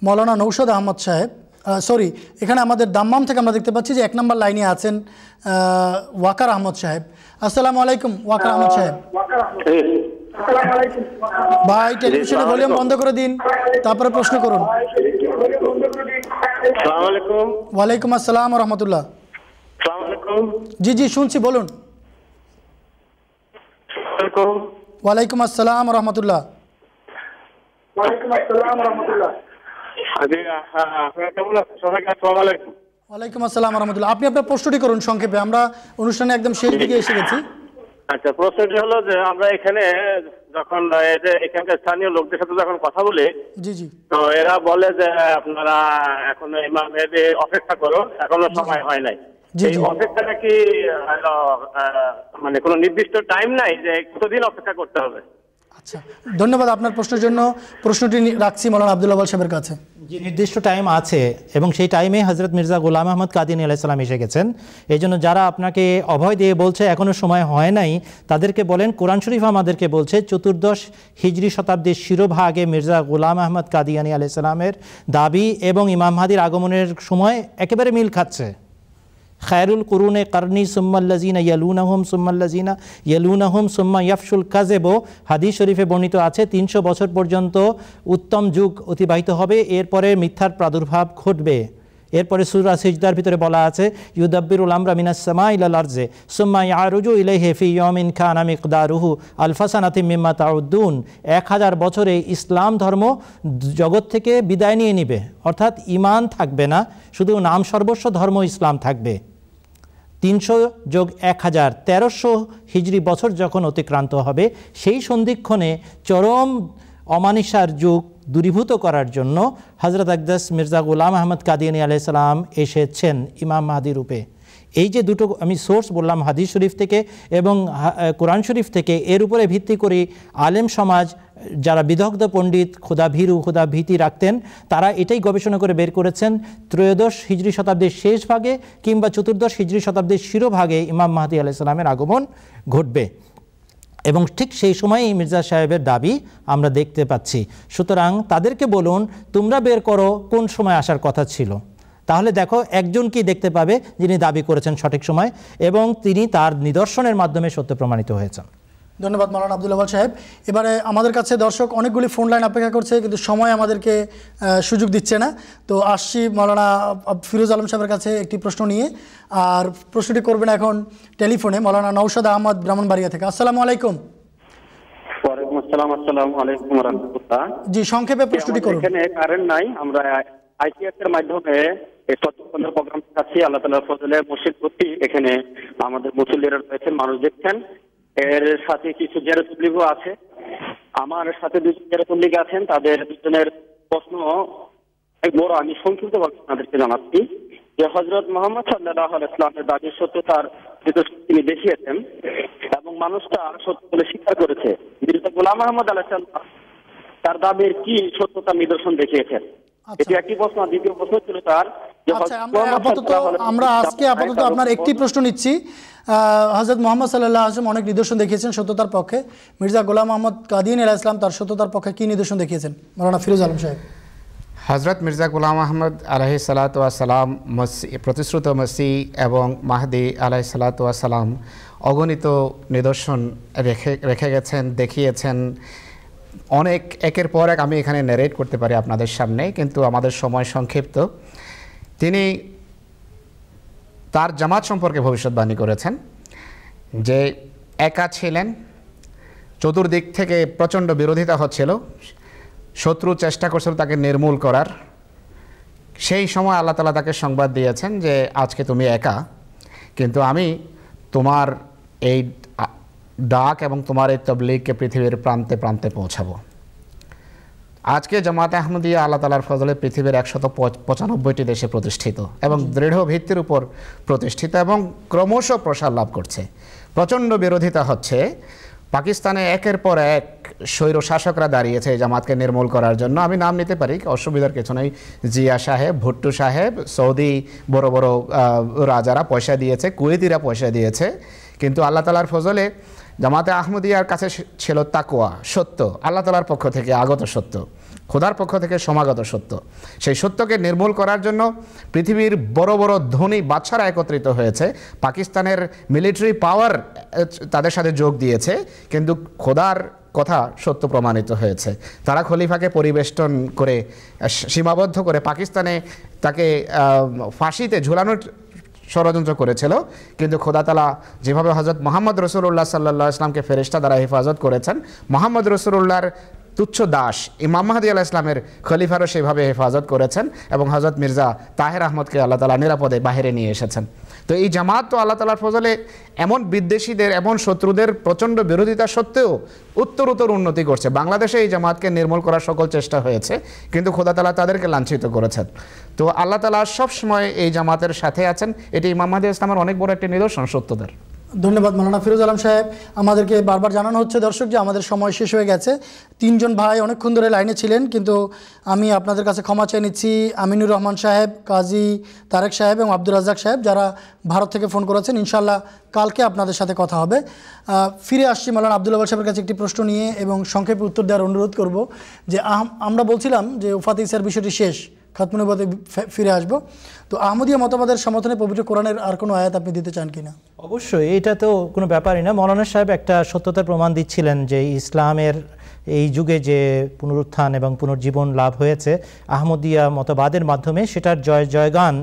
মাওলানা নৌশাদ আহমদ সাহেব সরি, এখানে আমাদের দাম্মাম থেকে আমরা দেখতে পাচ্ছি যে 1 নম্বর লাইনে আছেন ওয়াকার আহমদ সাহেব। আসসালামু আলাইকুম ওয়াকার আহমদ সাহেব। ভাই টেলিভিশনের ভলিউম বন্ধ করে দিন, তারপরে প্রশ্ন করুন। আসসালামু আলাইকুম। ওয়ালাইকুম আসসালাম ওয়া রাহমাতুল্লাহ। আসসালামু আলাইকুম। জি জি শুনছি, বলুন। ওয়ালাইকুম আসসালাম ওয়া রাহমাতুল্লাহ। ওয়ালাইকুম আসসালাম ওয়া রাহমাতুল্লাহ। ওয়ালাইকুম আসসালাম ওয়া রাহমাতুল্লাহ। আপনি আপনার প্রশ্নটি করুন সংক্ষেপে, আমরা অনুষ্ঠানে একদম শেষ দিকে এসে গেছি। আচ্ছা, প্রশ্নটি হলো যে আমরা এখানে যখন এখানকার স্থানীয় লোকদের সাথে যখন কথা বলি, জি জি, তো এরা বলে যে আপনারা এখনো ইমাম মেহেদী অপেক্ষা করো, এখনো সময় হয় নাই। এই অপেক্ষাটা কি মানে কোনো নির্দিষ্ট টাইম নাই যে কতদিন অপেক্ষা করতে হবে? আচ্ছা, ধন্যবাদ আপনার প্রশ্নের জন্য। প্রশ্নটি রাখছি মাওলানা আব্দুল আওয়াল সাহেবের কাছে। যে নির্দিষ্ট টাইম আছে এবং সেই টাইমে হযরত মির্জা গোলাম আহমদ কাদিয়ানী আলাইহিস সালাম এসে গেছেন। এই জন্য যারা আপনাকে অভয় দিয়ে বলছে এখনও সময় হয় নাই, তাদেরকে বলেন কোরআন শরীফ আমাদেরকে বলছে 14 হিজরি শতাব্দীর শিরোভাগে মির্জা গোলাম আহমদ কাদিয়ানী আলাইহিস সালামের দাবি এবং ইমাম মাহদীর আগমনের সময় একেবারে মিল খাচ্ছে। খায়রুল কুরুনে কারনি সুম্মাল্লাযিনা ইয়ালুনাহুম সুম্মাল্লাযিনা ইয়ালুনাহুম সুম্মা ইয়াফশুল কাযিবু, হাদিস শরীফে বর্ণিত আছে 300 বছর পর্যন্ত উত্তম যুগ অতিবাহিত হবে, এরপরে মিথ্যার প্রাদুর্ভাব ঘটবে। এরপরে সূরা সিজদার ভিতরে বলা আছে ইউদাব্বিরুল আমরা মিনাস সামা ইলাল আরজি সুম্মা ইয়ারুজু ইলাইহি ফি ইয়াউমিন কানা মিকদারুহু আলফা সানাতিন মিম্মা তাউদ্দুন। 1000 বছরে ইসলাম ধর্ম জগৎ থেকে বিদায় নিয়ে নিবে, অর্থাৎ ঈমান থাকবে না, শুধু নাম সর্বস্ব ধর্ম ইসলাম থাকবে। 300 যোগ 1000 1300 হিজরি বছর যখন অতিক্রান্ত হবে, সেই সন্ধিক্ষণে চরম অমানিসার যুগ দূরীভূত করার জন্য হযরত আকদাস মির্জা গোলাম আহমদ কাদিয়ানী আলাইহিস সালাম এসেছেন ইমাম মাহদী রূপে। এই যে দুটো আমি সোর্স বললাম হাদিস শরীফ থেকে এবং কোরআন শরীফ থেকে, এর উপরে ভিত্তি করে আলেম সমাজ যারা বিদগ্ধ পণ্ডিত খোদা ভীরু খোদা ভীতি রাখতেন, তারা এটাই গবেষণা করে বের করেছেন 13 হিজরি শতাব্দীর শেষ ভাগে কিংবা 14 হিজরি শতাব্দীর শিরোভাগে ইমাম মাহদী আলাইহিস সালামের আগমন ঘটবে। এবং ঠিক সেই সময়ই মির্জা সাহেবের দাবি আমরা দেখতে পাচ্ছি। সুতরাং তাদেরকে বলুন তোমরা বের করো কোন সময় আসার কথা ছিল, তাহলে দেখো একজনকেই দেখতে পাবে যিনি দাবি করেছেন সঠিক সময় এবং তিনি তার নিদর্শনের মাধ্যমে সত্য প্রমাণিত হয়েছেন। ধন্যবাদ মাওলানা আব্দুল আওয়াল সাহেব। এবারে আমাদের কাছে দর্শক অনেকগুলি ফোন লাইন অপেক্ষা করছে, কিন্তু সময় আমাদেরকে সুযোগ দিচ্ছে না। তো আসছি মাওলানা ফিরোজ আলম সাহেবের কাছে একটি প্রশ্ন নিয়ে, আর প্রশ্নটি করবেন এখন টেলিফোনে মাওলানা নওশাদ আহমদ ব্রাহ্মণবাড়িয়া থেকে। আসসালামু আলাইকুম। ওয়ালাইকুম আসসালাম। আসসালামু আলাইকুম ওয়া রাহমাতুল্লাহ। জি সংক্ষেপে প্রশ্নটি করুন। এখানে কারেন্ট নাই, আমরা আইসিএস এর মাধ্যমে এই সচেতনতা প্রোগ্রাম চাচ্ছি। আল্লাহ তাআলার ফজলে মসজিদ ভর্তি, এখানে আমাদের মুসল্লিরা রয়েছেন, মানুষ দেখছেন। এর সাথে কিছু জিয়ারত তাবলীগও আছে, আমার সাথে 2 জিয়ারত তাবলীগ আছেন। তাদের দুজনের প্রশ্ন বড়, আমি সংক্ষিপ্তভাবে আপনাদেরকে জানাচ্ছি যে হযরত মুহাম্মদ সাল্লাল্লাহু আলাইহি ওয়াসাল্লামের দাবির সত্যতার নিদর্শন তিনি দেখিয়েছেন এবং মানুষটা সত্য বলে স্বীকার করেছে। মির্জা গোলাম আহমদ আলাইহিস সালাম তার দাবির কি সত্যতার নিদর্শন দেখিয়েছেন? এটি একটি প্রশ্ন। দ্বিতীয় প্রশ্ন ছিল তার যে আমরা আজকে আপাতত আপনার একটি প্রশ্ন নিচ্ছি। হযরত মুহাম্মদ সাল্লাল্লাহু আলাইহি ওয়াসাল্লাম অনেক নিদর্শন দেখিয়েছেন সত্যতার পক্ষে, মির্জা গোলাম আহমদ কাদিয়ানী আলাইহিস সালাম তার সত্যতার পক্ষে কি নিদর্শন দেখিয়েছেন? মাওলানা ফিরোজ আলম সাহেব। হযরত মির্জা গোলাম আহমদ আলাইহিস সালাতু ওয়াস সালাম প্রতিশ্রুত মসিহ এবং মাহদী আলাইহিস সালাতু ওয়াস সালাম অগণিত নিদর্শন রেখে গেছেন, দেখিয়েছেন অনেক, একের পর এক আমি এখানে ন্যারেট করতে পারি আপনাদের সামনে, কিন্তু আমাদের সময় সংক্ষিপ্ত। তিনি তার জামাত সম্পর্কে ভবিষ্যৎবাণী করেছেন যে একা ছিলেন, চতুর্দিক থেকে প্রচণ্ড বিরোধিতা হচ্ছিল, শত্রু চেষ্টা করছিল তাকে নির্মূল করার। সেই সময় আল্লাহ তাআলা তাকে সংবাদ দিয়েছেন যে আজকে তুমি একা, কিন্তু আমি তোমার এই ডাক এবং তোমার এই তাবলীগকে পৃথিবীর প্রান্তে প্রান্তে পৌঁছাবো। আজকে জামাতে আহমদিয়া আল্লাহ তাআলার ফজলে পৃথিবীর 195টি দেশে প্রতিষ্ঠিত এবং দৃঢ় ভিত্তির উপর প্রতিষ্ঠিত এবং ক্রমশ প্রসার লাভ করছে। প্রচণ্ড বিরোধিতা হচ্ছে, পাকিস্তানে একের পর এক স্বৈর শাসকরা দাঁড়িয়েছে এই জামাতকে নির্মূল করার জন্য। আমি নাম নিতে পারি, অসুবিধার কিছু নেই। জিয়া সাহেব, ভুট্টো সাহেব, সৌদি বড় বড় রাজারা পয়সা দিয়েছে, কুয়েতিরা পয়সা দিয়েছে, কিন্তু আল্লাহ তাআলার ফজলে জামাতে আহমদিয়ার কাছে ছিল তাকওয়া, সত্য, আল্লাহ তাআলার পক্ষ থেকে আগত সত্য, খোদার পক্ষ থেকে সমাগত সত্য। সেই সত্যকে নির্মূল করার জন্য পৃথিবীর বড় বড় ধনী বাদশারা একত্রিত হয়েছে, পাকিস্তানের মিলিটারি পাওয়ার তাদের সাথে যোগ দিয়েছে, কিন্তু খোদার কথা সত্য প্রমাণিত হয়েছে। তারা খলিফাকে পরিবেষ্টন করে সীমাবদ্ধ করে পাকিস্তানে তাকে ফাঁসিতে ঝুলানোর ষড়যন্ত্র করেছিল, কিন্তু খোদা তাআলা যেভাবে হযরত মুহাম্মদ রাসূলুল্লাহ সাল্লাল্লাহু আলাইহি ওয়াসাল্লামকে ফেরেশতা দ্বারা হেফাজত করেছেন, মুহাম্মদ রাসূলুল্লাহর তুচ্ছ দাস ইমাম মাহদী আলাইহিস সালামের খলিফারও সেভাবে হেফাজত করেছেন এবং হযরত মির্জা তাহের আহমদকে আল্লাহ তাআলা নিরাপদে বাহিরে নিয়ে এসেছেন। তো এই জামাত তো আল্লাহ তাআলার ফজলে এমন বিদ্বেষীদের, এমন শত্রুদের প্রচণ্ড বিরোধিতা সত্ত্বেও উত্তরোত্তর উন্নতি করছে। বাংলাদেশে এই জামাতকে নির্মূল করার সকল চেষ্টা হয়েছে, কিন্তু খোদা তাআলা তাদেরকে লাঞ্ছিত করেছেন। তো আল্লাহ তাআলা সবসময় এই জামাতের সাথে আছেন, এটি ইমাম মাহদী ইসলামের অনেক বড় একটি নিদর্শন সত্যদের। ধন্যবাদ মাওলানা ফিরোজ আলম সাহেব। আমাদেরকে বারবার জানানো হচ্ছে দর্শক যে আমাদের সময় শেষ হয়ে গেছে। 3 জন ভাই অনেকক্ষণ ধরে লাইনে ছিলেন, কিন্তু আমি আপনাদের কাছে ক্ষমা চেয়ে নিচ্ছি। আমিনুর রহমান সাহেব, কাজী তারেক সাহেব এবং আব্দুর রাজ্জাক সাহেব যারা ভারত থেকে ফোন করেছেন, ইনশাআল্লাহ কালকে আপনাদের সাথে কথা হবে। ফিরে আসছি মাওলানা আব্দুল ওয়াহাব সাহেবের কাছে একটি প্রশ্ন নিয়ে এবং সংক্ষেপে উত্তর দেওয়ার অনুরোধ করব। যে আমরা বলছিলাম যে ওফাত ইসার বিষয়টি শেষ, খাতমে নবুওয়াতে ফিরে আসব। তো আহমদিয়া মতবাদের সমর্থনে পবিত্র কোরআনের আর কোনো আয়াত আপনি দিতে চান কিনা? অবশ্যই, এটা তো কোনো ব্যাপারই না। মৌলানা সাহেব একটা সত্যতার প্রমাণ দিচ্ছিলেন যে ইসলামের এই যুগে যে পুনরুত্থান এবং পুনর্জীবন লাভ হয়েছে আহমদিয়া মতবাদের মাধ্যমে, সেটার জয়গান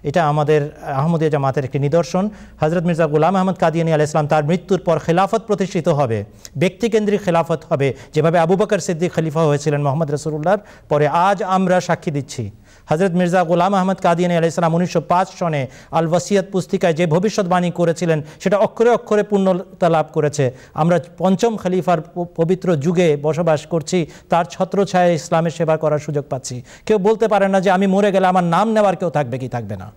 এটা আমাদের আহমদিয়া জামাতের একটি নিদর্শন। হযরত মির্জা গোলাম আহমদ কাদিয়ানী আলাইহিস সালাম তার মৃত্যুর পর খেলাফত প্রতিষ্ঠিত হবে, ব্যক্তিকেন্দ্রিক খেলাফত হবে, যেভাবে আবু বকর সিদ্দিক খলিফা হয়েছিলেন মুহাম্মদ রাসূলুল্লাহর পরে। আজ আমরা সাক্ষী দিচ্ছি হযরত মির্জা গোলাম আহমদ কাদিয়ানী আলাইহিস সালাম 1905 সনে আল ওয়াসিয়াত পুস্তিকায় যে ভবিষ্যৎবাণী করেছিলেন সেটা অক্ষরে অক্ষরে পূর্ণতা লাভ করেছে। আমরা 5ম খলিফার পবিত্র যুগে বসবাস করছি, তার ছত্রছায়ায় ইসলামের সেবা করার সুযোগ পাচ্ছি। কেউ বলতে পারে না যে আমি মরে গেলে আমার নাম নেওয়ার কেউ থাকবে কি থাকবে না।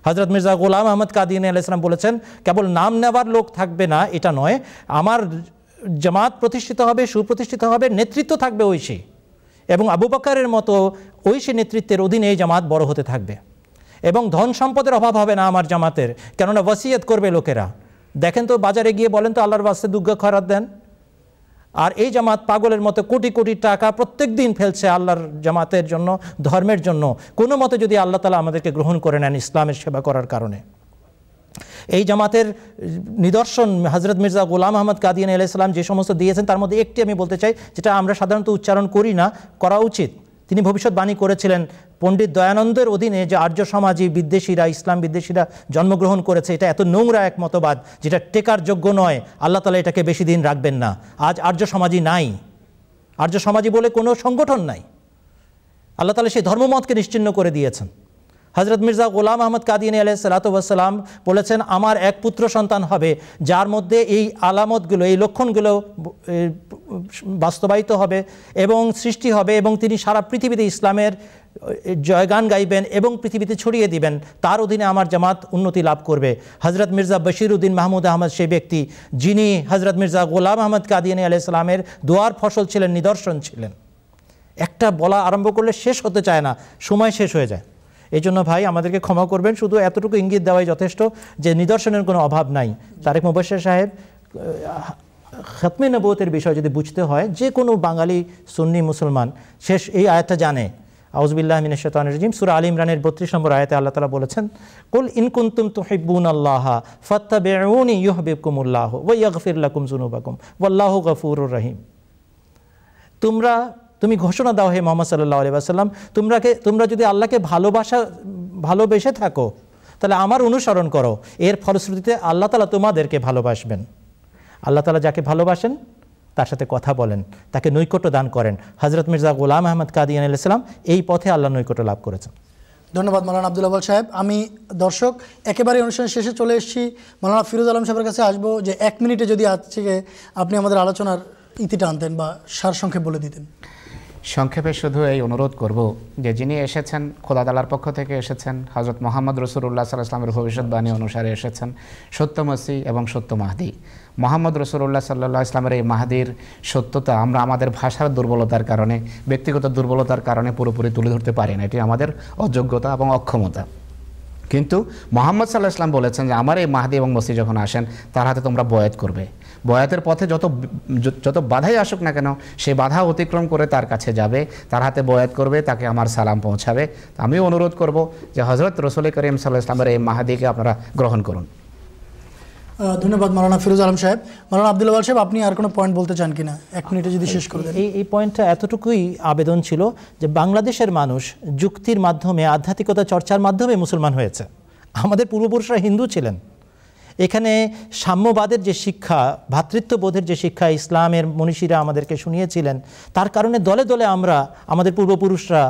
হযরত মির্জা গোলাম আহমদ কাদিয়ানী আলাইহিস সালাম বলেছেন কেবল নাম নেওয়ার লোক থাকবে না এটা নয়, আমার জামাত প্রতিষ্ঠিত হবে, সুপ্রতিষ্ঠিত হবে, নেতৃত্ব থাকবে ঐশী, এবং আবু বকরের মতো ঐশী নেতৃত্বের অধীনে এই জামাত বড় হতে থাকবে। এবং ধন সম্পদের অভাব হবে না আমার জামাতের, কেননা ওয়াসিয়ত করবে লোকেরা। দেখেন তো বাজারে গিয়ে বলেন তো আল্লাহর ওয়াস্তে দুগ্গা খয়রাত দেন। আর এই জামাত পাগলের মতো কোটি কোটি টাকা প্রত্যেক দিন ফেলছে আল্লাহর জামাতের জন্য, ধর্মের জন্য। কোনো মতে যদি আল্লাহ তাআলা আমাদেরকে গ্রহণ করে নেন ইসলামের সেবা করার কারণে। এই জামাতের নিদর্শন হযরত মির্জা গোলাম আহমদ কাদিয়ানী আলাইহিস সালাম যে সমস্ত দিয়েছেন তার মধ্যে একটি আমি বলতে চাই, যেটা আমরা সাধারণত উচ্চারণ করি না, করা উচিত। তিনি ভবিষ্যৎবাণী করেছিলেন পণ্ডিত দয়ানন্দের অধীনে যে আর্য সমাজী বিদ্বেষীরা, ইসলাম বিদ্বেষীরা জন্মগ্রহণ করেছে, এটা এত নোংরা এক মতবাদ যেটা টেকার যোগ্য নয়। আল্লাহ তাআলা এটাকে বেশি দিন রাখবেন না। আজ আর্য সমাজী নাই, আর্য সমাজী বলে কোনো সংগঠন নাই। আল্লাহ তাআলা সেই ধর্মমতকে নিশ্চিহ্ন করে দিয়েছেন। হযরত মির্জা গোলাম আহমদ কাদিয়ানী আলাইহিস সালাম বলেছেন আমার এক পুত্র সন্তান হবে যার মধ্যে এই আলামতগুলো, এই লক্ষণগুলো বাস্তবায়িত হবে এবং সৃষ্টি হবে, এবং তিনি সারা পৃথিবীতে ইসলামের জয়গান গাইবেন এবং পৃথিবীতে ছড়িয়ে দিবেন। তার অধীনে আমার জামাত উন্নতি লাভ করবে। হযরত মির্জা বশির উদ্দিন মাহমুদ আহমদ সেই ব্যক্তি যিনি হযরত মির্জা গোলাম আহমদ কাদিয়ানী আলাইহিস সালামের দোয়ার ফসল ছিলেন, নিদর্শন ছিলেন। একটা বলা আরম্ভ করলে শেষ হতে চায় না, সময় শেষ হয়ে যায়। এই জন্য ভাই আমাদেরকে ক্ষমা করবেন, শুধু এতটুকু ইঙ্গিত দেওয়াই যথেষ্ট যে নিদর্শনের কোনো অভাব নাই। তারেক মুবাশশির সাহেব, খাতমে নবুয়তের বিষয় যদি বুঝতে হয়, যে কোনো বাঙালি সুন্নি মুসলমান শেষ এই আয়াতটা জানে। আউযুবিল্লাহি মিনাশ শাইতানির রাজিম, সূরা আলী ইমরানের 32 নম্বর আয়াতে আল্লাহ তাআলা বলেছেন কুল ইন কুনতুম তুহিব্বুনাল্লাহা ফাত্তাবিউনি ইউহিব্বুকুমুল্লাহ ওয়া ইয়াগফির লাকুম যুনুবাকুম ওয়াল্লাহু গফুরুর রহিম। তুমি ঘোষণা দাও হে মুহাম্মদ সাল্লাল্লাহু আলাইহি ওয়াসাল্লাম, তোমরা যদি আল্লাহকে ভালোবেসে থাকো তাহলে আমার অনুসরণ করো, এর ফলশ্রুতিতে আল্লাহ তাআলা তোমাদেরকে ভালোবাসবেন। আল্লাহ তাআলা যাকে ভালোবাসেন তার সাথে কথা বলেন, তাকে নৈকট্য দান করেন। হযরত মির্জা গোলাম আহমদ কাদিয়ানী আলাইহিস সালাম এই পথে আল্লাহ নৈকট্য লাভ করেছেন। ধন্যবাদ মাওলানা আব্দুল ওয়াহাব সাহেব। আমি দর্শক একেবারে অনুষ্ঠান শেষে চলে এসেছি। মাওলানা ফিরোজ আলম সাহেবের কাছে আসবো যে 1 মিনিটে যদি আজকে আপনি আমাদের আলোচনার ইতি টানতেন বা সারসংক্ষেপ বলে দিতেন। সংক্ষেপে শুধু এই অনুরোধ করব যে যিনি এসেছেন খোদা তাআলার পক্ষ থেকে এসেছেন, হযরত মুহাম্মদ রাসূলুল্লাহ সাল্লাল্লাহু আলাইহি ওয়াসাল্লামের ভবিষ্যৎবাণী অনুসারে এসেছেন, সত্য মসিহ এবং সত্য মাহদী। মুহাম্মদ রাসূলুল্লাহ সাল্লাল্লাহু আলাইহি ওয়াসাল্লামের এই মাহদীর সত্যতা আমরা আমাদের ভাষার দুর্বলতার কারণে, ব্যক্তিগত দুর্বলতার কারণে পুরোপুরি তুলে ধরতে পারি না। এটি আমাদের অযোগ্যতা এবং অক্ষমতা। কিন্তু মুহাম্মদ সাল্লাল্লাহু আলাইহি ওয়াসাল্লাম বলেছেন যে আমার এই মাহদী এবং মসিহ যখন আসেন তার হাতে তোমরা বয়াত করবে। বয়াতের পথে যত বাধাই আসুক না কেন সে বাধা অতিক্রম করে তার কাছে যাবে, তার হাতে বয়াত করবে, তাকে আমার সালাম পৌঁছাবে। আমিও অনুরোধ করব যে হযরত রাসূল করিম সাল্লাল্লাহু আলাইহি ওয়াসাল্লামের এই মাহাদিকে আপনারা গ্রহণ করুন। ধন্যবাদ মাওলানা ফিরোজ আলম সাহেব। মাওলানা আব্দুল ওয়াল সাহেব, আপনি আর কোনো পয়েন্ট বলতে চান কিনা? 1 মিনিটে যদি শেষ করে দেন। এই পয়েন্টটা এতটুকুই আবেদন ছিল যে বাংলাদেশের মানুষ যুক্তির মাধ্যমে, আধ্যাত্মিকতা চর্চার মাধ্যমে মুসলমান হয়েছে। আমাদের পূর্বপুরুষরা হিন্দু ছিলেন। এখানে সাম্যবাদের যে শিক্ষা, ভ্রাতৃত্ববোধের যে শিক্ষা ইসলামের মনীষীরা আমাদেরকে শুনিয়েছিলেন, তার কারণে দলে দলে আমাদের পূর্বপুরুষরা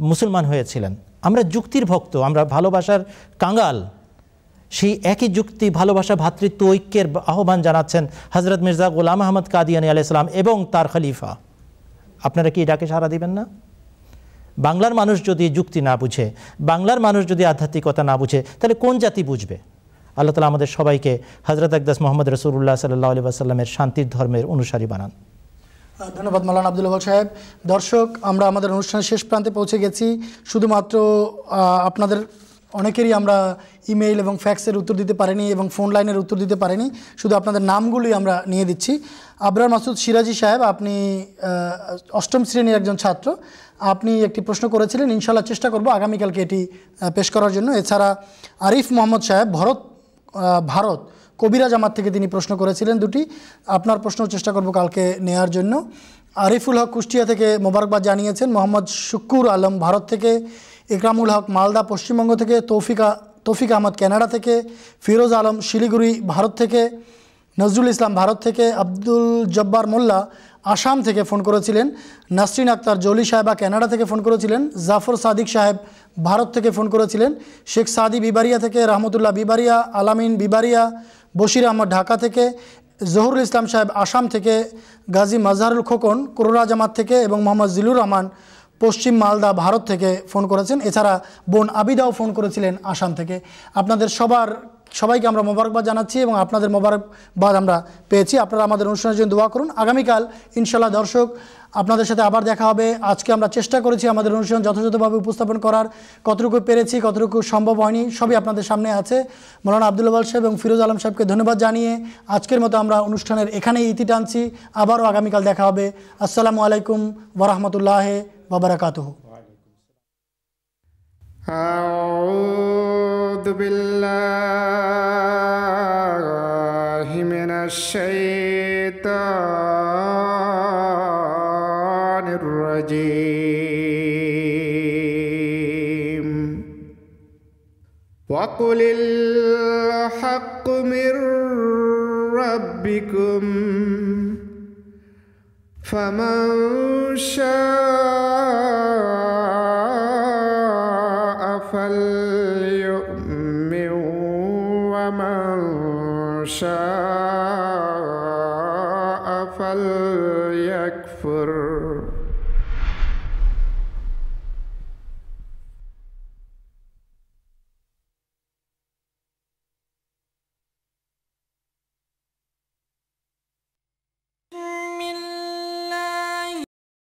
মুসলমান হয়েছিলেন। আমরা যুক্তির ভক্ত, আমরা ভালোবাসার কাঙ্গাল। সেই একই যুক্তি, ভালোবাসা, ভ্রাতৃত্ব, ঐক্যের আহ্বান জানাচ্ছেন হযরত মির্জা গোলাম আহমদ কাদিয়ানী আলাইহিস সালাম এবং তার খলিফা। আপনারা কি ডাকে সাড়া দিবেন না? বাংলার মানুষ যদি যুক্তি না বুঝে, বাংলার মানুষ যদি আধ্যাত্মিকতা না বুঝে, তাহলে কোন জাতি বুঝবে? আল্লাহ তাআলা আমাদের সবাইকে হযরত আকদাস মুহাম্মদ রাসূলুল্লাহ সাল্লাল্লাহু আলাইহি ওয়াসাল্লামের শান্তির ধর্মের অনুসারী বানান। ধন্যবাদ মাওলানা আব্দুল ওয়াহাব সাহেব। দর্শক, আমরা আমাদের অনুষ্ঠানের শেষ প্রান্তে পৌঁছে গেছি। শুধুমাত্র আপনাদের অনেকেরই আমরা ইমেইল এবং ফ্যাক্সের উত্তর দিতে পারিনি এবং ফোন লাইনের উত্তর দিতে পারিনি, শুধু আপনাদের নামগুলোই আমরা নিয়ে দিচ্ছি। আবরার মাসুদ সিরাজি সাহেব, আপনি 8ম শ্রেণীর একজন ছাত্র। আপনি একটি প্রশ্ন করেছিলেন, ইনশাআল্লাহ চেষ্টা করব আগামীকালকে এটি পেশ করার জন্য। এছাড়া আরিফ মোহাম্মদ সাহেব ভারত কবিরা জামাত থেকে তিনি প্রশ্ন করেছিলেন 2টি। আপনার প্রশ্ন চেষ্টা করব কালকে নেয়ার জন্য। আরিফুল হক কুষ্টিয়া থেকে মোবারকবাদ জানিয়েছেন। মোহাম্মদ শুক্কুর আলম ভারত থেকে, ইকরামুল হক মালদা পশ্চিমবঙ্গ থেকে, তৌফিক আহমদ কানাডা থেকে, ফিরোজ আলম শিলিগুড়ি ভারত থেকে, নজরুল ইসলাম ভারত থেকে, আব্দুল জব্বার মোল্লা আসাম থেকে ফোন করেছিলেন, নাসরিন আক্তার জলি সাহেবা কানাডা থেকে ফোন করেছিলেন, জাফর সাদিক সাহেব ভারত থেকে ফোন করেছিলেন, শেখ সাদি বিবারিয়া থেকে, রহমতুল্লাহ বিবারিয়া, আলামিন বিবারিয়া, বশির আহমদ ঢাকা থেকে, জহুরুল ইসলাম সাহেব আসাম থেকে, গাজী মাজহারুল খোকন করোনা জামাত থেকে এবং মোহাম্মদ জিলুর রহমান পশ্চিম মালদা ভারত থেকে ফোন করেছেন। এছাড়া বোন আবিদাও ফোন করেছিলেন আসাম থেকে। আপনাদের সবাইকে আমরা মোবারকবাদ জানাচ্ছি এবং আপনাদের মোবারকবাদ আমরা পেয়েছি। আপনারা আমাদের অনুষ্ঠানের জন্য দোয়া করুন। আগামীকাল ইনশাআল্লাহ দর্শক আপনাদের সাথে আবার দেখা হবে। আজকে আমরা চেষ্টা করেছি আমাদের অনুষ্ঠান যথাযথভাবে উপস্থাপন করার, কতটুকু পেরেছি, কতটুকু সম্ভব হয়নি, সবই আপনাদের সামনে আছে। মাওলানা আব্দুল ওয়াহাব সাহেব এবং ফিরোজ আলম সাহেবকে ধন্যবাদ জানিয়ে আজকের মতো আমরা অনুষ্ঠানের এখানেই ইতি টানছি। আবারও আগামীকাল দেখা হবে। আসসালামু আলাইকুম ওয়া রাহমাতুল্লাহি ওয়া বারাকাতুহু। আউযু বিল্লাহি মিনাশ শাইতানির রাজীম। ওয়া কুলিল হাক্কু মির রাব্বিকুম ফামান শাআ ফালইউমিন ওয়া মান শাআ ফালইয়াকফুর।